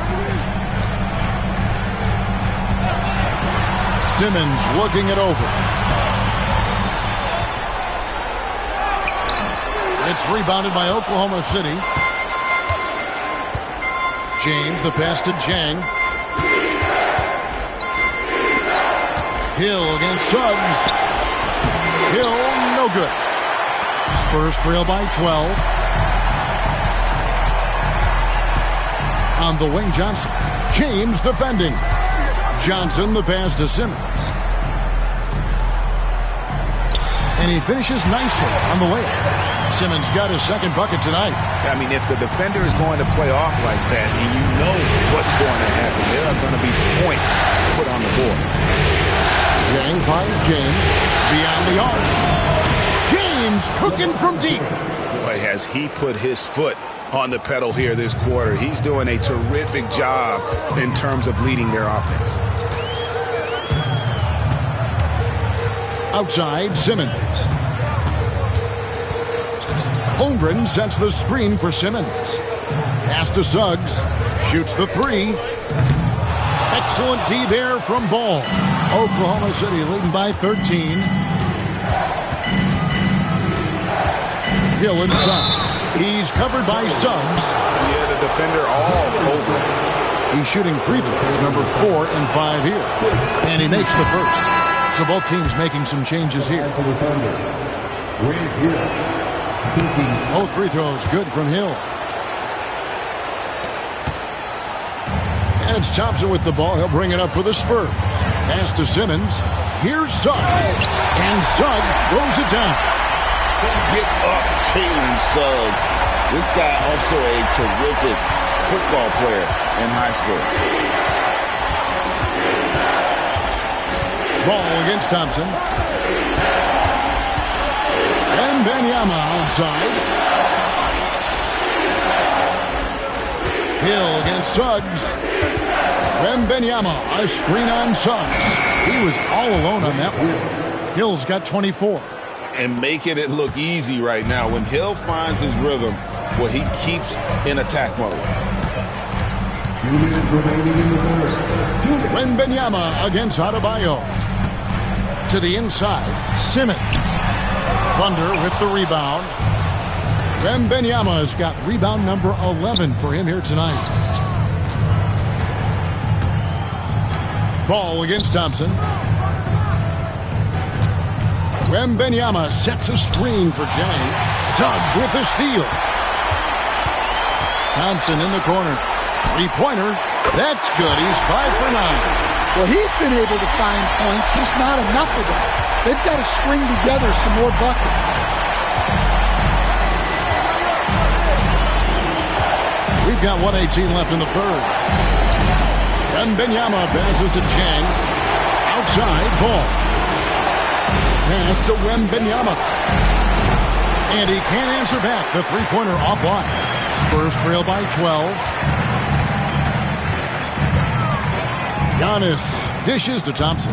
Simmons looking it over. It's rebounded by Oklahoma City. James, the pass to Jang. Hill against Suggs. Hill, no good. Spurs trail by 12. On the wing, Johnson. James defending. Johnson, the pass to Simmons. And he finishes nicely on the way. Simmons got his 2nd bucket tonight. I mean, if the defender is going to play off like that, and you know what's going to happen, there are going to be points put on the board. Yang finds James beyond the arc. James cooking from deep. Boy, has he put his foot on the pedal here this quarter. He's doing a terrific job in terms of leading their offense. Outside, Simmons. Holmgren sets the screen for Simmons. Pass to Suggs. Shoots the 3. Excellent D there from Ball. Oklahoma City leading by 13. Hill inside. He's covered by Suggs. Yeah, the defender all over. He's shooting free throws, number 4 and 5 here. And he makes the first. So both teams making some changes here. Both free throws good from Hill. And it's Thompson with the ball. He'll bring it up for the Spurs. Pass to Simmons. Here's Suggs. And Suggs throws it down. Get up, Jalen Suggs. This guy also a terrific football player in high school. Ball against Thompson. And Wembanyama outside. Hill against Suggs. Wembanyama, a screen on Suggs. He was all alone on that one. Hill's got 24. And making it look easy right now. When Hill finds his rhythm, well, he keeps in attack mode. 2 minutes remaining in the third. Wembanyama against Adebayo. To the inside, Simmons. Thunder with the rebound. Wembanyama's got rebound number 11 for him here tonight. Ball against Thompson. Wembanyama sets a screen for Jang. Suggs with the steal. Thompson in the corner. Three-pointer. That's good. He's 5 for 9. Well, he's been able to find points, just not enough of them. They've got to string together some more buckets. We've got 1:18 left in the third. Wembanyama passes to Jang. Outside, Ball. Pass to Wembanyama. And he can't answer back. The three-pointer offline. Spurs trail by 12. Giannis dishes to Thompson.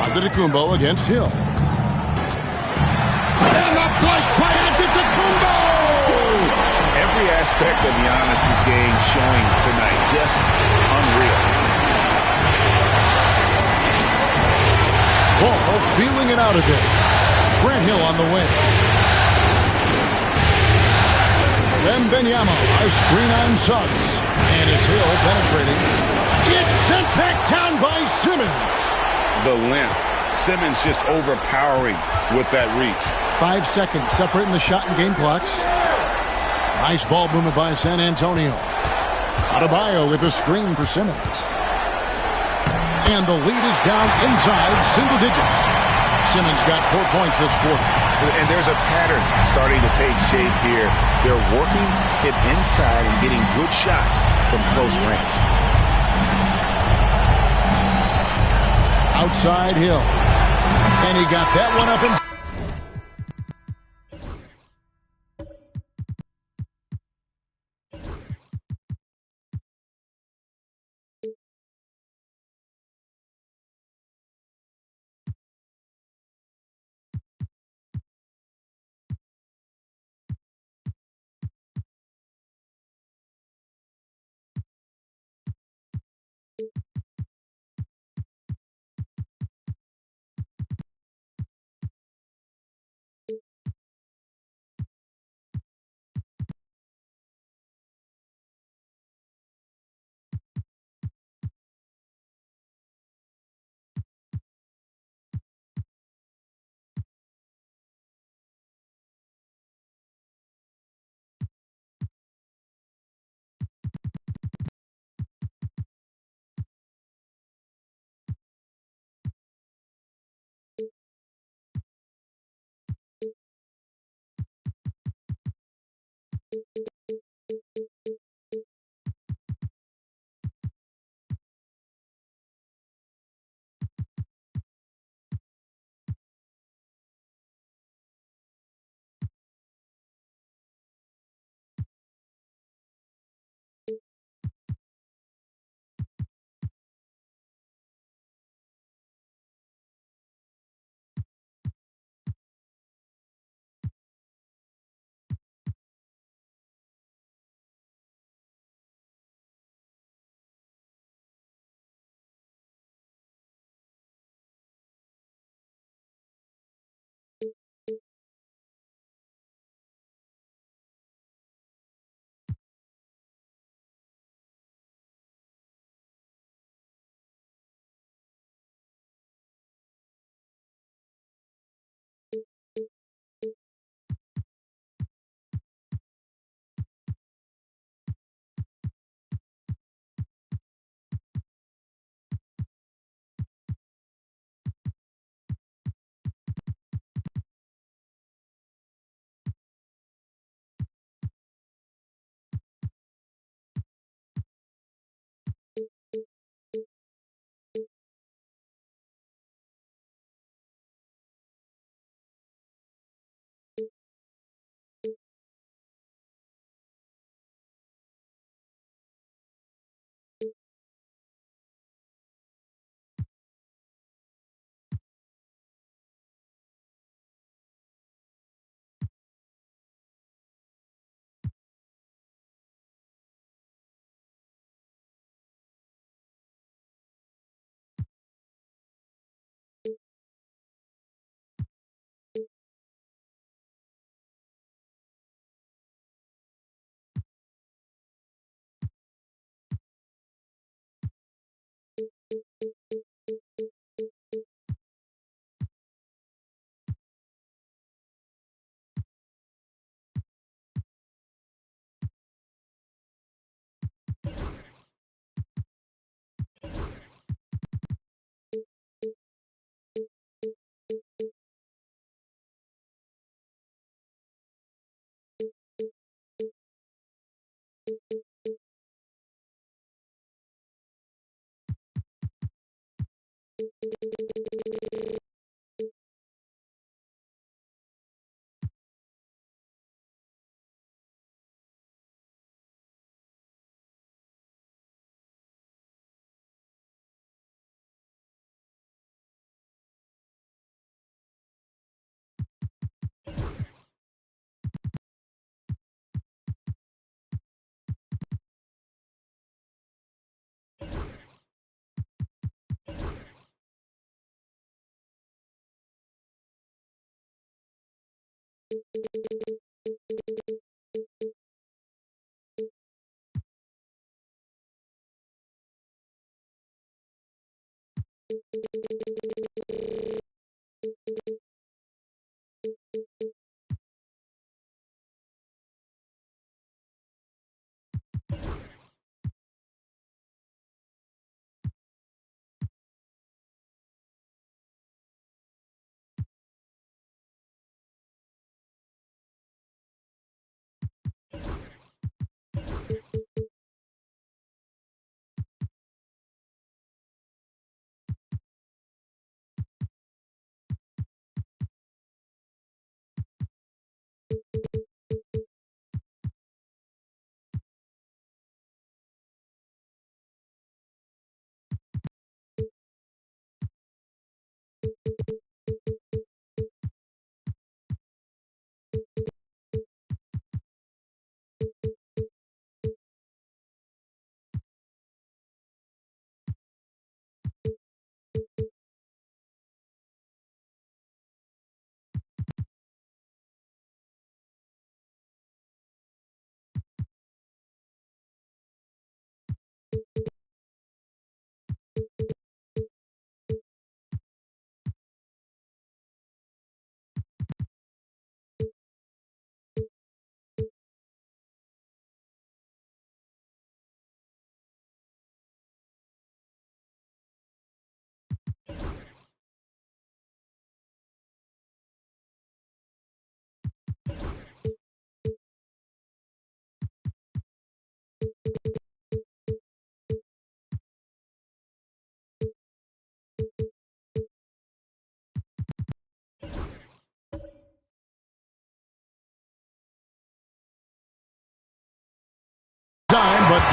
Antetokounmpo against Hill. And a flush by Antetokounmpo! Every aspect of Giannis's game showing tonight. Just unreal. Ball feeling it out a bit. Grant Hill on the way. Wembanyama, a screen on Suggs. And it's Hill penetrating. It's sent back down by Simmons. The length. Simmons just overpowering with that reach. 5 seconds separating the shot and game clocks. Nice ball movement by San Antonio. Adebayo with a screen for Simmons. And the lead is down inside single digits. Simmons got 4 points this quarter. And there's a pattern starting to take shape here. They're working it inside and getting good shots from close range. Outside Hill. And he got that one up in.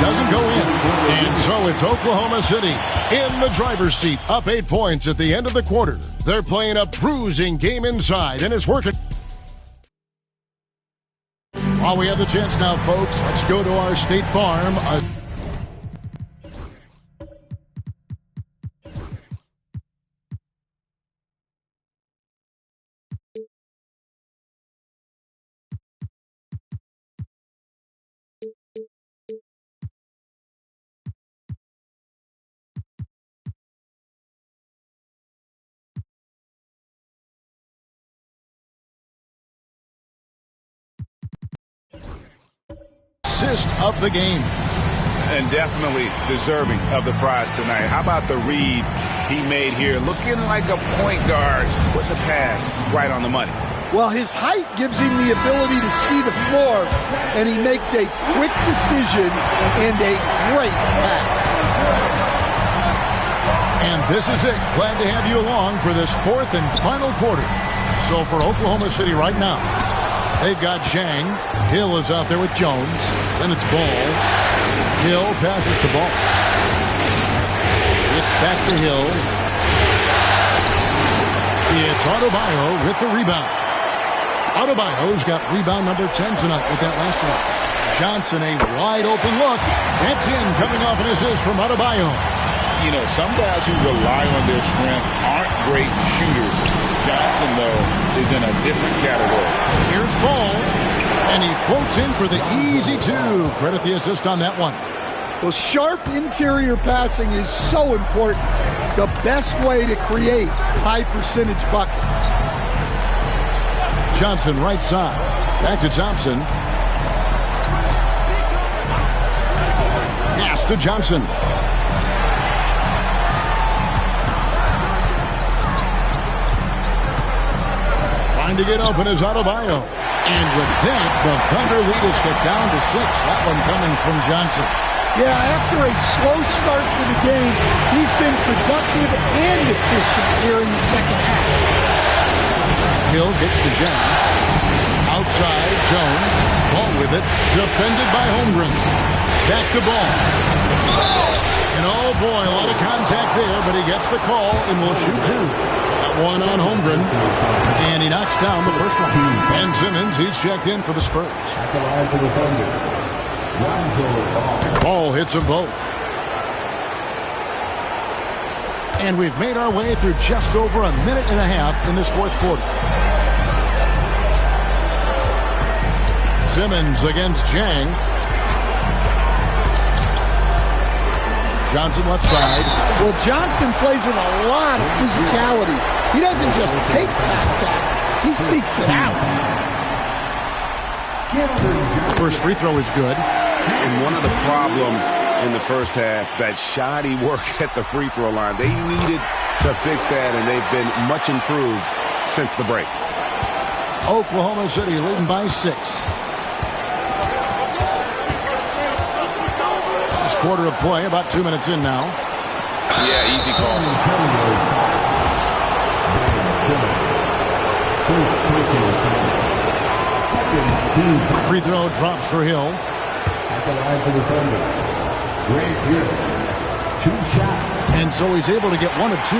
doesn't go in. And so it's Oklahoma City in the driver's seat, up 8 points at the end of the quarter. They're playing a bruising game inside, and it's working. While we have the chance now, folks, let's go to our State Farm. Assist of the game. And definitely deserving of the prize tonight. How about the read he made here? Looking like a point guard with the pass right on the money. Well, his height gives him the ability to see the floor, and he makes a quick decision and a great pass. And this is it. Glad to have you along for this fourth and final quarter. So for Oklahoma City right now, they've got Zhang. Hill is out there with Jones. Then it's Ball. Hill passes the ball. It's back to Hill. It's Adebayo with the rebound. Adebayo's got rebound number 10 tonight with that last one. Johnson, a wide open look. That's in, coming off an assist from Adebayo. You know, some guys who rely on their strength aren't great shooters. Johnson, though, is in a different category. Here's Ball, and he floats in for the easy two. Credit the assist on that one. Well, sharp interior passing is so important. The best way to create high percentage buckets. Johnson right side. Back to Thompson. Pass to Johnson. Trying to get open is Adebayo. And with that, the Thunder lead is cut down to 6. That one coming from Johnson. Yeah, after a slow start to the game, he's been productive and efficient here in the second half. Hill gets to Zhang. Outside, Jones. Ball with it. Defended by Holmgren. Back to Ball. And oh boy, a lot of contact there, but he gets the call and will shoot two. Got one on Holmgren. And he knocks down the first one. Ben Simmons, he's checked in for the Spurs. Ball hits them both. And we've made our way through just over a minute and a half in this fourth quarter. Simmons against Zhang. Johnson left side. Well, Johnson plays with a lot of physicality. He doesn't just take contact, he seeks it out. First free throw is good. And one of the problems in the first half, that shoddy work at the free throw line. They needed to fix that, and they've been much improved since the break. Oklahoma City leading by 6. This quarter of play, about 2 minutes in now. Yeah, easy call. Free throw drops for Hill. At the line for the Thunder. Grant Hill. 2 shots. And so he's able to get 1 of 2.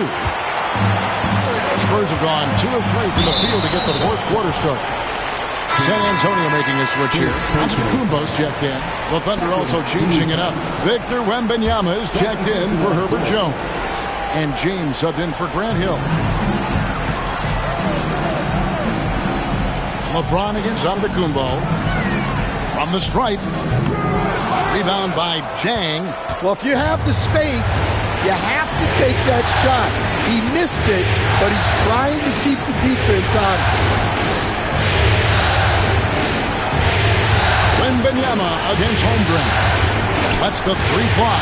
Spurs have gone 2 of 3 from the field to get the fourth quarter started. San Antonio making a switch here. Antetokounmpo's checked in. The Thunder also changing it up. Victor Wembanyama is checked in for Herbert Jones. And James subbed in for Grant Hill. LeBron against Antetokounmpo. From the stripe. Rebound by Zhang. Well, if you have the space, you have to take that shot. He missed it, but he's trying to keep the defense on it. Wembanyama against Holmgren. That's the 3 fly.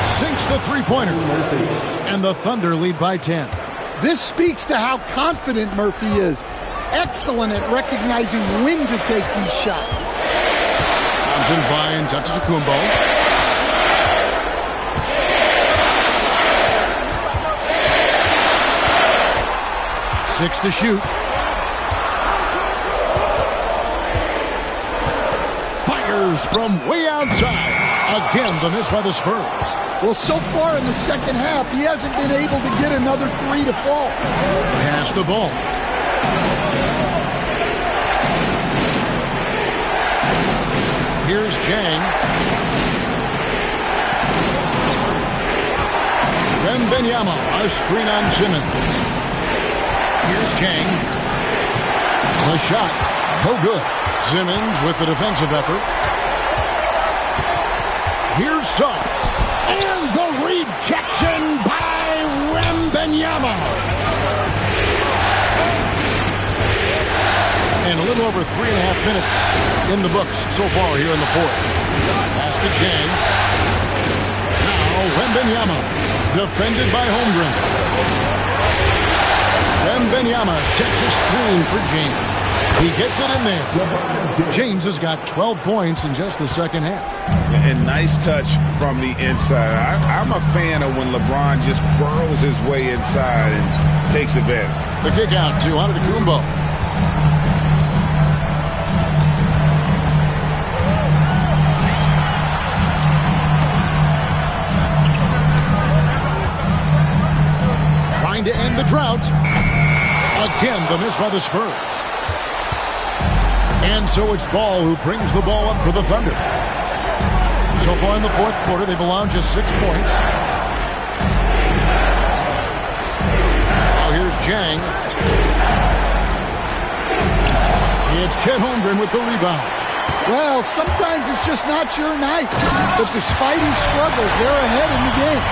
Sinks the three-pointer. And the Thunder lead by 10. This speaks to how confident Murphy is. Excellent at recognizing when to take these shots. Thompson finds Antetokounmpo. 6 to shoot. Fires from way outside. Again, the miss by the Spurs. Well, so far in the second half, he hasn't been able to get another three to fall. Pass the ball. Here's Jang. Wembanyama, a screen on Simmons. Here's Jang. The shot, no good. Simmons with the defensive effort. Here's Suggs. And the rejection by Wembanyama. And a little over 3.5 minutes in the books so far here in the fourth. Pass to Jang. Now Wembanyama, defended by Holmgren. Wembanyama checks a screen for James. He gets it in there. James has got 12 points in just the second half. And nice touch from the inside. I'm a fan of when LeBron just burrows his way inside and takes advantage. The kick out to Antetokounmpo. Trying to end the drought. Again, the miss by the Spurs. And so it's Ball who brings the ball up for the Thunder. So far in the fourth quarter, they've allowed just 6 points. Now here's Jang. It's Chet Holmgren with the rebound. Well, sometimes it's just not your night. But despite his struggles, they're ahead in the game.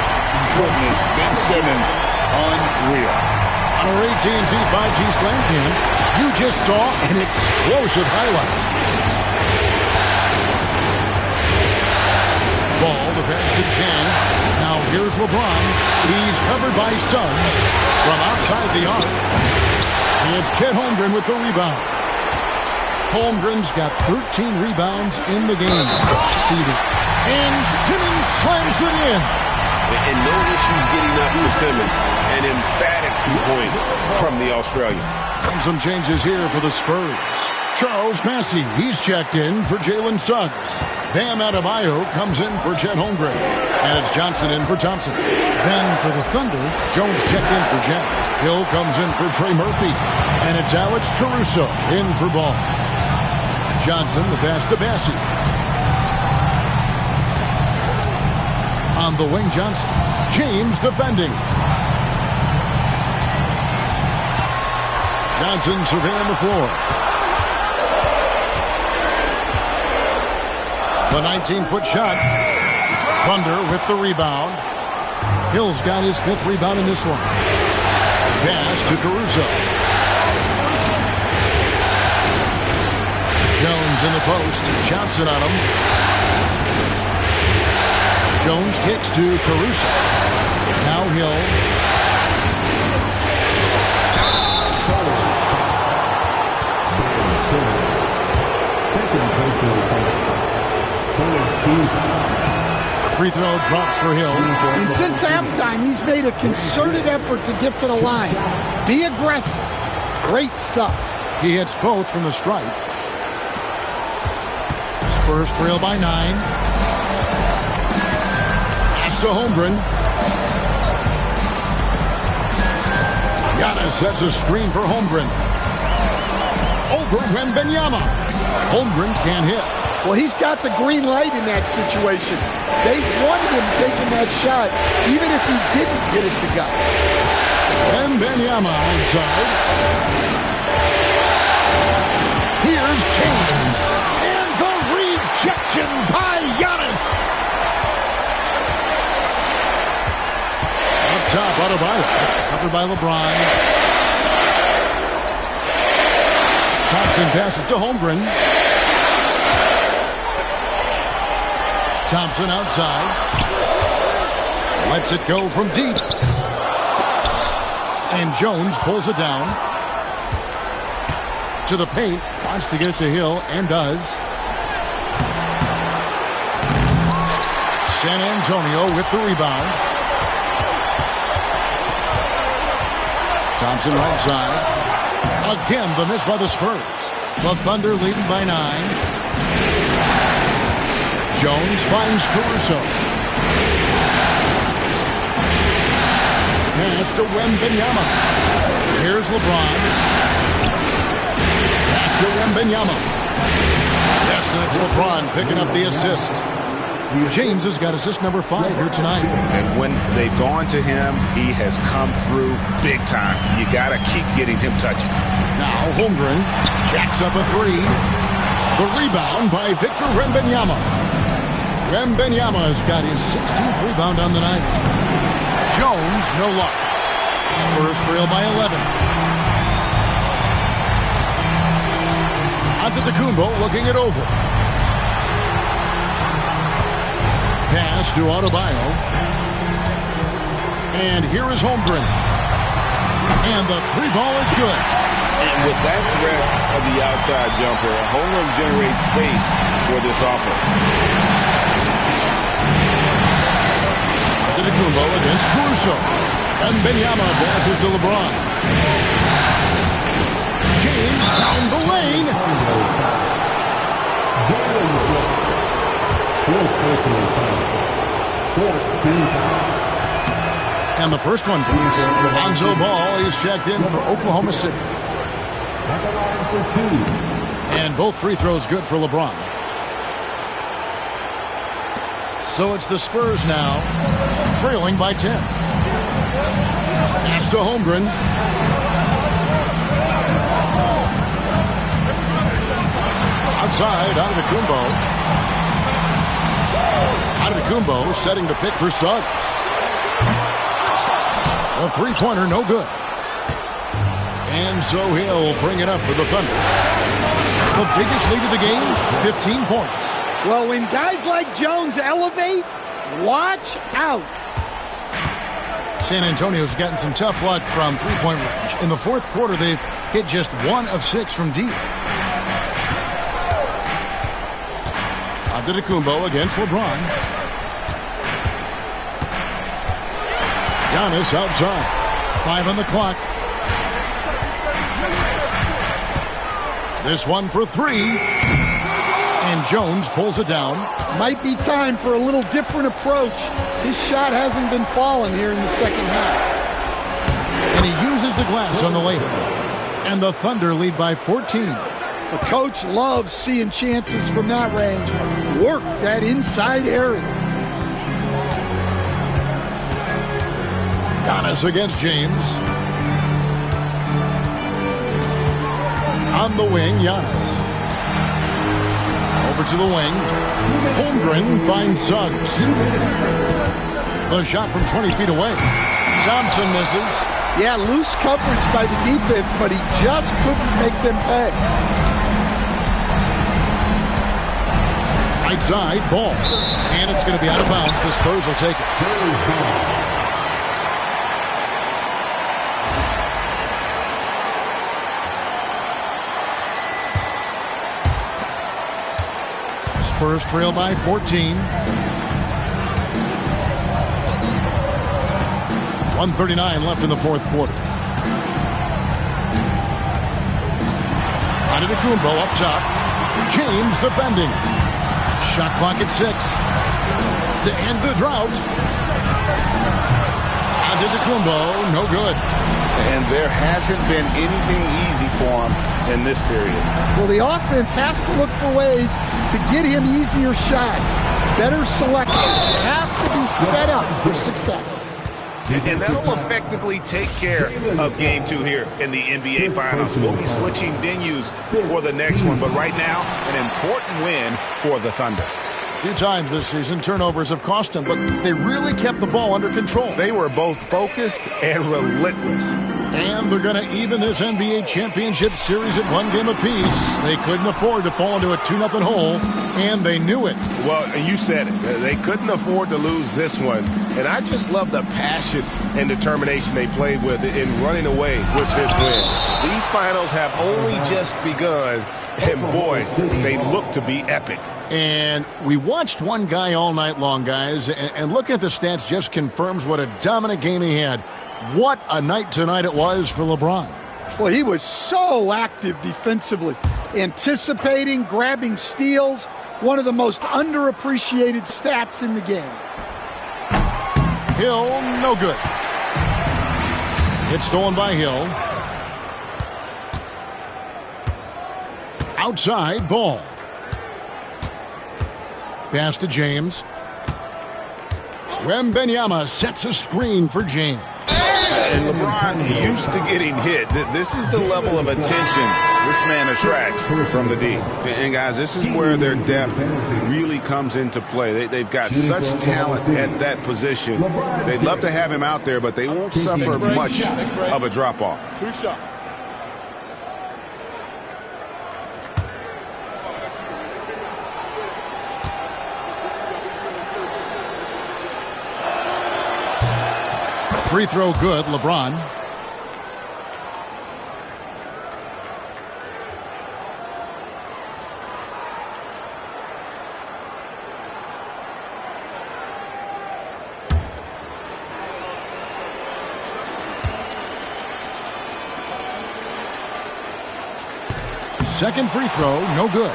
Goodness, Ben Simmons, unreal. On our AT&T 5G Slam Cam, you just saw an explosive highlight. Ball, the pass to Jang. Now here's LeBron. He's covered by Suggs from outside the arc. It's Chet Holmgren with the rebound. Holmgren's got 13 rebounds in the game. Seated. And Simmons slams it in. And no issues getting up to Simmons. An emphatic 2 points from the Australian. And some changes here for the Spurs. Charles Massey, he's checked in for Jalen Suggs. Bam Adebayo comes in for Chet Holmgren. And it's Johnson in for Thompson. Then for the Thunder, Jones checked in for Jack. Hill comes in for Trey Murphy. And it's Alex Caruso in for Ball. Johnson, the pass to Massey. On the wing, Johnson. James defending. Johnson surveying the floor. The 19-foot shot. Thunder with the rebound. Hill's got his 5th rebound in this one. Pass to Caruso. Jones in the post. Johnson on him. Jones kicks to Caruso. Now Hill. Free throw drops for Hill. And since halftime, he's made a concerted effort to get to the line. Be aggressive. Great stuff. He hits both from the stripe. Spurs trail by 9. Pass to Holmgren. Giannis sets a screen for Holmgren. Over Wembanyama. Holmgren can't hit. Well, he's got the green light in that situation. They wanted him taking that shot, even if he didn't get it to go. Wembanyama outside. Here's James. And the rejection by Giannis. Up top, Adebayo. Covered by LeBron. Thompson passes to Holmgren. Thompson outside. Lets it go from deep. And Jones pulls it down. To the paint. Wants to get it to Hill and does. San Antonio with the rebound. Thompson right side. Again, the miss by the Spurs. The Thunder leading by 9. Jones finds Caruso. Pass to Wembanyama. Here's LeBron. Back to Wembanyama. Yes, and it's LeBron picking up the assist. James has got assist number 5 here tonight. And when they've gone to him, he has come through big time. You got to keep getting him touches. Now Holmgren jacks up a 3. The rebound by Victor Wembanyama. Wembanyama has got his 16th rebound on the night. Jones, no luck. Spurs trail by 11. Antetokounmpo looking it over. Pass to Adebayo. And here is Holmgren. And the 3 ball is good. And with that threat of the outside jumper, Holmgren generates space for this offense. Antetokounmpo against Caruso. And Wembanyama passes to LeBron. James down the lane. And the first one comes. Lonzo Ball is checked in for Oklahoma City. And both free throws good for LeBron. So it's the Spurs now, trailing by 10. Pass to Holmgren. Outside, Antetokounmpo setting the pick for Suggs. A 3-pointer, no good. And so he'll bring it up for the Thunder. The biggest lead of the game, 15 points. Well, when guys like Jones elevate, watch out. San Antonio's gotten some tough luck from three-point range. In the fourth quarter, they've hit just 1 of 6 from deep. Antetokounmpo against LeBron. Giannis outside. 5 on the clock. This one for 3. And Jones pulls it down. Might be time for a little different approach. His shot hasn't been falling here in the second half. And he uses the glass on the layup. And the Thunder lead by 14. The coach loves seeing chances from that range. Work that inside area. Giannis against James. On the wing, Giannis. Over to the wing. Holmgren finds Suggs. The shot from 20 feet away. Thompson misses. Yeah, loose coverage by the defense, but he just couldn't make them pay. Right side, ball. And it's going to be out of bounds. The Spurs will take it. Spurs trail by 14. 1:39 left in the fourth quarter. Antetokounmpo up top. James defending. Shot clock at 6. To end the drought. Antetokounmpo, no good. And there hasn't been anything easy for him in this period. Well, the offense has to look for ways to get him easier shots. Better selection. They have to be set up for success. And that'll effectively take care of Game 2 here in the NBA Finals. We'll be switching venues for the next one, but right now, an important win for the Thunder. A few times this season, turnovers have cost them, but they really kept the ball under control. They were both focused and relentless. And they're going to even this NBA championship series at 1 game apiece. They couldn't afford to fall into a 2-0 hole, and they knew it. Well, you said it. They couldn't afford to lose this one. And I just love the passion and determination they played with in running away with this win. These finals have only just begun, and boy, they look to be epic. And we watched one guy all night long, guys, and looking at the stats just confirms what a dominant game he had. What a night tonight it was for LeBron. Well, he was so active defensively, anticipating, grabbing steals, one of the most underappreciated stats in the game. Hill, no good. It's stolen by Hill. Outside, ball. Pass to James. Wembanyama sets a screen for James. And LeBron used to getting hit. This is the level of attention this man attracts from the D. And guys, this is where their depth really comes into play. They've got such talent at that position. They'd love to have him out there, but they won't suffer much of a drop-off. 2 shots. Free throw good, LeBron. Second free throw, no good.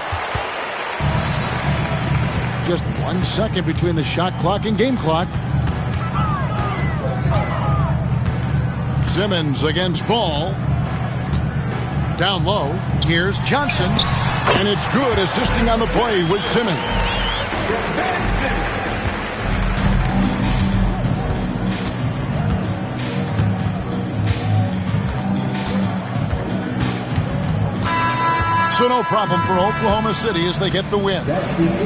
Just 1 second between the shot clock and game clock. Simmons against Ball. Down low. Here's Johnson. And it's good, assisting on the play with Simmons. So no problem for Oklahoma City as they get the win.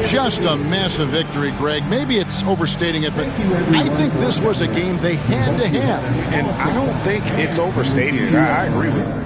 Just a massive victory, Greg. Maybe it's overstating it, but I think this was a game they had to have. And I don't think it's overstating it. I agree with you.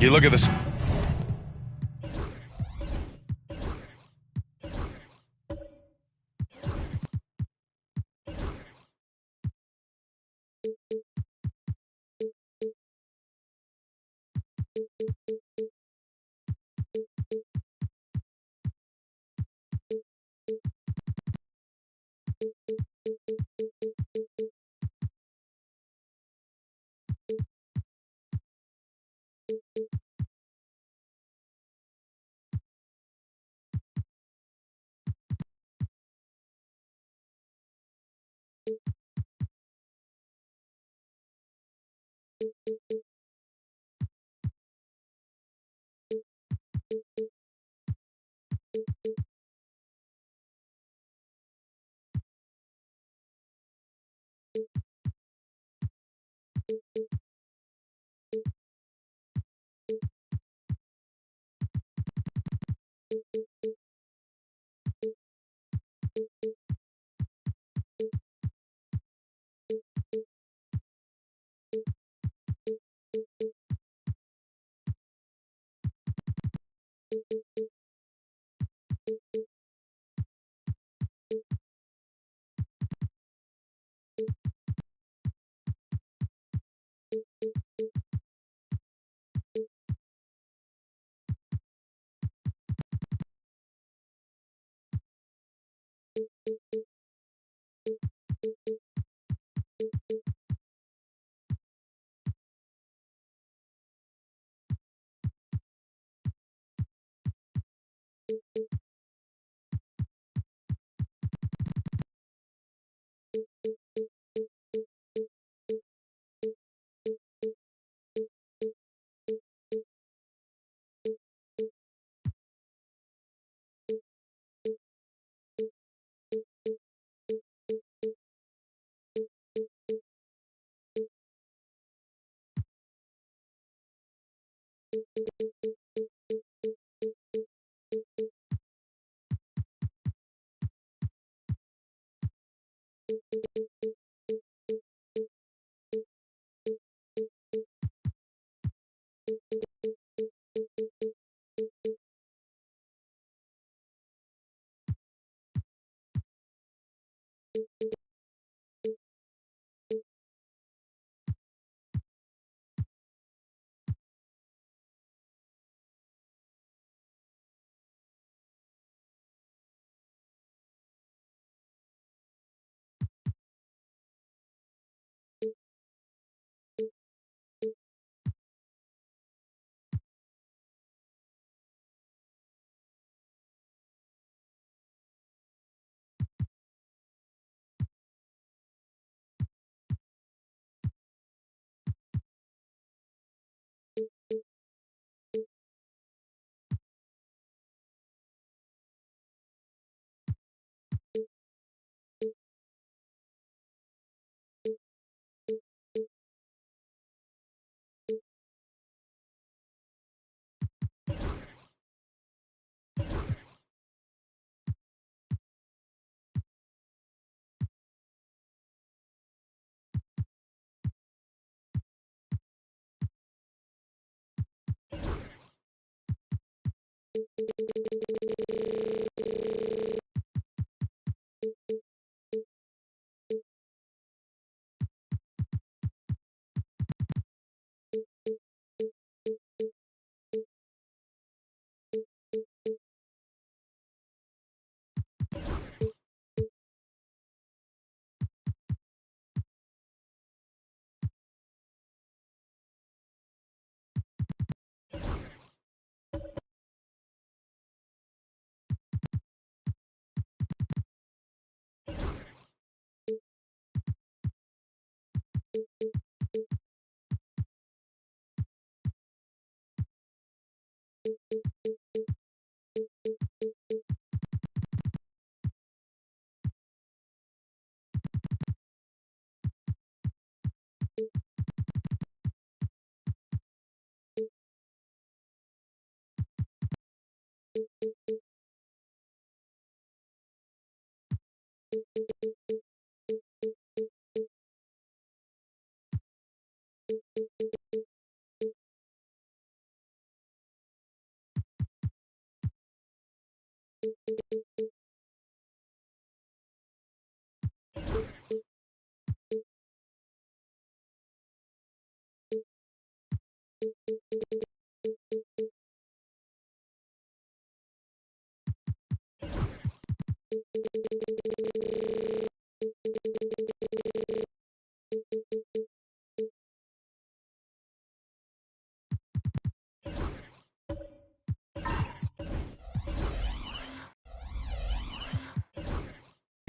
You look at this.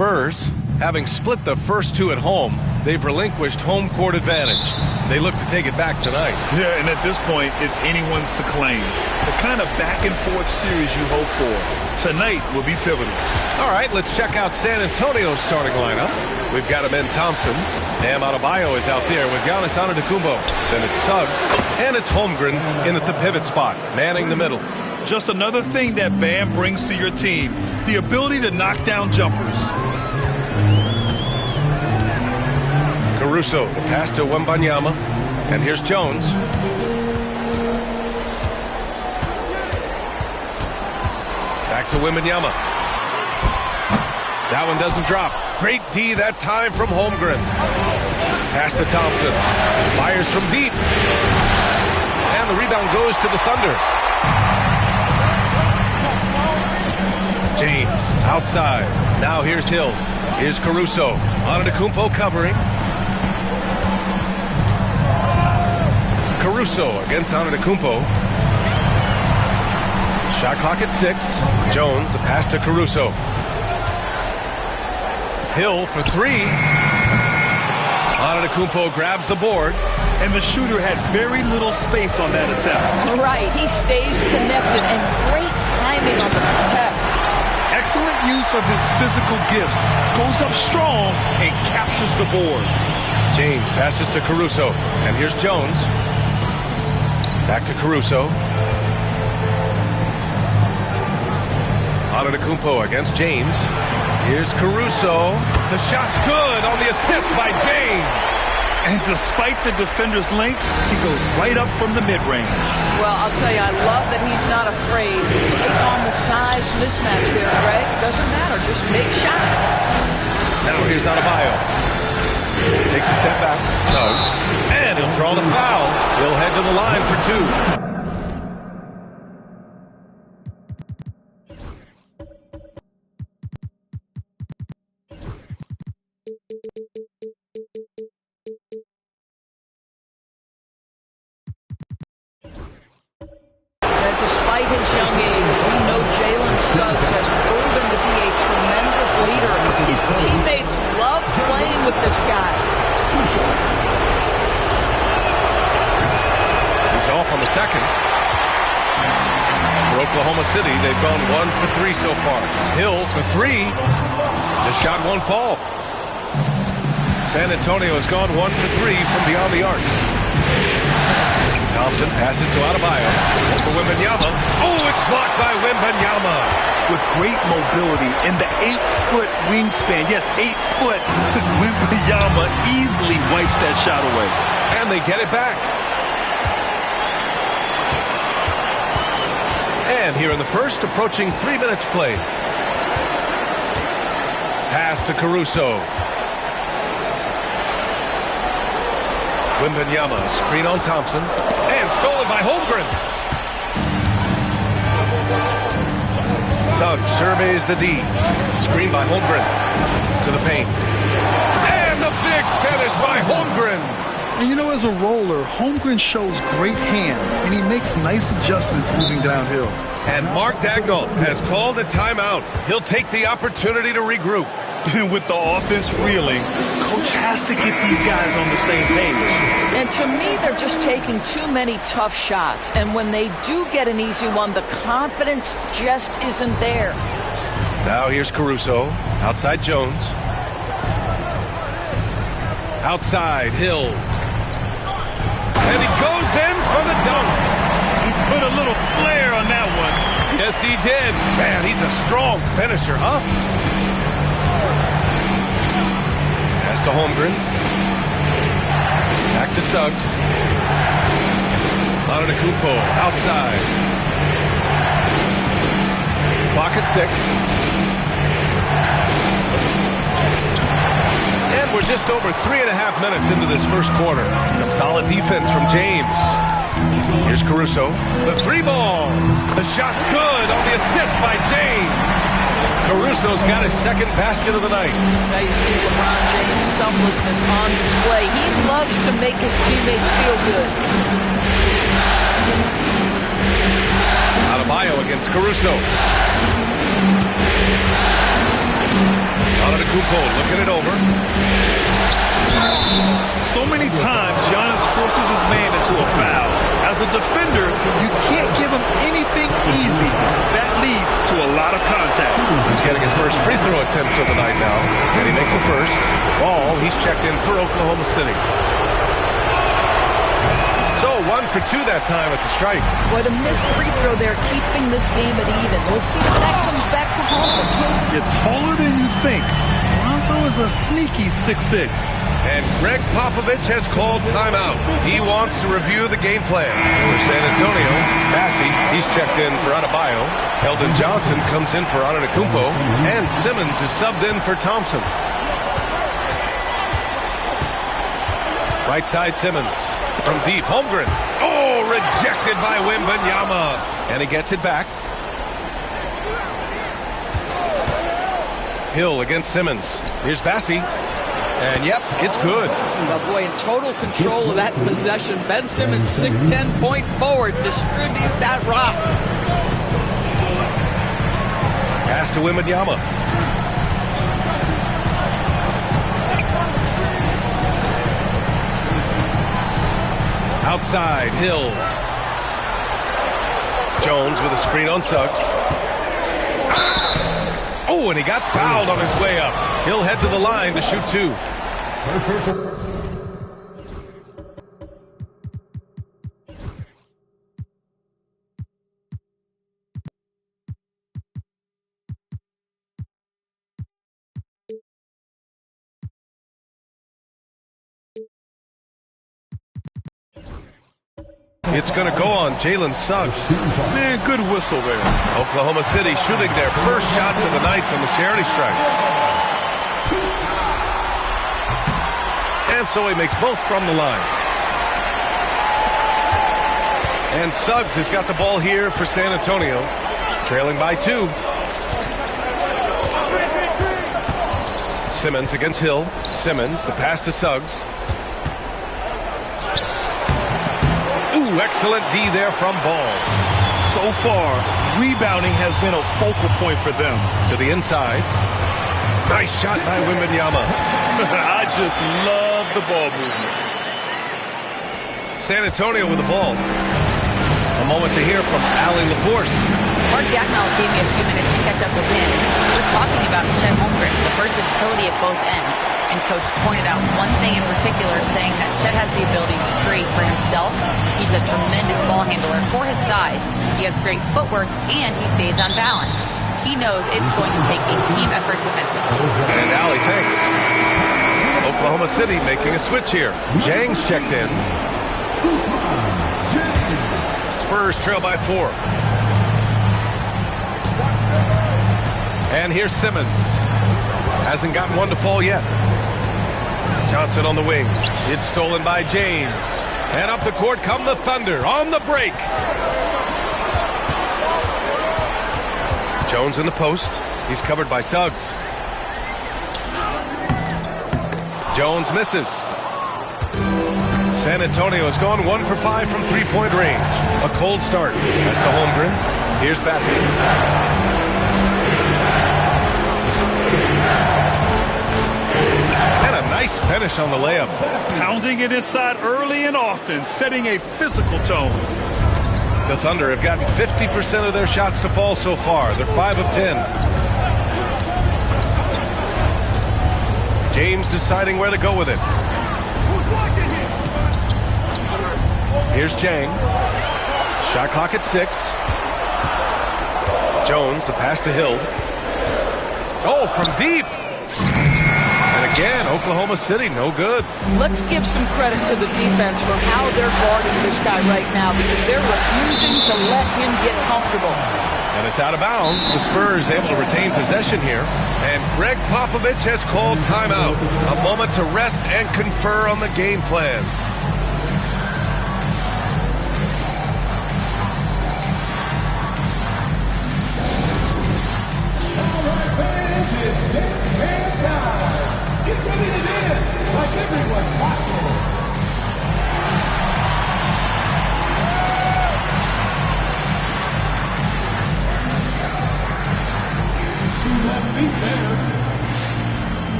Spurs, having split the first two at home, they've relinquished home court advantage. They look to take it back tonight. Yeah, and at this point, it's anyone's to claim. The kind of back-and-forth series you hope for. Tonight will be pivotal. All right, let's check out San Antonio's starting lineup. We've got Amen Thompson. Bam Adebayo is out there with Giannis Antetokounmpo. Then it's Suggs, and it's Holmgren in at the pivot spot, manning the middle. Just another thing that Bam brings to your team, the ability to knock down jumpers. Caruso, the pass to Wembanyama, and here's Jones. Back to Wembanyama. That one doesn't drop. Great D that time from Holmgren. Pass to Thompson. Fires from deep. And the rebound goes to the Thunder. James outside. Now here's Hill. Here's Caruso. Antetokounmpo covering. Caruso against Antetokounmpo. Shot clock at 6. Jones, the pass to Caruso. Hill for 3. Antetokounmpo grabs the board. And the shooter had very little space on that attempt. Right, he stays connected and great timing on the contest. Excellent use of his physical gifts. Goes up strong and captures the board. James passes to Caruso. And here's Jones. Back to Caruso. Antetokounmpo against James. Here's Caruso. The shot's good on the assist by James. And despite the defender's length, he goes right up from the mid-range. Well, I'll tell you, I love that he's not afraid to take on the size mismatch there, Greg. Doesn't matter. Just make shots. Now here's Adebayo. Takes a step back. Suggs. And he'll draw the foul. He'll head to the line for 2. Despite his young age, we know Jalen Suggs has proven to be a tremendous leader. His teammates love playing with this guy. He's off on the second. For Oklahoma City, they've gone 1 for 3 so far. Hill for 3. The shot won't fall. San Antonio has gone 1 for 3 from beyond the arc. Thompson passes to Adebayo. For Wembanyama. Oh, it's blocked by Wembanyama. With great mobility in the 8-foot wingspan. Yes, 8 foot. Wembanyama easily wipes that shot away. And they get it back. And And here in the first, approaching 3 minutes played. Pass to Caruso. Wembanyama, screen on Thompson. And stolen by Holmgren. Suggs surveys the D. Screen by Holmgren. To the paint. And the big finish by Holmgren. And you know, as a roller, Holmgren shows great hands, and he makes nice adjustments moving downhill. And Mark Daigneault has called a timeout. He'll take the opportunity to regroup. With the offense reeling, coach has to get these guys on the same page. And to me, they're just taking too many tough shots. And when they do get an easy one, the confidence just isn't there. Now here's Caruso. Outside Jones. Outside Hill. And he goes in for the dunk. He put a little flair on that one. Yes, he did. Man, he's a strong finisher, huh? Pass to Holmgren. Back to Suggs. Antetokounmpo outside. Clock at 6. And we're just over 3.5 minutes into this first quarter. Some solid defense from James. Here's Caruso. The 3-ball. The shot's good on the assist by James. Caruso's got his second basket of the night. Now you see LeBron James' selflessness on display. He loves to make his teammates feel good. Adebayo against Caruso. Antetokounmpo looking it over. So many times, Giannis forces his man into a foul. As a defender, you can't give him anything easy. That leads to a lot of contact. He's getting his first free throw attempt for the night now. And he makes the first. Ball, he's checked in for Oklahoma City. So 1 for 2 that time at the stripe. Boy, the missed free throw there, keeping this game at even. We'll see if that comes back to haunt them. You're taller than you think. Lonzo is a sneaky 6'6". And Greg Popovich has called timeout. He wants to review the game plan. For San Antonio, Massey, he's checked in for Adebayo. Keldon Johnson comes in for Antetokounmpo. And Simmons is subbed in for Thompson. Right side Simmons. From deep, Holmgren. Oh, rejected by Wembanyama. And he gets it back. Hill against Simmons. Here's Bassey. And yep, it's good. Oh boy, in total control of that possession. Ben Simmons, 6'10", point forward. Distribute that rock. Pass to Wembanyama. Outside, Hill. Jones with a screen on Suggs. Oh, and he got fouled on his way up. He'll head to the line to shoot 2. It's going to go on Jalen Suggs. Man, good whistle there. Oklahoma City shooting their first shots of the night from the charity stripe. And so he makes both from the line. And Suggs has got the ball here for San Antonio, trailing by 2. Simmons against Hill. Simmons, the pass to Suggs. Ooh, excellent D there from Ball. So far, rebounding has been a focal point for them. To the inside. Nice shot by Wembanyama. I just love the ball movement. San Antonio with the ball. A moment to hear from Allie LaForce. Mark Daigneault gave me a few minutes to catch up with him. We're talking about Chet Holmgren, the versatility at both ends. And Coach pointed out one thing in particular, saying that Chet has the ability to create for himself. He's a tremendous ball handler for his size. He has great footwork, and he stays on balance. He knows it's going to take a team effort defensively. And Allie, thanks. Oklahoma City making a switch here. Jang's checked in. Spurs trail by 4. And here's Simmons. Hasn't gotten one to fall yet. Johnson on the wing. It's stolen by James. And up the court come the Thunder on the break. Jones in the post. He's covered by Suggs. Jones misses. San Antonio has gone 1 for 5 from three-point range. A cold start. That's to Holmgren. Here's Bassey. And a nice finish on the layup. Pounding it inside early and often, setting a physical tone. The Thunder have gotten 50% of their shots to fall so far. They're 5 of 10. James deciding where to go with it. Here's Jang. Shot clock at 6. Jones, the pass to Hill. Oh, from deep. And again, Oklahoma City, no good. Let's give some credit to the defense for how they're guarding this guy right now, because they're refusing to let him get comfortable. And it's out of bounds. The Spurs able to retain possession here. And Greg Popovich has called timeout. A moment to rest and confer on the game plan.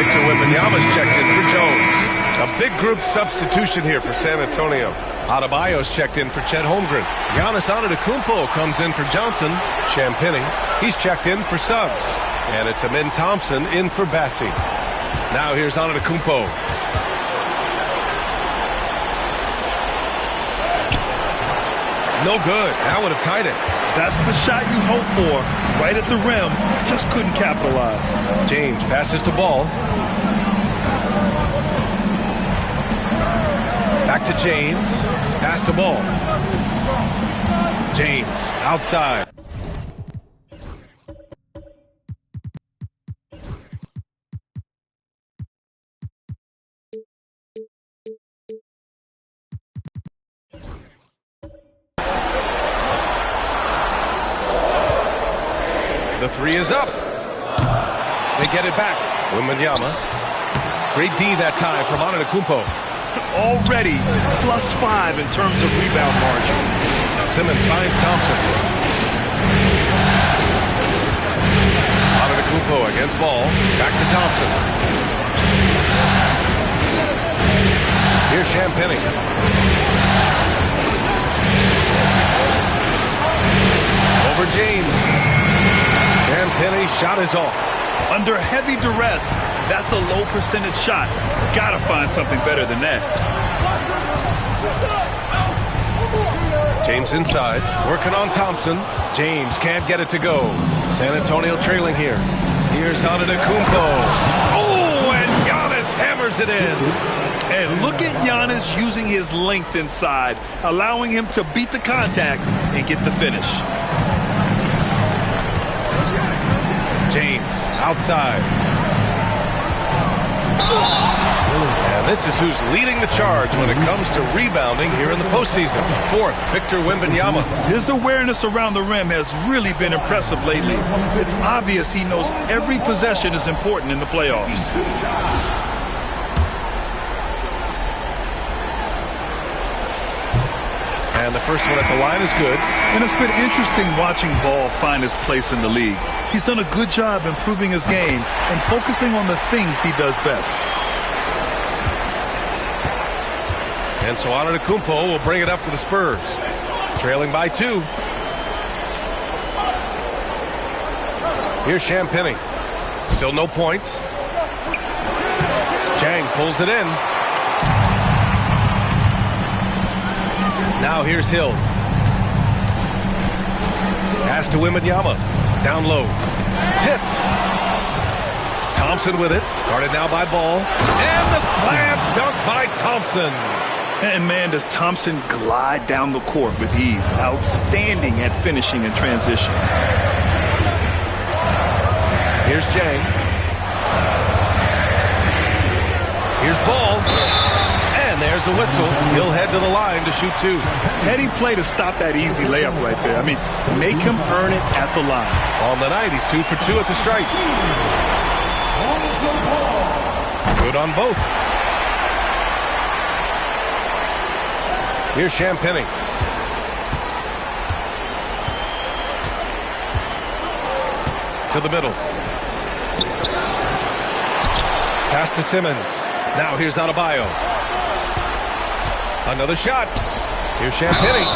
Victor Wembanyama's checked in for Jones. A big group substitution here for San Antonio. Adebayo's checked in for Chet Holmgren. Giannis Antetokounmpo comes in for Johnson. Champagnie, he's checked in for Suggs. And it's Amin Thompson in for Bassey. Now here's Antetokounmpo. No good. That would have tied it. That's the shot you hope for. Right at the rim. Just couldn't capitalize. James passes to Ball. Back to James. Pass to Ball. James outside. The three is up. They get it back. Wembanyama. Great D that time from Antetokounmpo. Already +5 in terms of rebound margin. Simmons finds Thompson. Antetokounmpo against Ball. Back to Thompson. Here's Champagnie. Over James. Champagnie shot is off. Under heavy duress, that's a low percentage shot. Gotta find something better than that. James inside, working on Thompson. James can't get it to go. San Antonio trailing here. Here's Antetokounmpo. Oh, and Giannis hammers it in. And look at Giannis using his length inside, allowing him to beat the contact and get the finish. James outside. And this is who's leading the charge when it comes to rebounding here in the postseason. Fourth, Victor Wembanyama. His awareness around the rim has really been impressive lately. It's obvious he knows every possession is important in the playoffs. And the first one at the line is good. And it's been interesting watching Ball find his place in the league. He's done a good job improving his game and focusing on the things he does best. And so Antetokounmpo will bring it up for the Spurs. Trailing by 2. Here's Champagnie. Still no points. Jang pulls it in. Now here's Hill. Pass to Wembanyama. Down low. Tipped. Thompson with it. Guarded now by Ball. And the slam dunk by Thompson. And man, does Thompson glide down the court with ease. Outstanding at finishing in transition. Here's Jang. Here's Ball. And there's a whistle. He'll head to the line to shoot 2. Heady play to stop that easy layup right there. I mean, make him earn it at the line. On the night, he's 2 for 2 at the stripe. Good on both. Here's Champagnie. To the middle. Pass to Simmons. Now here's Adebayo. Another shot. Here's Champagnie.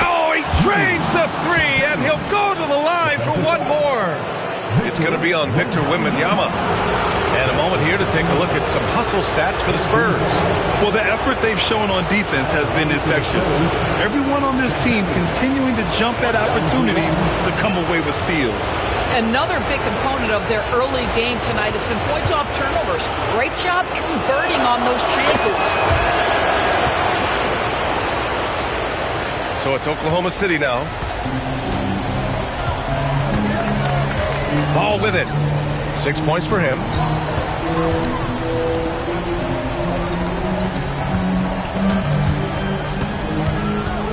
Oh, he drains the 3, and he'll go to the line for one more. It's going to be on Victor Wembanyama. And a moment here to take a look at some hustle stats for the Spurs. Well, the effort they've shown on defense has been infectious. Everyone on this team continuing to jump at opportunities to come away with steals. Another big component of their early game tonight has been points off turnovers. Great job converting on those chances. So it's Oklahoma City now. Ball with it. 6 points for him.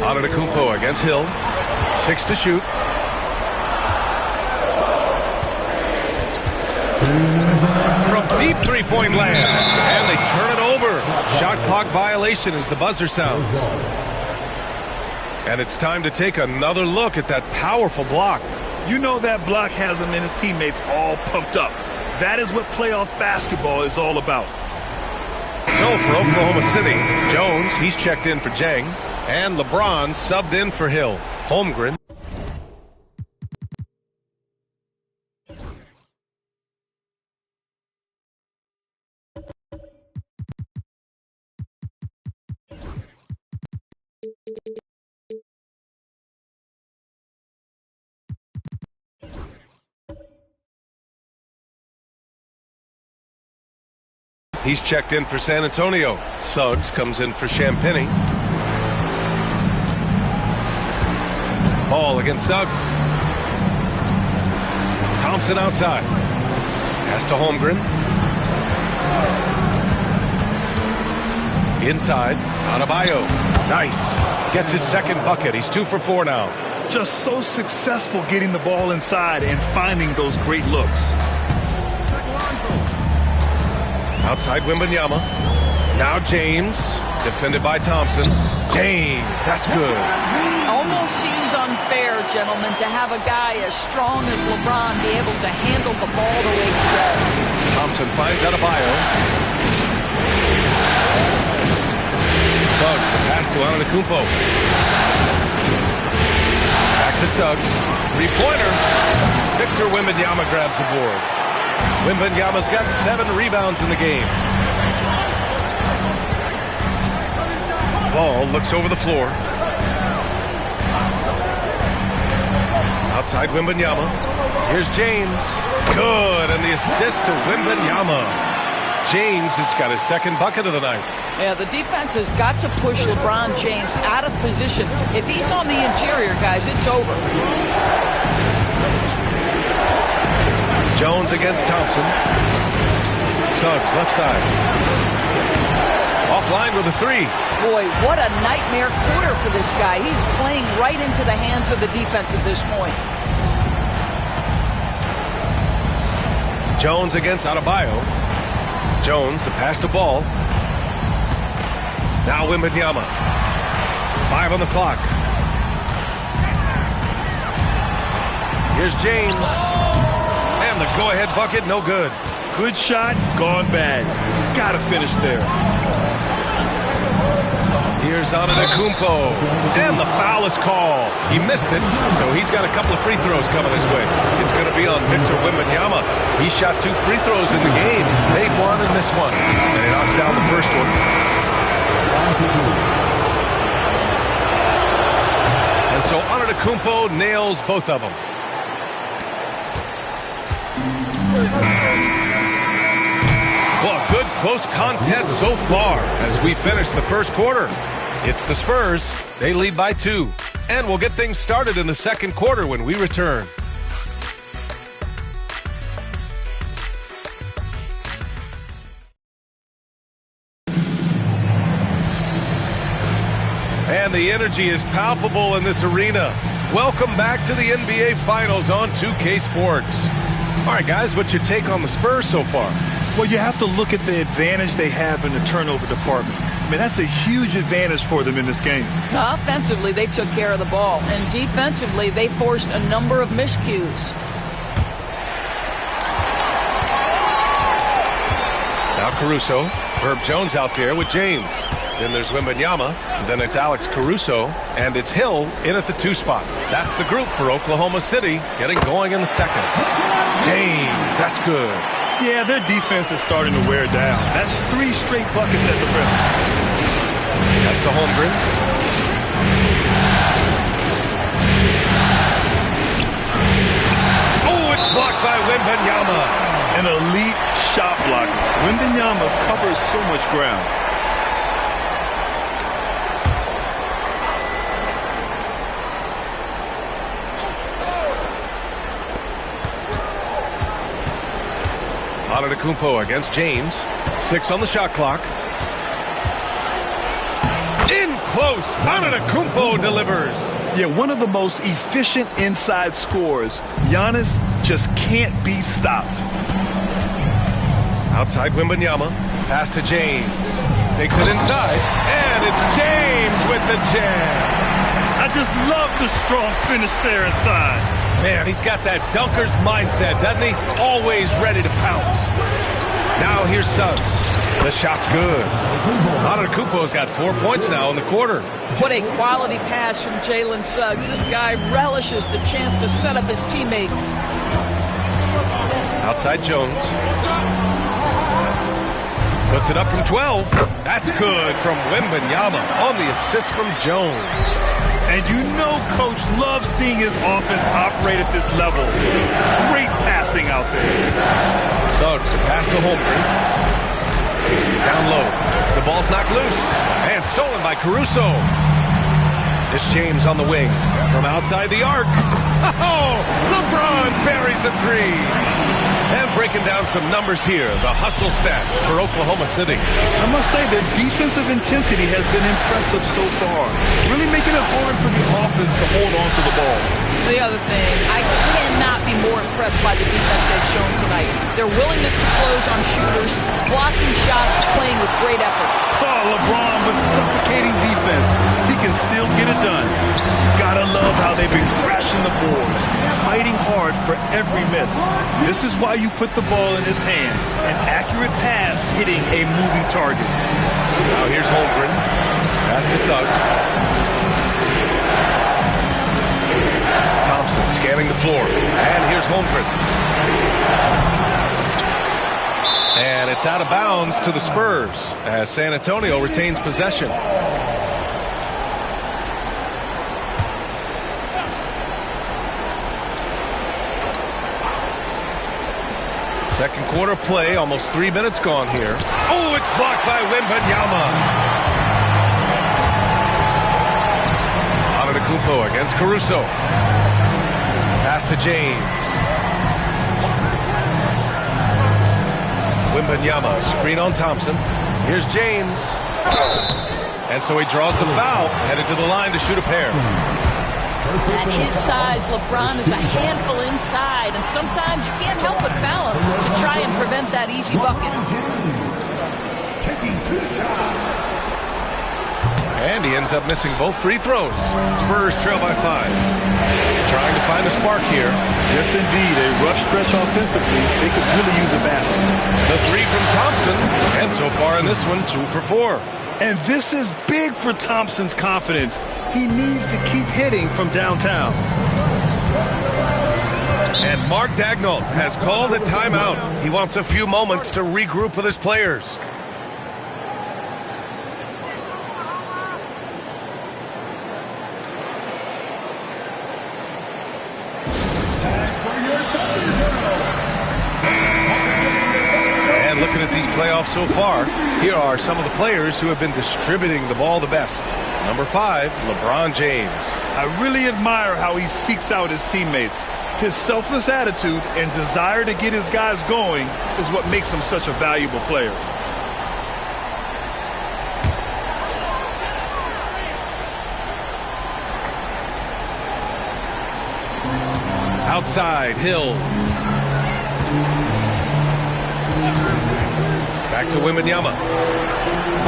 Antetokounmpo against Hill. 6 to shoot. From deep three-point land. And they turn it over. Shot clock violation as the buzzer sounds. And it's time to take another look at that powerful block. You know that block has him and his teammates all pumped up. That is what playoff basketball is all about. So for Oklahoma City, Jones, he's checked in for Jang. And LeBron subbed in for Hill. Holmgren. He's checked in for San Antonio. Suggs comes in for Champagnie. Ball against Suggs. Thompson outside. Pass to Holmgren. Inside. Adebayo. Nice. Gets his second bucket. He's 2 for 4 now. Just so successful getting the ball inside and finding those great looks. Outside Wembanyama. Now James. Defended by Thompson. James. That's good. Almost seems unfair, gentlemen, to have a guy as strong as LeBron be able to handle the ball the way he does. Thompson finds Adebayo. Suggs. Pass to Antetokounmpo. Back to Suggs. Three-pointer. Victor Wembanyama grabs the board. Wembanyama's got 7 rebounds in the game. Ball looks over the floor. Outside Wembanyama. Here's James. Good, and the assist to Wembanyama. James has got his second bucket of the night. Yeah, the defense has got to push LeBron James out of position. If he's on the interior, guys, it's over. Jones against Thompson. Suggs, left side. Offline with a 3. Boy, what a nightmare quarter for this guy. He's playing right into the hands of the defense at this point. Jones against Adebayo. Jones, the pass to Ball. Now Wembanyama. 5 on the clock. Here's James. And the go-ahead bucket, no good. Good shot, gone bad. Gotta finish there. Here's Antetokounmpo. And the foul is called. He missed it, so he's got a couple of free throws coming his way. It's going to be on Victor Wembanyama. He shot 2 free throws in the game. He's made 1 and missed 1. And he knocks down the first one. And so Antetokounmpo nails both of them. Well, good close contest so far as we finish the first quarter. It's the Spurs. They lead by 2. And we'll get things started in the second quarter when we return. And the energy is palpable in this arena. Welcome back to the NBA Finals on 2K Sports. All right, guys, what's your take on the Spurs so far? Well, you have to look at the advantage they have in the turnover department. I mean, that's a huge advantage for them in this game. Offensively, they took care of the ball. And defensively, they forced a number of miscues. Now Caruso. Herb Jones out there with James. Then there's Wembanyama. Then it's Alex Caruso. And it's Hill in at the 2 spot. That's the group for Oklahoma City getting going in the second. James, that's good. Yeah, their defense is starting to wear down. That's 3 straight buckets at the rim. That's to Holmgren. Oh, it's blocked by Wembanyama. An elite shot blocker. Wembanyama covers so much ground. Antetokounmpo against James. 6 on the shot clock. In close. Antetokounmpo delivers. Yeah, one of the most efficient inside scorers. Giannis just can't be stopped. Outside Wembanyama. Pass to James. Takes it inside. And it's James with the jam. I just love the strong finish there inside. Man, he's got that dunker's mindset, doesn't he? Always ready to pounce. Now here's Suggs. The shot's good. Antetokounmpo's got 4 points now in the quarter. What a quality pass from Jalen Suggs. This guy relishes the chance to set up his teammates. Outside Jones. Puts it up from 12. That's good from Wembanyama on the assist from Jones. And you know Coach loves seeing his offense operate at this level. Great passing out there. Suggs, the pass to Holmgren. Down low. The ball's knocked loose. And stolen by Caruso. It's James on the wing. From outside the arc. Oh! LeBron buries a 3. And breaking down some numbers here, the hustle stats for Oklahoma City. I must say the defensive intensity has been impressive so far. Really making it hard for the offense to hold on to the ball. The other thing, I cannot be more impressed by the defense they've shown tonight. Their willingness to close on shooters, blocking shots, playing with great effort. Oh, LeBron with suffocating defense. He can still get it done. Gotta love how they've been crashing the boards, fighting hard for every miss. This is why you put the ball in his hands. An accurate pass hitting a moving target. Now here's Holmgren. Pass to Suggs. Thompson scanning the floor. And here's Holmgren. And it's out of bounds to the Spurs as San Antonio retains possession. Second quarter play, almost 3 minutes gone here. Oh, it's blocked by Wembanyama. Antetokounmpo against Caruso. Pass to James. Wembanyama, screen on Thompson. Here's James. And so he draws the foul, headed to the line to shoot a pair. At his size, LeBron is a handful inside, and sometimes you can't help but foul him to try and prevent that easy bucket. Taking 2 shots. And he ends up missing both free throws. Spurs trail by 5. Trying to find a spark here. Yes, indeed. A rough stretch offensively. They could really use a basket. The 3 from Thompson. And so far in this one, 2 for 4. And this is big for Thompson's confidence. He needs to keep hitting from downtown. And Mark Daigneault has called a timeout. He wants a few moments to regroup with his players. And And looking at these playoffs so far, here are some of the players who have been distributing the ball the best. Number 5, LeBron James. I really admire how he seeks out his teammates. His selfless attitude and desire to get his guys going is what makes him such a valuable player. Outside, Hill. Back to Wembanyama.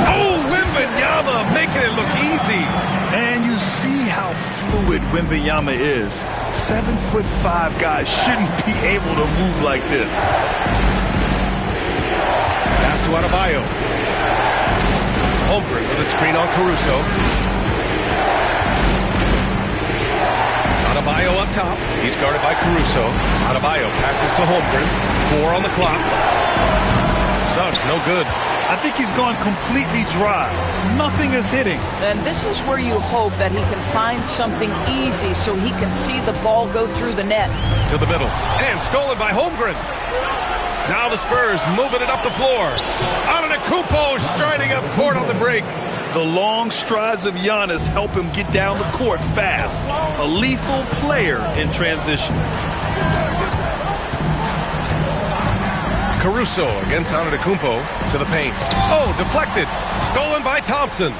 Oh, Wembanyama making it look easy. And you see how fluid Wembanyama is. 7'5" guys shouldn't be able to move like this. Pass to Adebayo. Holmgren with a screen on Caruso. Adebayo up top. He's guarded by Caruso. Adebayo passes to Holmgren. 4 on the clock. Suggs, no good. I think he's gone completely dry. Nothing is hitting. And this is where you hope that he can find something easy so he can see the ball go through the net. To the middle. And stolen by Holmgren. Now the Spurs moving it up the floor. Antetokounmpo striding up court on the break. The long strides of Giannis help him get down the court fast. A lethal player in transition. Caruso against Antetokounmpo to the paint. Oh, deflected. Stolen by Thompson.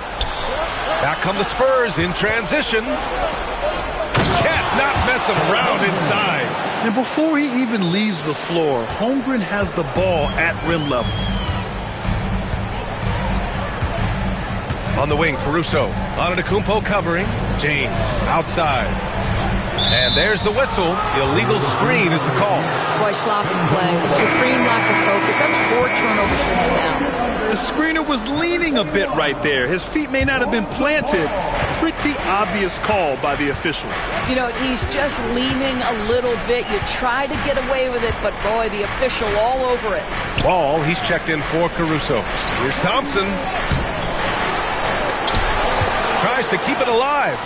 Back come the Spurs in transition. Chet not messing around inside. And before he even leaves the floor, Holmgren has the ball at rim level. On the wing, Caruso. Antetokounmpo covering. James outside. And there's the whistle. Illegal screen is the call. Boy, sloppy play. A supreme lack of focus. That's 4 turnovers for him now. The screener was leaning a bit right there. His feet may not have been planted. Pretty obvious call by the officials. You know, he's just leaning a little bit. You try to get away with it, but boy, the official all over it. Ball, he's checked in for Caruso. Here's Thompson. Tries to keep it alive.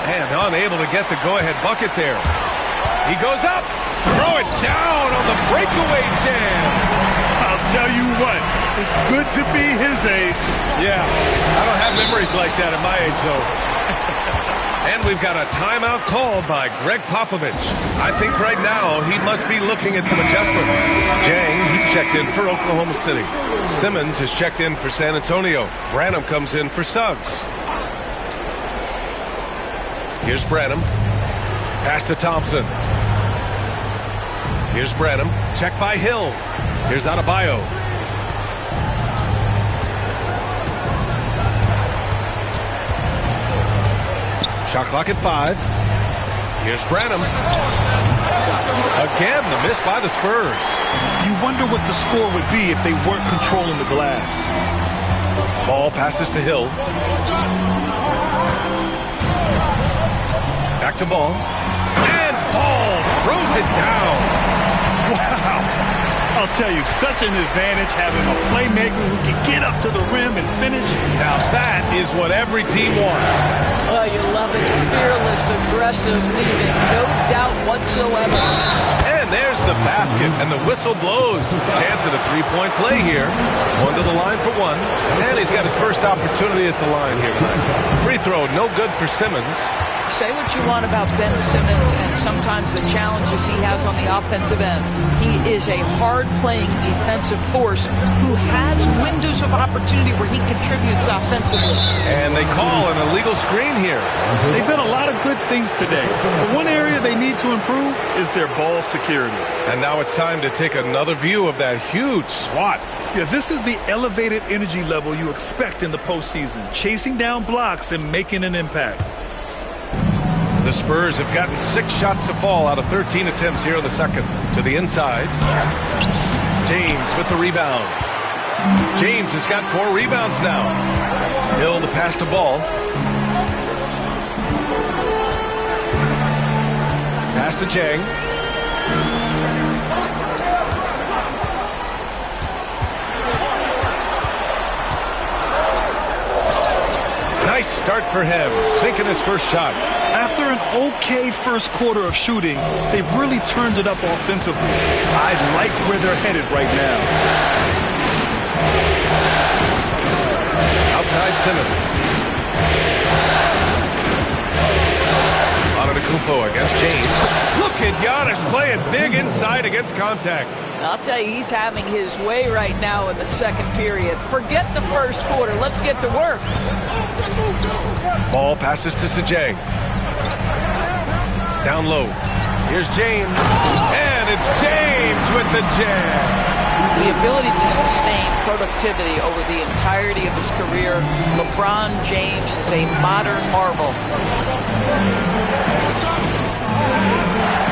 And unable to get the go-ahead bucket there. He goes up. Throw it down on the breakaway jam. I'll tell you what, it's good to be his age. Yeah, I don't have memories like that at my age, though. And we've got a timeout called by Greg Popovich. I think right now he must be looking at some adjustments. Jang, he's checked in for Oklahoma City. Simmons has checked in for San Antonio. Branham comes in for Suggs. Here's Branham. Pass to Thompson. Here's Branham. Check by Hill. Here's Adebayo. Shot clock at 5. Here's Branham. Again, the miss by the Spurs. You wonder what the score would be if they weren't controlling the glass. Ball passes to Hill. Back to Ball. And Ball throws it down. Wow. I'll tell you, such an advantage having a playmaker who can get up to the rim and finish. Now that is what every team wants. Oh, you love it. Fearless, aggressive, leading. No doubt whatsoever. And there's the basket, and the whistle blows. Chance at a three-point play here. One to the line for one. And he's got his first opportunity at the line here tonight. Free throw, no good for Simmons. Say what you want about Ben Simmons and sometimes the challenges he has on the offensive end. He is a hard-playing defensive force who has windows of opportunity where he contributes offensively. And they call an illegal screen here. They've done a lot of good things today. But one area they need to improve is their ball security. And now it's time to take another view of that huge swat. Yeah, this is the elevated energy level you expect in the postseason, chasing down blocks and making an impact. The Spurs have gotten 6 shots to fall out of 13 attempts here in the second. To the inside. James with the rebound. James has got 4 rebounds now. Hill the pass to Ball. Pass to Jang. Nice start for him, sinking his first shot. After an okay first quarter of shooting, they've really turned it up offensively. I like where they're headed right now. Outside Simmons. Antetokounmpo against James. Look at Giannis playing big inside against contact. I'll tell you, he's having his way right now in the second period. Forget the first quarter. Let's get to work. Ball passes to Sajay. Down low. Here's James. And it's James with the jam. The ability to sustain productivity over the entirety of his career, LeBron James is a modern marvel.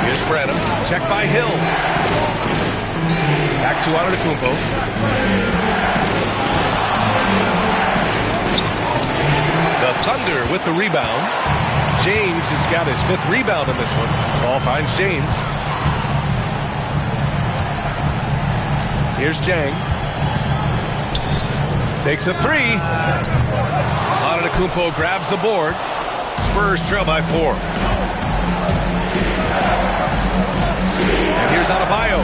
Here's Branham. Check by Hill. Back to Antetokounmpo. The Thunder with the rebound. James has got his 5th rebound in this one. Ball finds James. Here's Jang. Takes a 3. Antetokounmpo grabs the board. Spurs trail by 4. And here's Adebayo.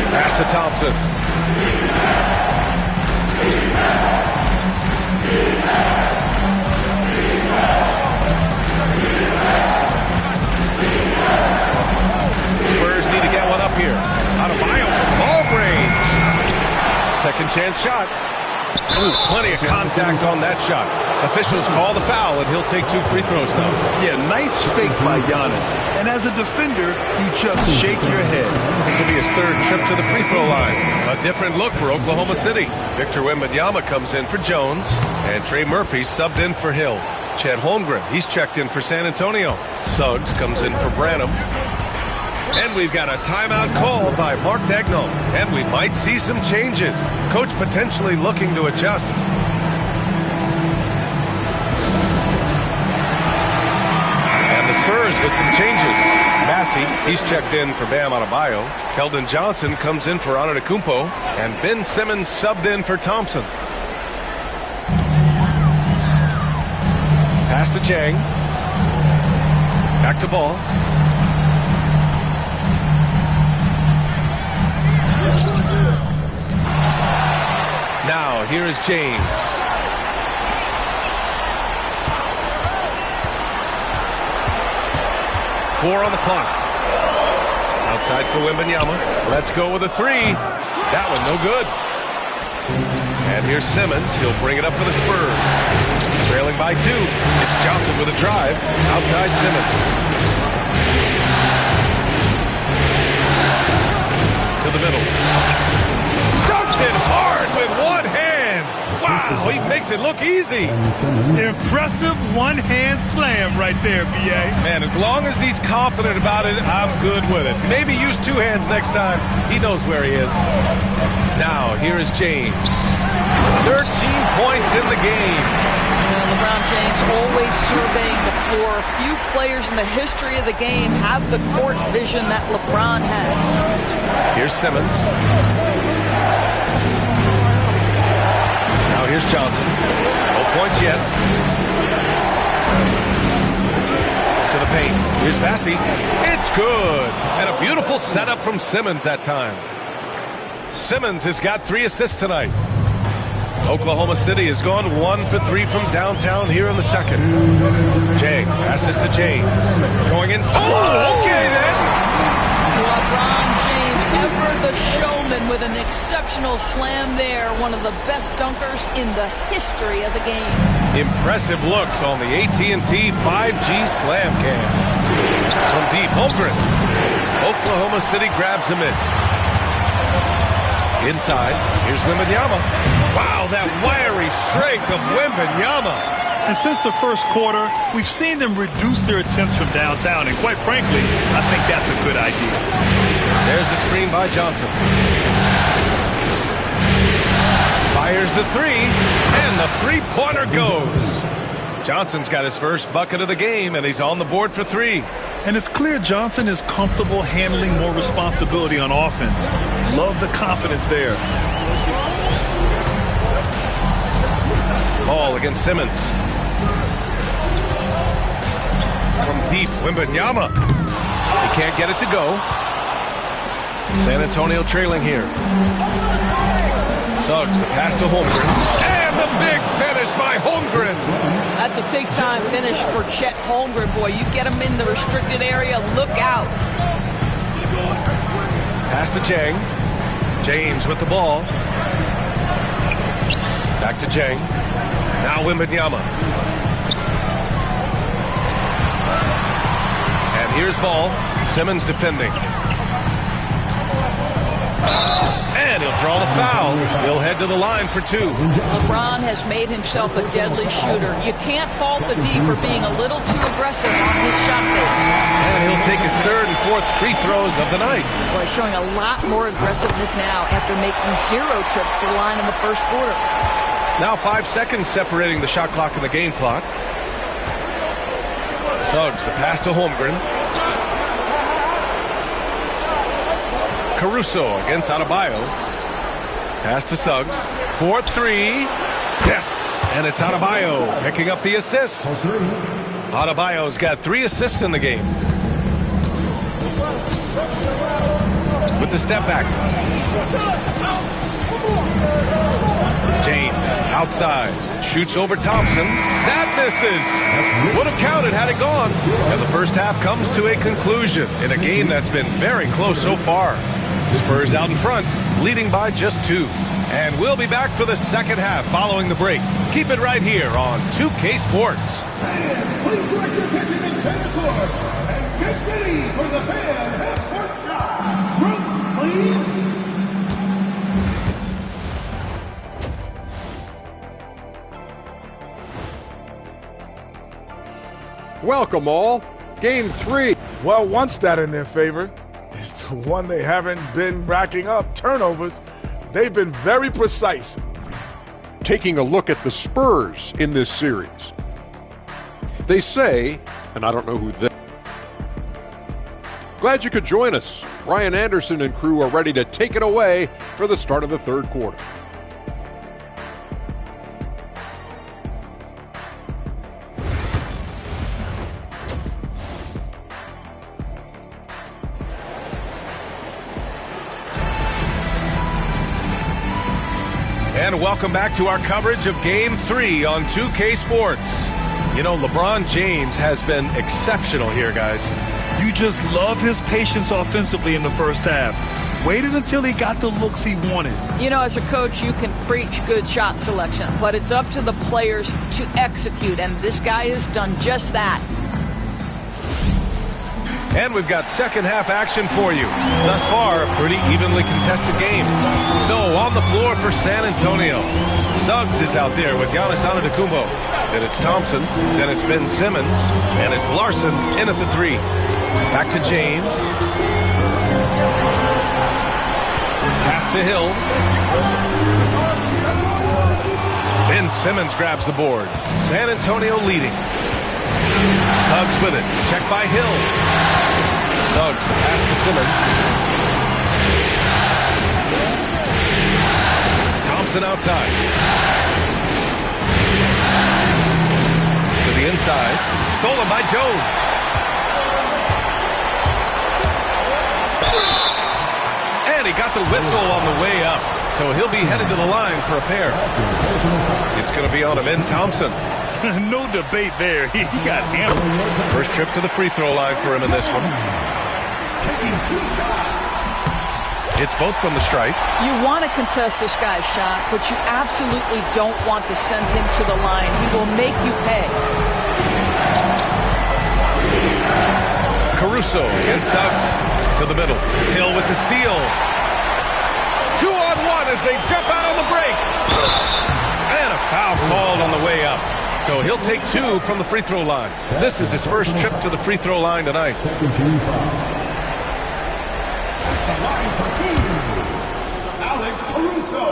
Pass to Thompson. Spurs need to get one up here. Adebayo from long range. Second chance shot. Ooh, plenty of contact on that shot. Officials call the foul, and he'll take 2 free throws now. Yeah, nice fake by Giannis. And as a defender, you just shake your head. This will be his 3rd trip to the free throw line. A different look for Oklahoma City. Victor Wembanyama comes in for Jones, and Trey Murphy subbed in for Hill. Chet Holmgren, he's checked in for San Antonio. Suggs comes in for Branham. And we've got a timeout call by Mark Daigneault. And we might see some changes. Coach potentially looking to adjust. And the Spurs with some changes. Massey, he's checked in for Bam Adebayo. Keldon Johnson comes in for Antetokounmpo. And Ben Simmons subbed in for Thompson. Pass to Jang. Back to Ball. Now, here is James. Four on the clock. Outside for Wembanyama. Let's go with a 3. That one no good. And here's Simmons. He'll bring it up for the Spurs. Trailing by 2. It's Johnson with a drive. Outside Simmons. To the middle. Dunks it hard with one hand. Wow, he makes it look easy. Impressive one-hand slam right there, B.A. Man, as long as he's confident about it, I'm good with it. Maybe use 2 hands next time. He knows where he is. Now, here is James. 13 points in the game. LeBron James always surveying the floor. Few players in the history of the game have the court vision that LeBron has. Here's Simmons. Now here's Johnson. No points yet. To the paint. Here's Massey. It's good. And a beautiful setup from Simmons that time. Simmons has got 3 assists tonight. Oklahoma City has gone 1 for 3 from downtown here in the second. Jang passes to James. Going in. Oh, okay then. LeBron James, ever the showman with an exceptional slam there. One of the best dunkers in the history of the game. Impressive looks on the AT&T 5G Slam Cam. From deep, Holmgren. Oklahoma City grabs a miss. Inside, here's Wembanyama. Wow, that wiry strength of Wembanyama. And since the first quarter, we've seen them reduce their attempts from downtown. And quite frankly, I think that's a good idea. There's the screen by Johnson. Fires the 3, and the 3-pointer goes. Johnson's got his first bucket of the game, and he's on the board for 3. And it's clear Johnson is comfortable handling more responsibility on offense. Love the confidence there. Ball against Simmons. From deep, Wembanyama. He can't get it to go. San Antonio trailing here. Suggs, the pass to Holmgren. And the big finish by Holmgren. That's a big-time finish for Chet Holmgren, boy. You get him in the restricted area, look out. Pass to Jang. James with the ball. Back to Jang. Now Wembanyama. And here's ball. Simmons defending. And he'll draw the foul. He'll head to the line for 2. LeBron has made himself a deadly shooter. You can't fault the D for being a little too aggressive on his shot fakes. And he'll take his 3rd and 4th free throws of the night. Boy, showing a lot more aggressiveness now after making 0 trips to the line in the first quarter. Now 5 seconds separating the shot clock and the game clock. Suggs, the pass to Holmgren. Caruso against Adebayo. Pass to Suggs. 4-3. Yes! And it's Adebayo picking up the assist. Adebayo's got 3 assists in the game. With the step back. James outside. Shoots over Thompson. That misses. Would have counted had it gone. And the first half comes to a conclusion in a game that's been very close so far. Spurs out in front, leading by just 2. And we'll be back for the second half following the break. Keep it right here on 2K Sports. Please direct your attention in center court and get ready for the fan half-court shot. Drums, please. Welcome all. Game 3. Well, one stat in their favor is the one they haven't been racking up, turnovers. They've been very precise. Taking a look at the Spurs in this series. They say, and I don't know who they... Glad you could join us. Ryan Anderson and crew are ready to take it away for the start of the 3rd quarter. And welcome back to our coverage of Game 3 on 2K Sports. You know, LeBron James has been exceptional here, guys. You just love his patience offensively in the first half. Waited until he got the looks he wanted. You know, as a coach, you can preach good shot selection, but it's up to the players to execute, and this guy has done just that. And we've got second half action for you. Thus far, a pretty evenly contested game. So on the floor for San Antonio, Suggs is out there with Giannis Antetokounmpo. Then it's Thompson, then it's Ben Simmons, and it's Larson in at the 3. Back to James. Pass to Hill. Ben Simmons grabs the board. San Antonio leading. Suggs with it. Check by Hill. Suggs, the pass to Simmons. Thompson outside. To the inside. Stolen by Jones. And he got the whistle on the way up. So he'll be headed to the line for a pair. It's going to be on Ben Thompson. No debate there. He got hammered. First trip to the free throw line for him in this one. It's both from the stripe. You want to contest this guy's shot, but you absolutely don't want to send him to the line. He will make you pay. Caruso against Suggs to the middle. Hill with the steal. 2-on-1 as they jump out on the break. And a foul called on the way up. So he'll take 2 from the free throw line. This is his first trip to the free throw line tonight. Alex Caruso.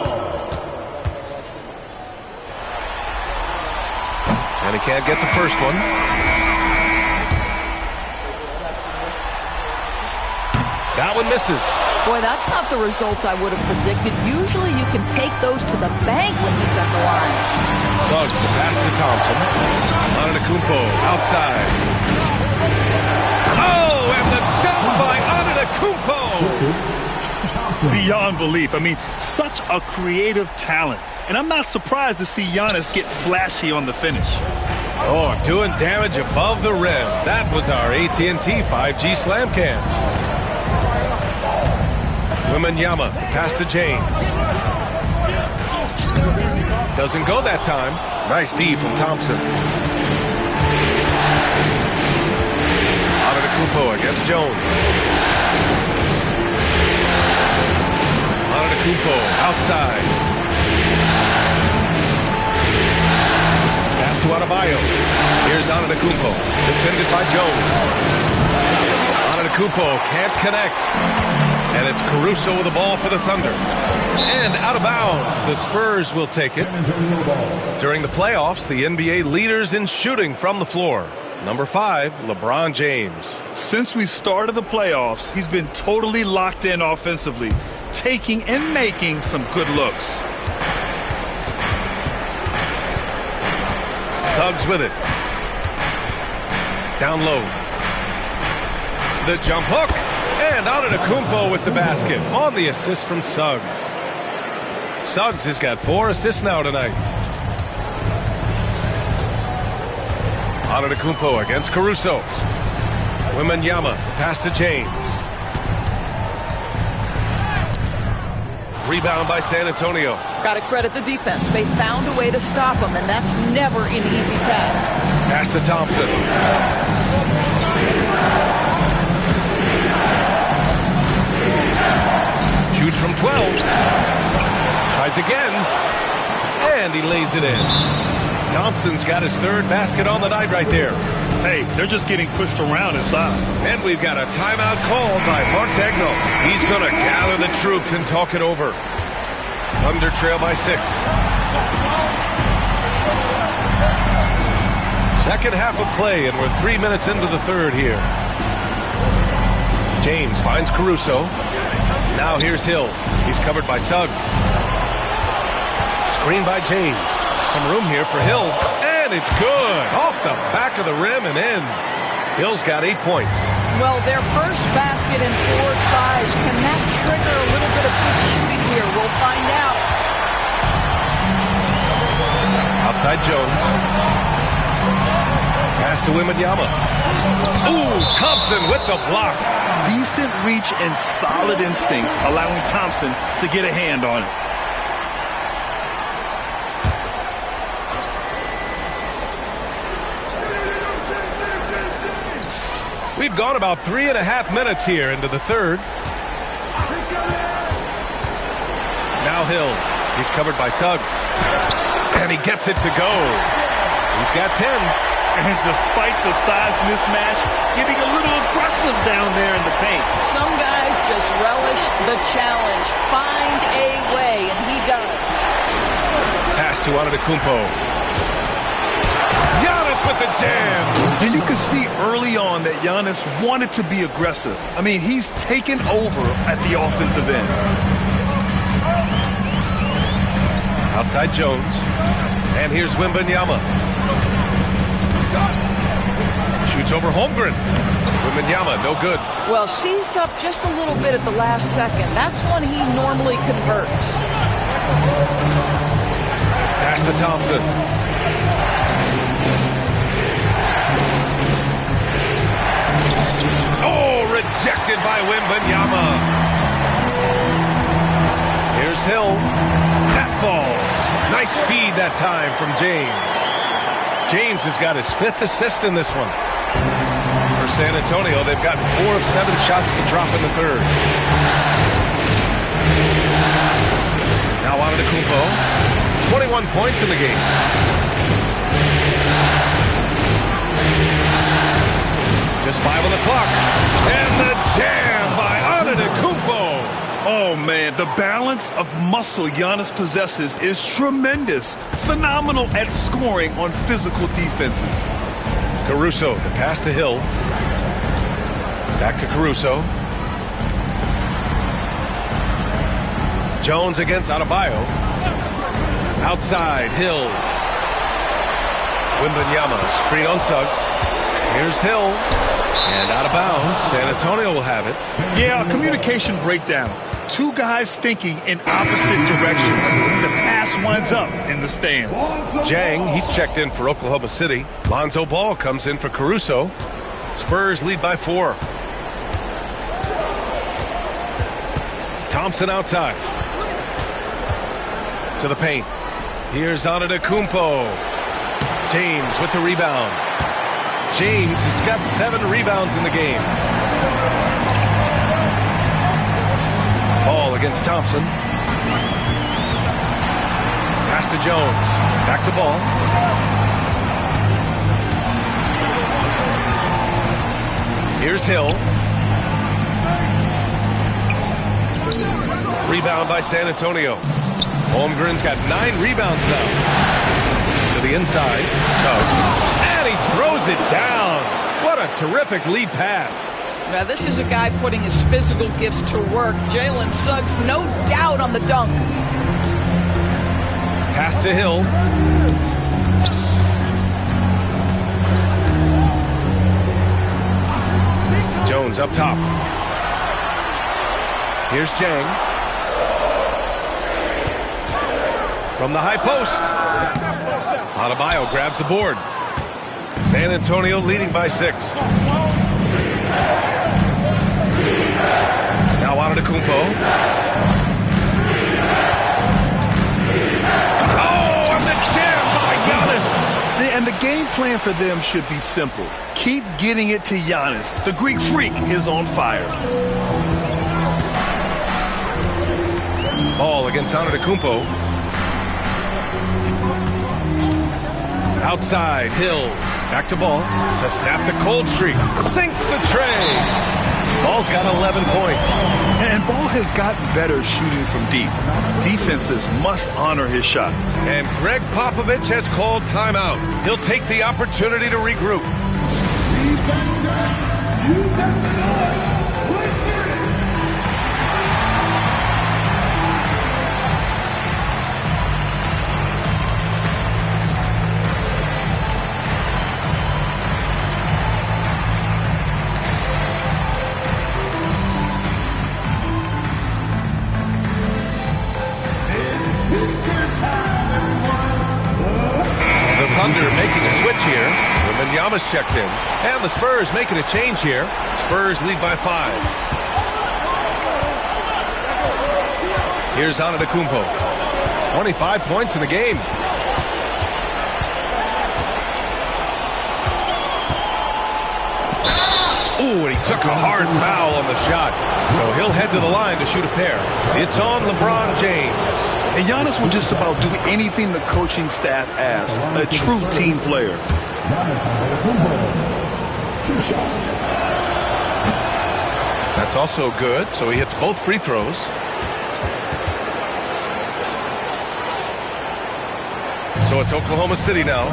And he can't get the first one. That one misses. Boy, that's not the result I would have predicted. Usually you can take those to the bank when he's at the line. Suggs, the pass to Thompson. Antetokounmpo outside. Oh, and the dunk by Antetokounmpo. Beyond belief. I mean, such a creative talent. And I'm not surprised to see Giannis get flashy on the finish. Oh, doing damage above the rim. That was our AT&T 5G Slam Cam. Wembanyama, pass to James. Doesn't go that time. Nice D from Thompson. Antetokounmpo against Jones. Antetokounmpo outside. Pass to Adebayo. Here's Antetokounmpo, defended by Jones. Antetokounmpo can't connect. And it's Caruso with the ball for the Thunder. And out of bounds, the Spurs will take it. During the playoffs, the NBA leaders in shooting from the floor. Number 5, LeBron James. Since we started the playoffs, he's been totally locked in offensively, taking and making some good looks. Suggs with it. Down low. The jump hook. And Antetokounmpo with the basket on the assist from Suggs. Suggs has got 4 assists now tonight. Antetokounmpo against Caruso. Wembanyama, pass to James. Rebound by San Antonio. Got to credit the defense. They found a way to stop him, and that's never an easy task. Pass to Thompson. Shoots from 12. Tries again. And he lays it in. Thompson's got his 3rd basket on the night right there. Hey, they're just getting pushed around inside. And we've got a timeout called by Mark Daigneault. He's going to gather the troops and talk it over. Thunder trail by 6. Second half of play, and we're 3 minutes into the third here. James finds Caruso. Now here's Hill. He's covered by Suggs. Screen by James. Some room here for Hill. And it's good. Off the back of the rim and in. Hill's got 8 points. Well, their first basket in 4 tries. Can that trigger a little bit of good shooting here? We'll find out. Outside Jones. Pass to Wembanyama. Ooh, Thompson with the block. Decent reach and solid instincts, allowing Thompson to get a hand on it. We've gone about 3.5 minutes here into the third. Now Hill. He's covered by Suggs. And he gets it to go. He's got 10. And despite the size mismatch, getting a little aggressive down there in the paint. Some guys just relish the challenge. Find a way, and he does. Pass to Antetokounmpo. Giannis with the jam. And you can see early on that Giannis wanted to be aggressive. I mean, he's taken over at the offensive end. Outside Jones. And here's Wembanyama. Shoots over Holmgren. Wembanyama, no good. Well, seized up just a little bit at the last second. That's when he normally converts. Pass to Thompson. Oh, rejected by Wembanyama. Here's Hill. That falls. Nice feed that time from James. James has got his 5th assist in this one. For San Antonio, they've gotten 4 of 7 shots to drop in the third. Now Antetokounmpo, 21 points in the game. Just 5 on the clock. And the jam by Antetokounmpo. Oh, man, the balance of muscle Giannis possesses is tremendous. Phenomenal at scoring on physical defenses. Caruso, the pass to Hill. Back to Caruso. Jones against Adebayo. Outside, Hill. Wembanyama, screen on Suggs. Here's Hill. And out of bounds. San Antonio will have it. Yeah, a communication breakdown. Two guys thinking in opposite directions. The pass winds up in the stands. Jang, he's checked in for Oklahoma City. Lonzo Ball comes in for Caruso. Spurs lead by 4. Thompson outside. To the paint. Here's Antetokounmpo. James with the rebound. James has got 7 rebounds in the game. Ball against Thompson. Pass to Jones. Back to Ball. Here's Hill. Rebound by San Antonio. Holmgren's got 9 rebounds now. To the inside. Suggs. And he throws it down. What a terrific lead pass. Now, this is a guy putting his physical gifts to work. Jalen Suggs, no doubt on the dunk. Pass to Hill. Jones up top. Here's Jang. From the high post. Adebayo grabs the board. San Antonio leading by 6. Now Antetokounmpo. Oh, and the jam by Giannis. And the game plan for them should be simple. Keep getting it to Giannis. The Greek freak is on fire. Ball against Antetokounmpo. Outside, Hill. Back to Ball to snap the cold streak. Sinks the tray. Ball's got 11 points. And Ball has gotten better shooting from deep. Defenses must honor his shot. And Greg Popovich has called timeout. He'll take the opportunity to regroup. Thunder making a switch here. Wembanyama's checked in. And the Spurs making a change here. Spurs lead by 5. Here's Antetokounmpo. 25 points in the game. Ooh, and he took a hard foul on the shot. So he'll head to the line to shoot a pair. It's on LeBron James. And Giannis will just about do anything the coaching staff asks. A true team player. That's also good. So he hits both free throws. So it's Oklahoma City now.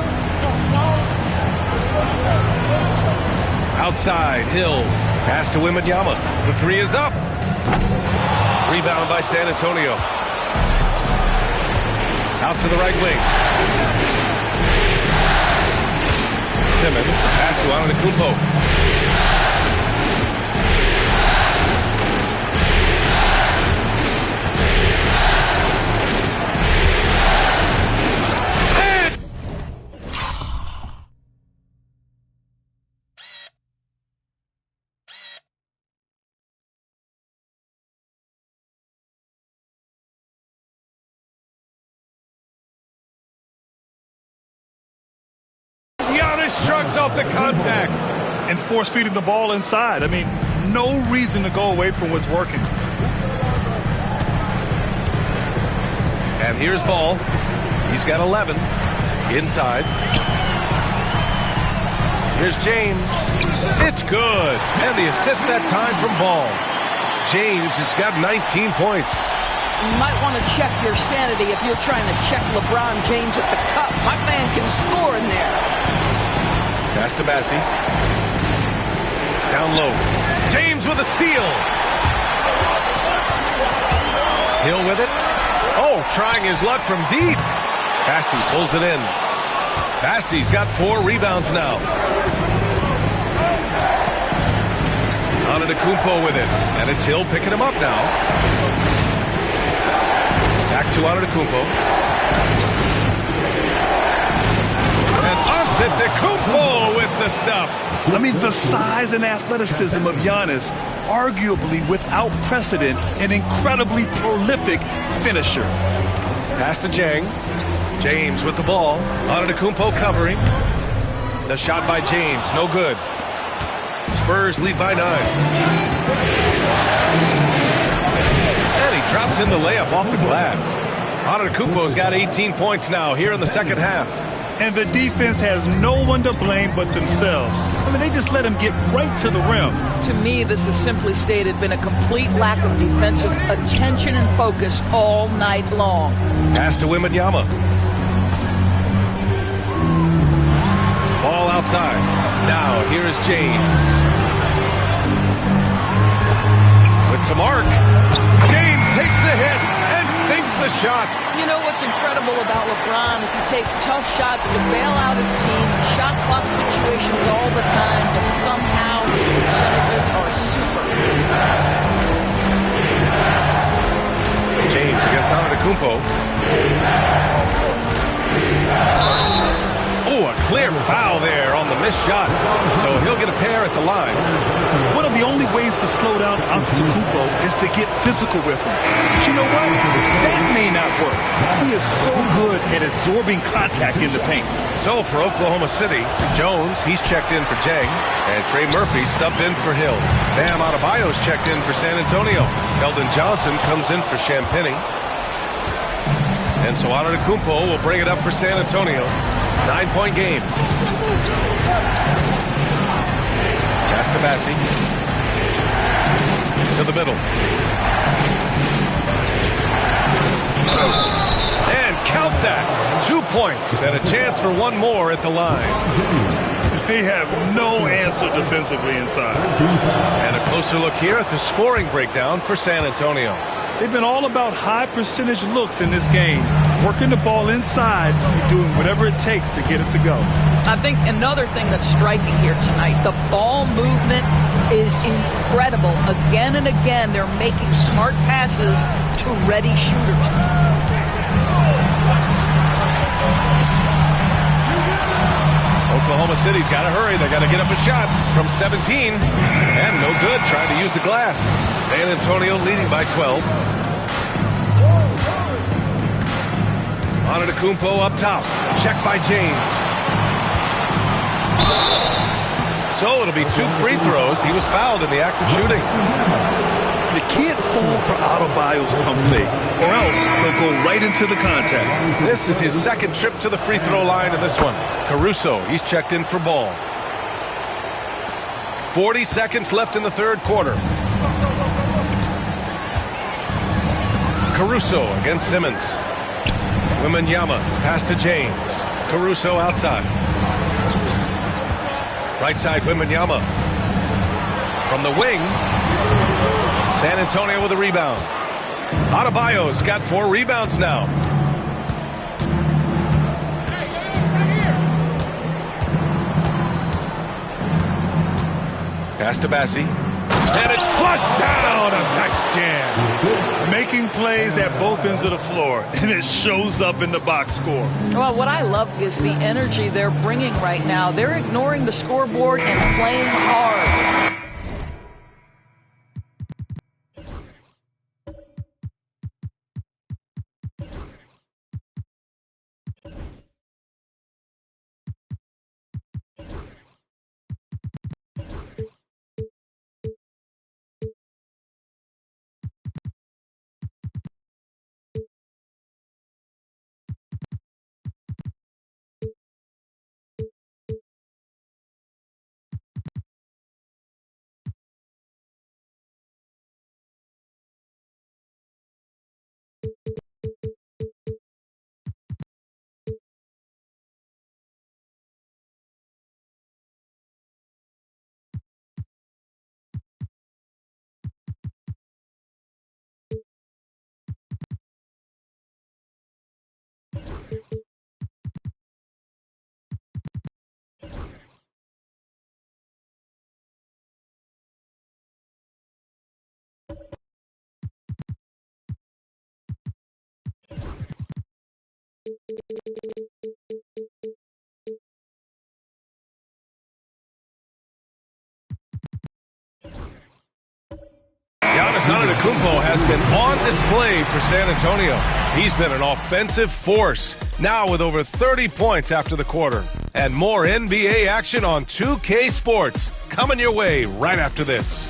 Outside, Hill. Pass to Wembanyama. The 3 is up. Rebound by San Antonio. Out to the right wing. Simmons, pass to Antetokounmpo. Shrugs off the contact. And force feeding the ball inside. I mean, no reason to go away from what's working. And here's Ball. He's got 11. Inside. Here's James. It's good. And the assist that time from Ball. James has got 19 points. You might want to check your sanity if you're trying to check LeBron James at the cup. My man can score in there. Pass to Bassie. Down low. James with a steal. Hill with it. Oh, trying his luck from deep. Bassie pulls it in. Bassie's got 4 rebounds now. Antetokounmpo with it. And it's Hill picking him up now. Back to Antetokounmpo. And Antetokounmpo with the stuff. I mean, the size and athleticism of Giannis, arguably without precedent, an incredibly prolific finisher. Pass to Jang. James with the ball. Antetokounmpo covering. The shot by James, no good. Spurs lead by 9. And he drops in the layup off the glass. Antetokounmpo's got 18 points now here in the second half. And the defense has no one to blame but themselves. I mean, they just let him get right to the rim. To me, this is simply stated been a complete lack of defensive attention and focus all night long. Pass to Wembanyama. Ball outside. Now here is James. With some arc. James takes the hit and sinks the shot. You know what's incredible about LeBron is he takes tough shots to bail out his team in shot clock situations all the time, but somehow his percentages are super. James against Antetokounmpo. Oh, a clear foul there on the missed shot. So he'll get a pair at the line. One of the only ways to slow down Antetokounmpo is to get physical with him. But you know what? That may not work. He is so good at absorbing contact in the paint. So for Oklahoma City, Jones, he's checked in for Jang. And Trey Murphy subbed in for Hill. Bam Adebayo's checked in for San Antonio. Keldon Johnson comes in for Champagnie. And so Antetokounmpo will bring it up for San Antonio. 9-point game. Pass to Bassi. To the middle. And count that. 2 points and a chance for one more at the line. They have no answer defensively inside. And a closer look here at the scoring breakdown for San Antonio. They've been all about high percentage looks in this game, working the ball inside and doing whatever it takes to get it to go. I think another thing that's striking here tonight, the ball movement is incredible. Again and again, they're making smart passes to ready shooters. Oklahoma City's got to hurry. They got to get up a shot from 17. And no good, trying to use the glass. San Antonio leading by 12. Antetokounmpo up top. Check by James. So it'll be 2 free throws. He was fouled in the act of shooting. You can't fall for Adebayo's pump fake, or else they'll go right into the contact. This is his second trip to the free throw line in this one. Caruso, he's checked in for Ball. 40 seconds left in the third quarter. Caruso against Simmons. Wembanyama, pass to James. Caruso outside. Right side, Wembanyama. From the wing, San Antonio with a rebound. Adebayo's got 4 rebounds now. Pass to Bassi. And it's flushed down. A nice jam. Making plays at both ends of the floor, and it shows up in the box score. Well, what I love is the energy they're bringing right now. They're ignoring the scoreboard and playing hard. Giannis Antetokounmpo has been on display for San Antonio. He's been an offensive force, now with over 30 points after the quarter. And more NBA action on 2K Sports, coming your way right after this.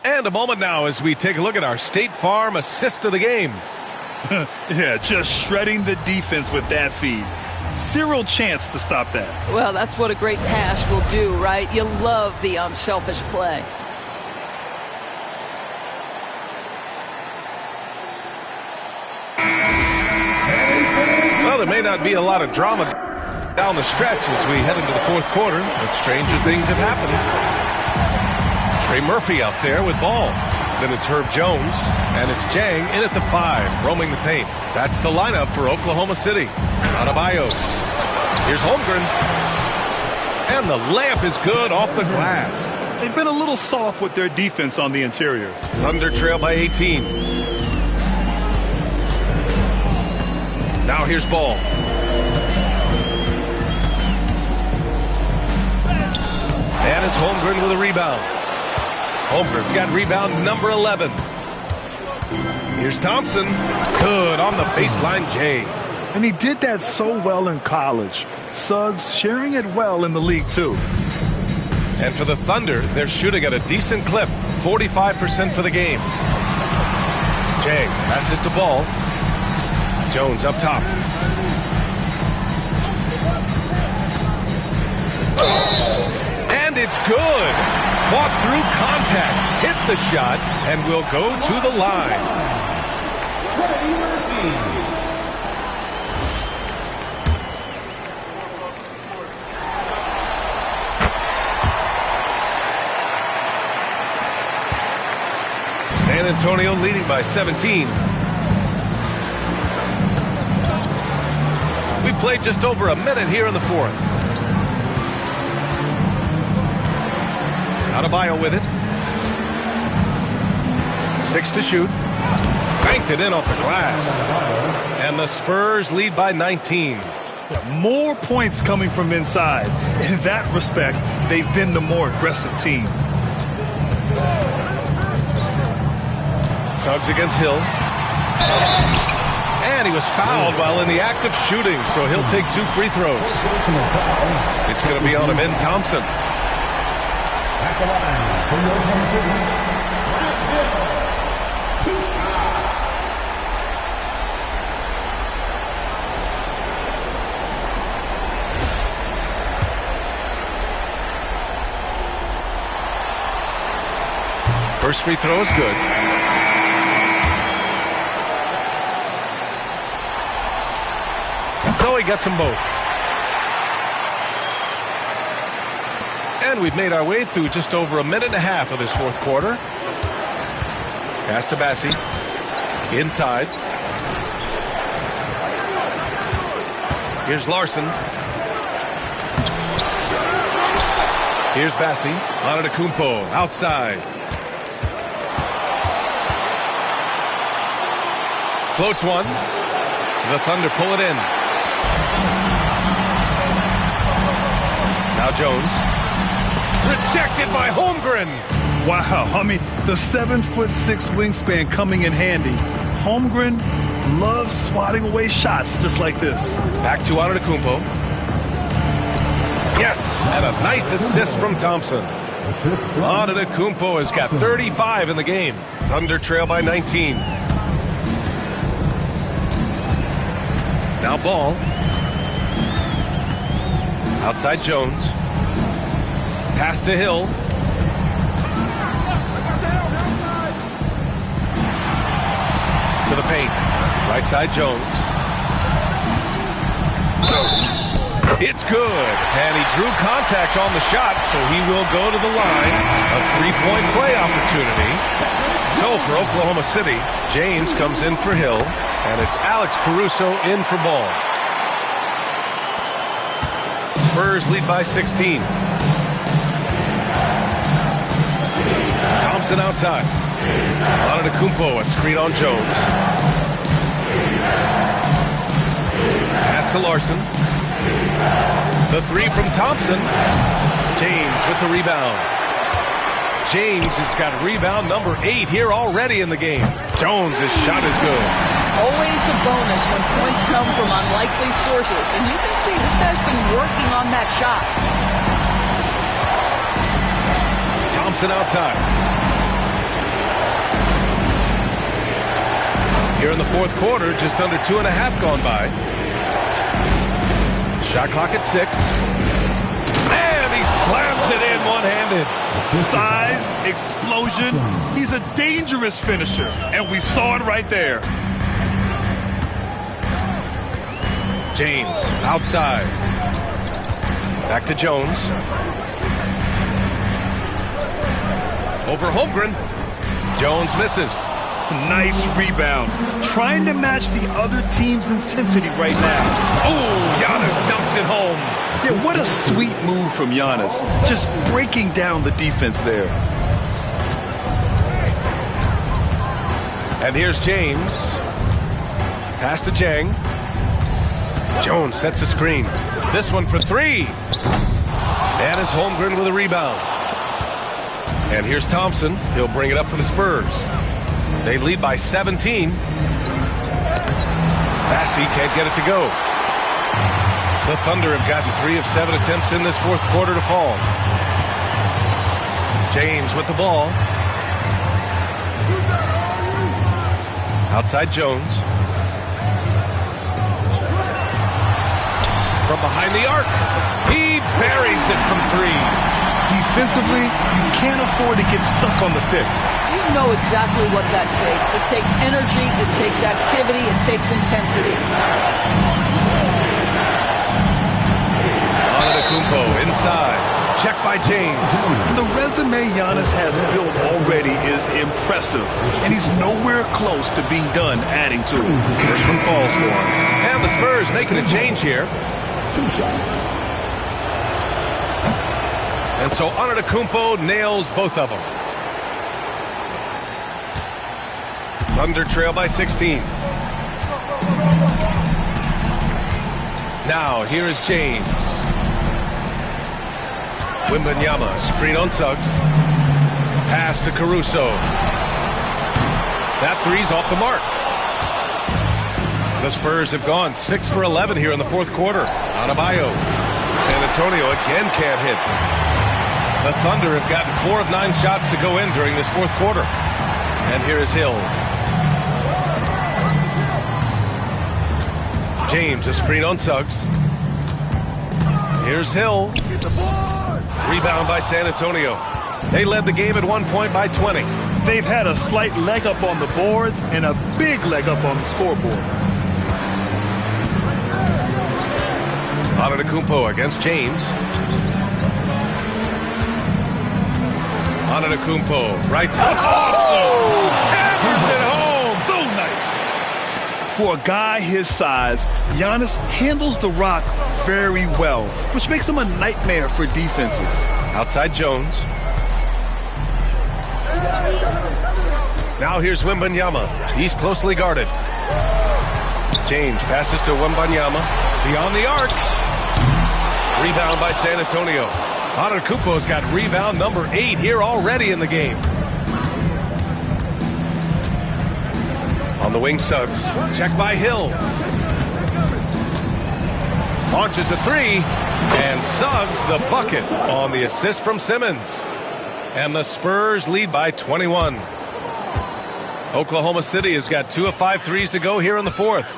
And a moment now as we take a look at our State Farm assist of the game. Yeah, just shredding the defense with that feed. Zero chance to stop that. Well, that's what a great pass will do, right? You love the unselfish play. Well, there may not be a lot of drama down the stretch as we head into the fourth quarter, but stranger things have happened. Trey Murphy out there with ball. Then it's Herb Jones, and it's Jang in at the 5, roaming the paint. That's the lineup for Oklahoma City. Adebayo. Here's Holmgren. And the layup is good off the glass. They've been a little soft with their defense on the interior. Thunder trail by 18. Now here's Ball. And it's Holmgren with a rebound. Holmgren's got rebound number 11. Here's Thompson. Good on the baseline, Jay. And he did that so well in college. Suggs sharing it well in the league, too. And for the Thunder, they're shooting at a decent clip. 45% for the game. Jay passes to Ball. Jones up top. And it's good. Fought through contact, hit the shot, and will go to the line. San Antonio leading by 17. We played just over a minute here in the fourth. Adebayo with it. 6 to shoot. Banked it in off the glass. And the Spurs lead by 19. Yeah, more points coming from inside. In that respect, they've been the more aggressive team. Suggs against Hill. And he was fouled while in the act of shooting, so he'll take 2 free throws. It's going to be on him in Thompson. At the line from Oklahoma City. First free throw is good. So he gets them both. And we've made our way through just over a minute and a half of this fourth quarter. Pass to Bassi. Inside. Here's Larson. Here's Bassi. Antetokounmpo outside. Floats one. The Thunder pull it in. Now Jones. Rejected by Holmgren. Wow, I mean, the 7'6" wingspan coming in handy. Holmgren loves swatting away shots just like this. Back to Antetokounmpo. Yes, and a nice assist from Thompson. Antetokounmpo has got 35 in the game. Thunder trail by 19. Now Ball. Outside Jones. Pass to Hill. To the paint. Right side Jones. It's good. And he drew contact on the shot, so he will go to the line. A three-point play opportunity. So for Oklahoma City, James comes in for Hill, and it's Alex Caruso in for Ball. Spurs lead by 16. Thompson outside. Antetokounmpo, a screen on Jones. Pass to Larson. The three from Thompson. James with the rebound. James has got rebound number 8 here already in the game. Jones' shot is good. Always a bonus when points come from unlikely sources. And you can see this guy's been working on that shot. Thompson outside. Here in the fourth quarter, just under 2.5 gone by. Shot clock at 6. And he slams it in one-handed. Size, explosion. He's a dangerous finisher, and we saw it right there. James outside. Back to Jones. Over Holmgren. Jones misses. Nice rebound. Trying to match the other team's intensity right now. Oh, Giannis dunks it home. Yeah, what a sweet move from Giannis. Just breaking down the defense there. And here's James. Pass to Jang. Jones sets a screen. This one for 3. And it's Holmgren with a rebound. And here's Thompson. He'll bring it up for the Spurs. They lead by 17. Fassi can't get it to go. The Thunder have gotten 3 of 7 attempts in this fourth quarter to fall. James with the ball. Outside Jones. From behind the arc. He buries it from 3. Defensively, you can't afford to get stuck on the pick. You know exactly what that takes. It takes energy, it takes activity, it takes intensity. Antetokounmpo inside. Check by James. The resume Giannis has built already is impressive, and he's nowhere close to being done adding to it. First one falls for him. And the Spurs making a change here. 2 shots. And so Antetokounmpo nails both of them. Thunder trail by 16. Now, here is James. Wembanyama, screen on Suggs. Pass to Caruso. That three's off the mark. The Spurs have gone 6 for 11 here in the fourth quarter. Adebayo. San Antonio again can't hit. The Thunder have gotten 4 of 9 shots to go in during this fourth quarter. And here is Hill. James, a screen on Suggs. Here's Hill. Rebound by San Antonio. They led the game at one point by 20. They've had a slight leg up on the boards and a big leg up on the scoreboard. Antetokounmpo against James. Antetokounmpo right side. Awesome! Hammers it home! So nice! For a guy his size, Giannis handles the rock very well, which makes him a nightmare for defenses. Outside Jones. Now here's Wembanyama. He's closely guarded. James passes to Wembanyama. Beyond the arc. Rebound by San Antonio. Antetokounmpo's got rebound number 8 here already in the game. On the wing, Suggs. Check by Hill. Launches a 3. And Suggs the bucket on the assist from Simmons. And the Spurs lead by 21. Oklahoma City has got 2 of 5 threes to go here in the fourth.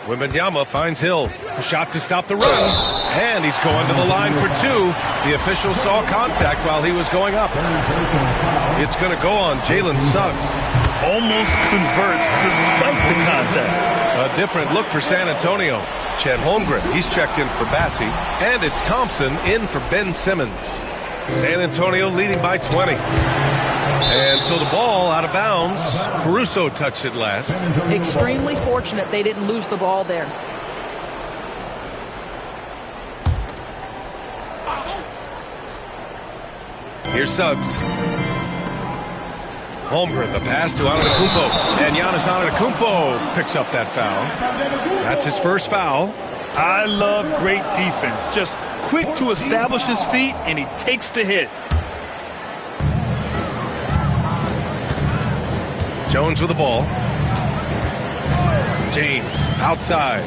Wembanyama finds Hill. A shot to stop the run. And he's going to the line for 2. The official saw contact while he was going up. It's going to go on Jalen Suggs. Almost converts despite the contact. A different look for San Antonio. Chet Holmgren, he's checked in for Bassi. And it's Thompson in for Ben Simmons. San Antonio leading by 20. And so the ball out of bounds. Caruso touched it last. Extremely fortunate they didn't lose the ball there. Here's Suggs. Holmgren, the pass to Antetokounmpo. And Giannis Antetokounmpo picks up that foul. That's his first foul. I love great defense. Just quick to establish his feet, and he takes the hit. Jones with the ball. James outside.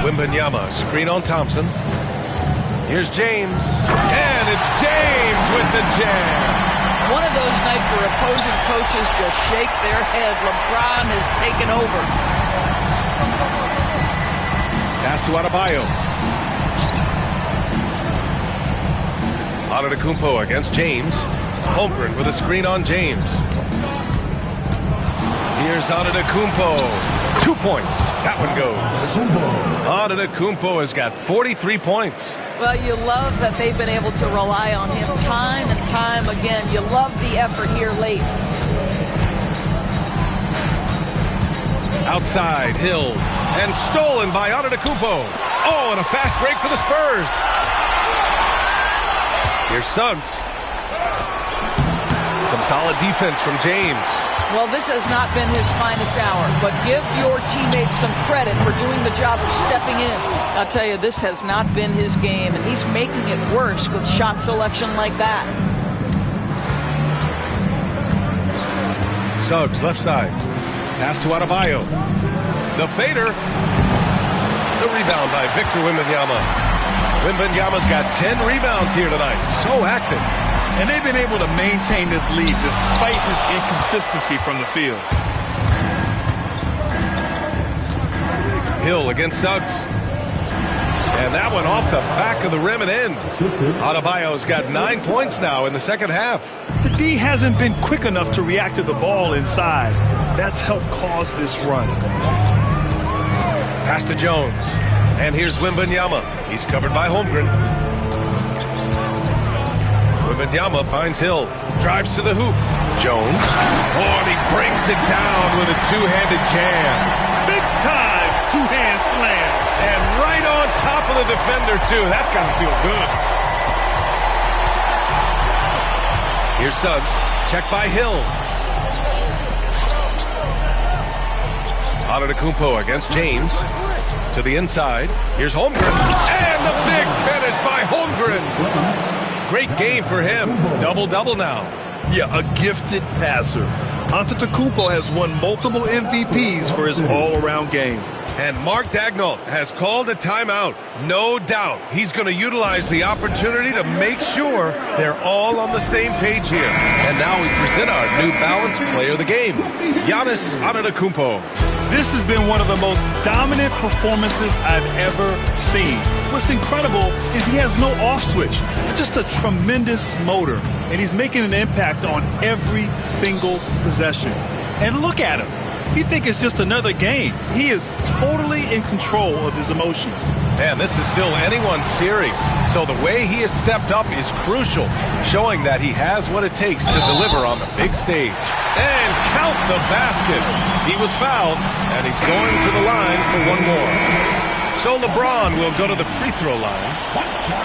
Wembanyama, screen on Thompson. Here's James. And it's James with the jam. One of those nights where opposing coaches just shake their head. LeBron has taken over. Pass to Adebayo. Antetokounmpo against James. Holmgren with a screen on James. Here's Antetokounmpo. 2 points. That one goes. Antetokounmpo has got 43 points. Well, you love that they've been able to rely on him time and time again. You love the effort here late. Outside, Hill. And stolen by Antetokounmpo. Oh, and a fast break for the Spurs. Here's Suggs. Some solid defense from James. Well, this has not been his finest hour, but give your teammates some credit for doing the job of stepping in. I'll tell you, this has not been his game, and he's making it worse with shot selection like that. Suggs, left side. Pass to Adebayo. The fader. The rebound by Victor Wembanyama. Wembanyama's got 10 rebounds here tonight. So active. And they've been able to maintain this lead despite his inconsistency from the field. Hill against Suggs. And that one off the back of the rim and in. Adebayo's got 9 points now in the second half. The D hasn't been quick enough to react to the ball inside. That's helped cause this run. Pass to Jones. And here's Wembanyama. He's covered by Holmgren. Wembanyama finds Hill. Drives to the hoop. Jones. Oh, and he brings it down with a two-handed jam. Big time two-hand slam. And right on top of the defender, too. That's got to feel good. Here's Suggs. Check by Hill. Antetokounmpo against James. To the inside. Here's Holmgren. And the big finish by Holmgren. Great game for him. Double-double now. Yeah, a gifted passer. Antetokounmpo has won multiple MVPs for his all-around game. And Mark Daigneault has called a timeout. No doubt he's going to utilize the opportunity to make sure they're all on the same page here. And now we present our New Balance player of the game, Giannis Antetokounmpo. This has been one of the most dominant performances I've ever seen. What's incredible is he has no off switch, just a tremendous motor, and he's making an impact on every single possession. And look at him. You think it's just another game. He is totally in control of his emotions. And this is still anyone's series. So the way he has stepped up is crucial, showing that he has what it takes to deliver on the big stage. And count the basket. He was fouled, and he's going to the line for one more. So LeBron will go to the free throw line.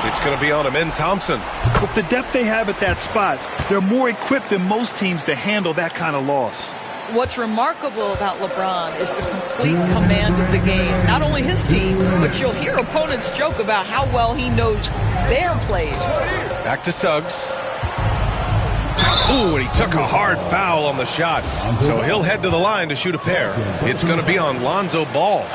It's going to be on Amen Thompson. With the depth they have at that spot, they're more equipped than most teams to handle that kind of loss. What's remarkable about LeBron is the complete command of the game. Not only his team, but you'll hear opponents joke about how well he knows their plays. Back to Suggs. Ooh, and he took a hard foul on the shot. So he'll head to the line to shoot a pair. It's going to be on Lonzo Ball.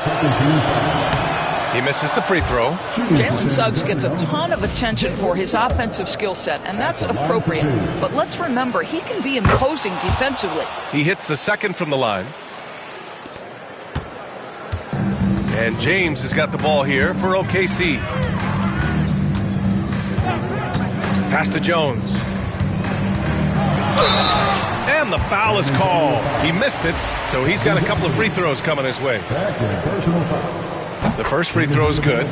He misses the free throw. Jalen Suggs gets a ton of attention for his offensive skill set, and that's appropriate. But let's remember, he can be imposing defensively. He hits the second from the line. And James has got the ball here for OKC. Pass to Jones. And the foul is called. He missed it, so he's got a couple of free throws coming his way. The first free throw is good.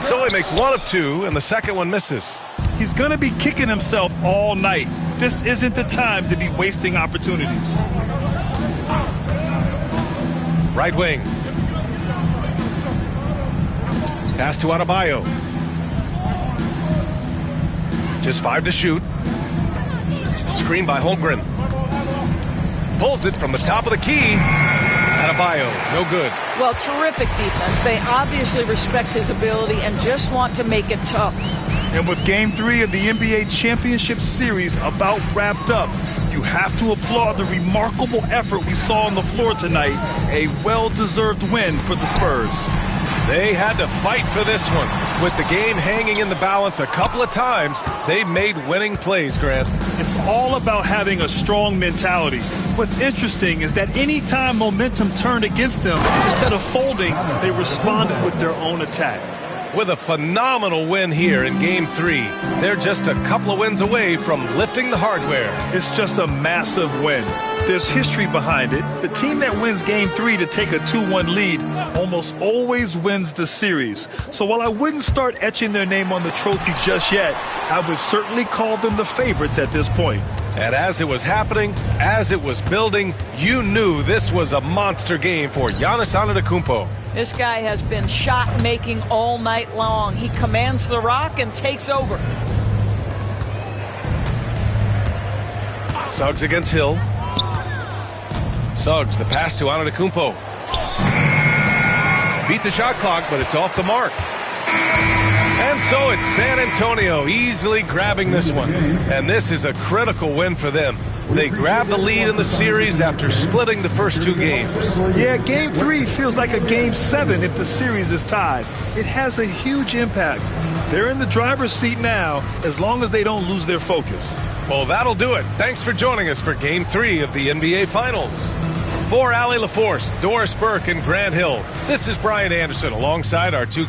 So he makes one of two, and the second one misses. He's going to be kicking himself all night. This isn't the time to be wasting opportunities. Right wing. Pass to Adebayo. Just 5 to shoot. Screen by Holmgren. Pulls it from the top of the key. Adebayo, no good. Well, terrific defense. They obviously respect his ability and just want to make it tough. And with Game 3 of the NBA Championship Series about wrapped up, you have to applaud the remarkable effort we saw on the floor tonight. A well-deserved win for the Spurs. They had to fight for this one. With the game hanging in the balance a couple of times, they made winning plays, Grant. It's all about having a strong mentality. What's interesting is that any time momentum turned against them, instead of folding, they responded with their own attack. With a phenomenal win here in Game 3, they're just a couple of wins away from lifting the hardware. It's just a massive win. There's history behind it. The team that wins Game 3 to take a 2-1 lead almost always wins the series. So while I wouldn't start etching their name on the trophy just yet, I would certainly call them the favorites at this point. And as it was happening, as it was building, you knew this was a monster game for Giannis Antetokounmpo. This guy has been shot-making all night long. He commands the rock and takes over. Suggs against Hill. Suggs, the pass to Antetokounmpo. Beat the shot clock, but it's off the mark. And so it's San Antonio easily grabbing this one. And this is a critical win for them. They grab the lead in the series after splitting the first 2 games. Yeah, Game 3 feels like a Game 7 if the series is tied. It has a huge impact. They're in the driver's seat now as long as they don't lose their focus. Well, that'll do it. Thanks for joining us for Game 3 of the NBA Finals. For Allie LaForce, Doris Burke, and Grant Hill, this is Brian Anderson alongside our 2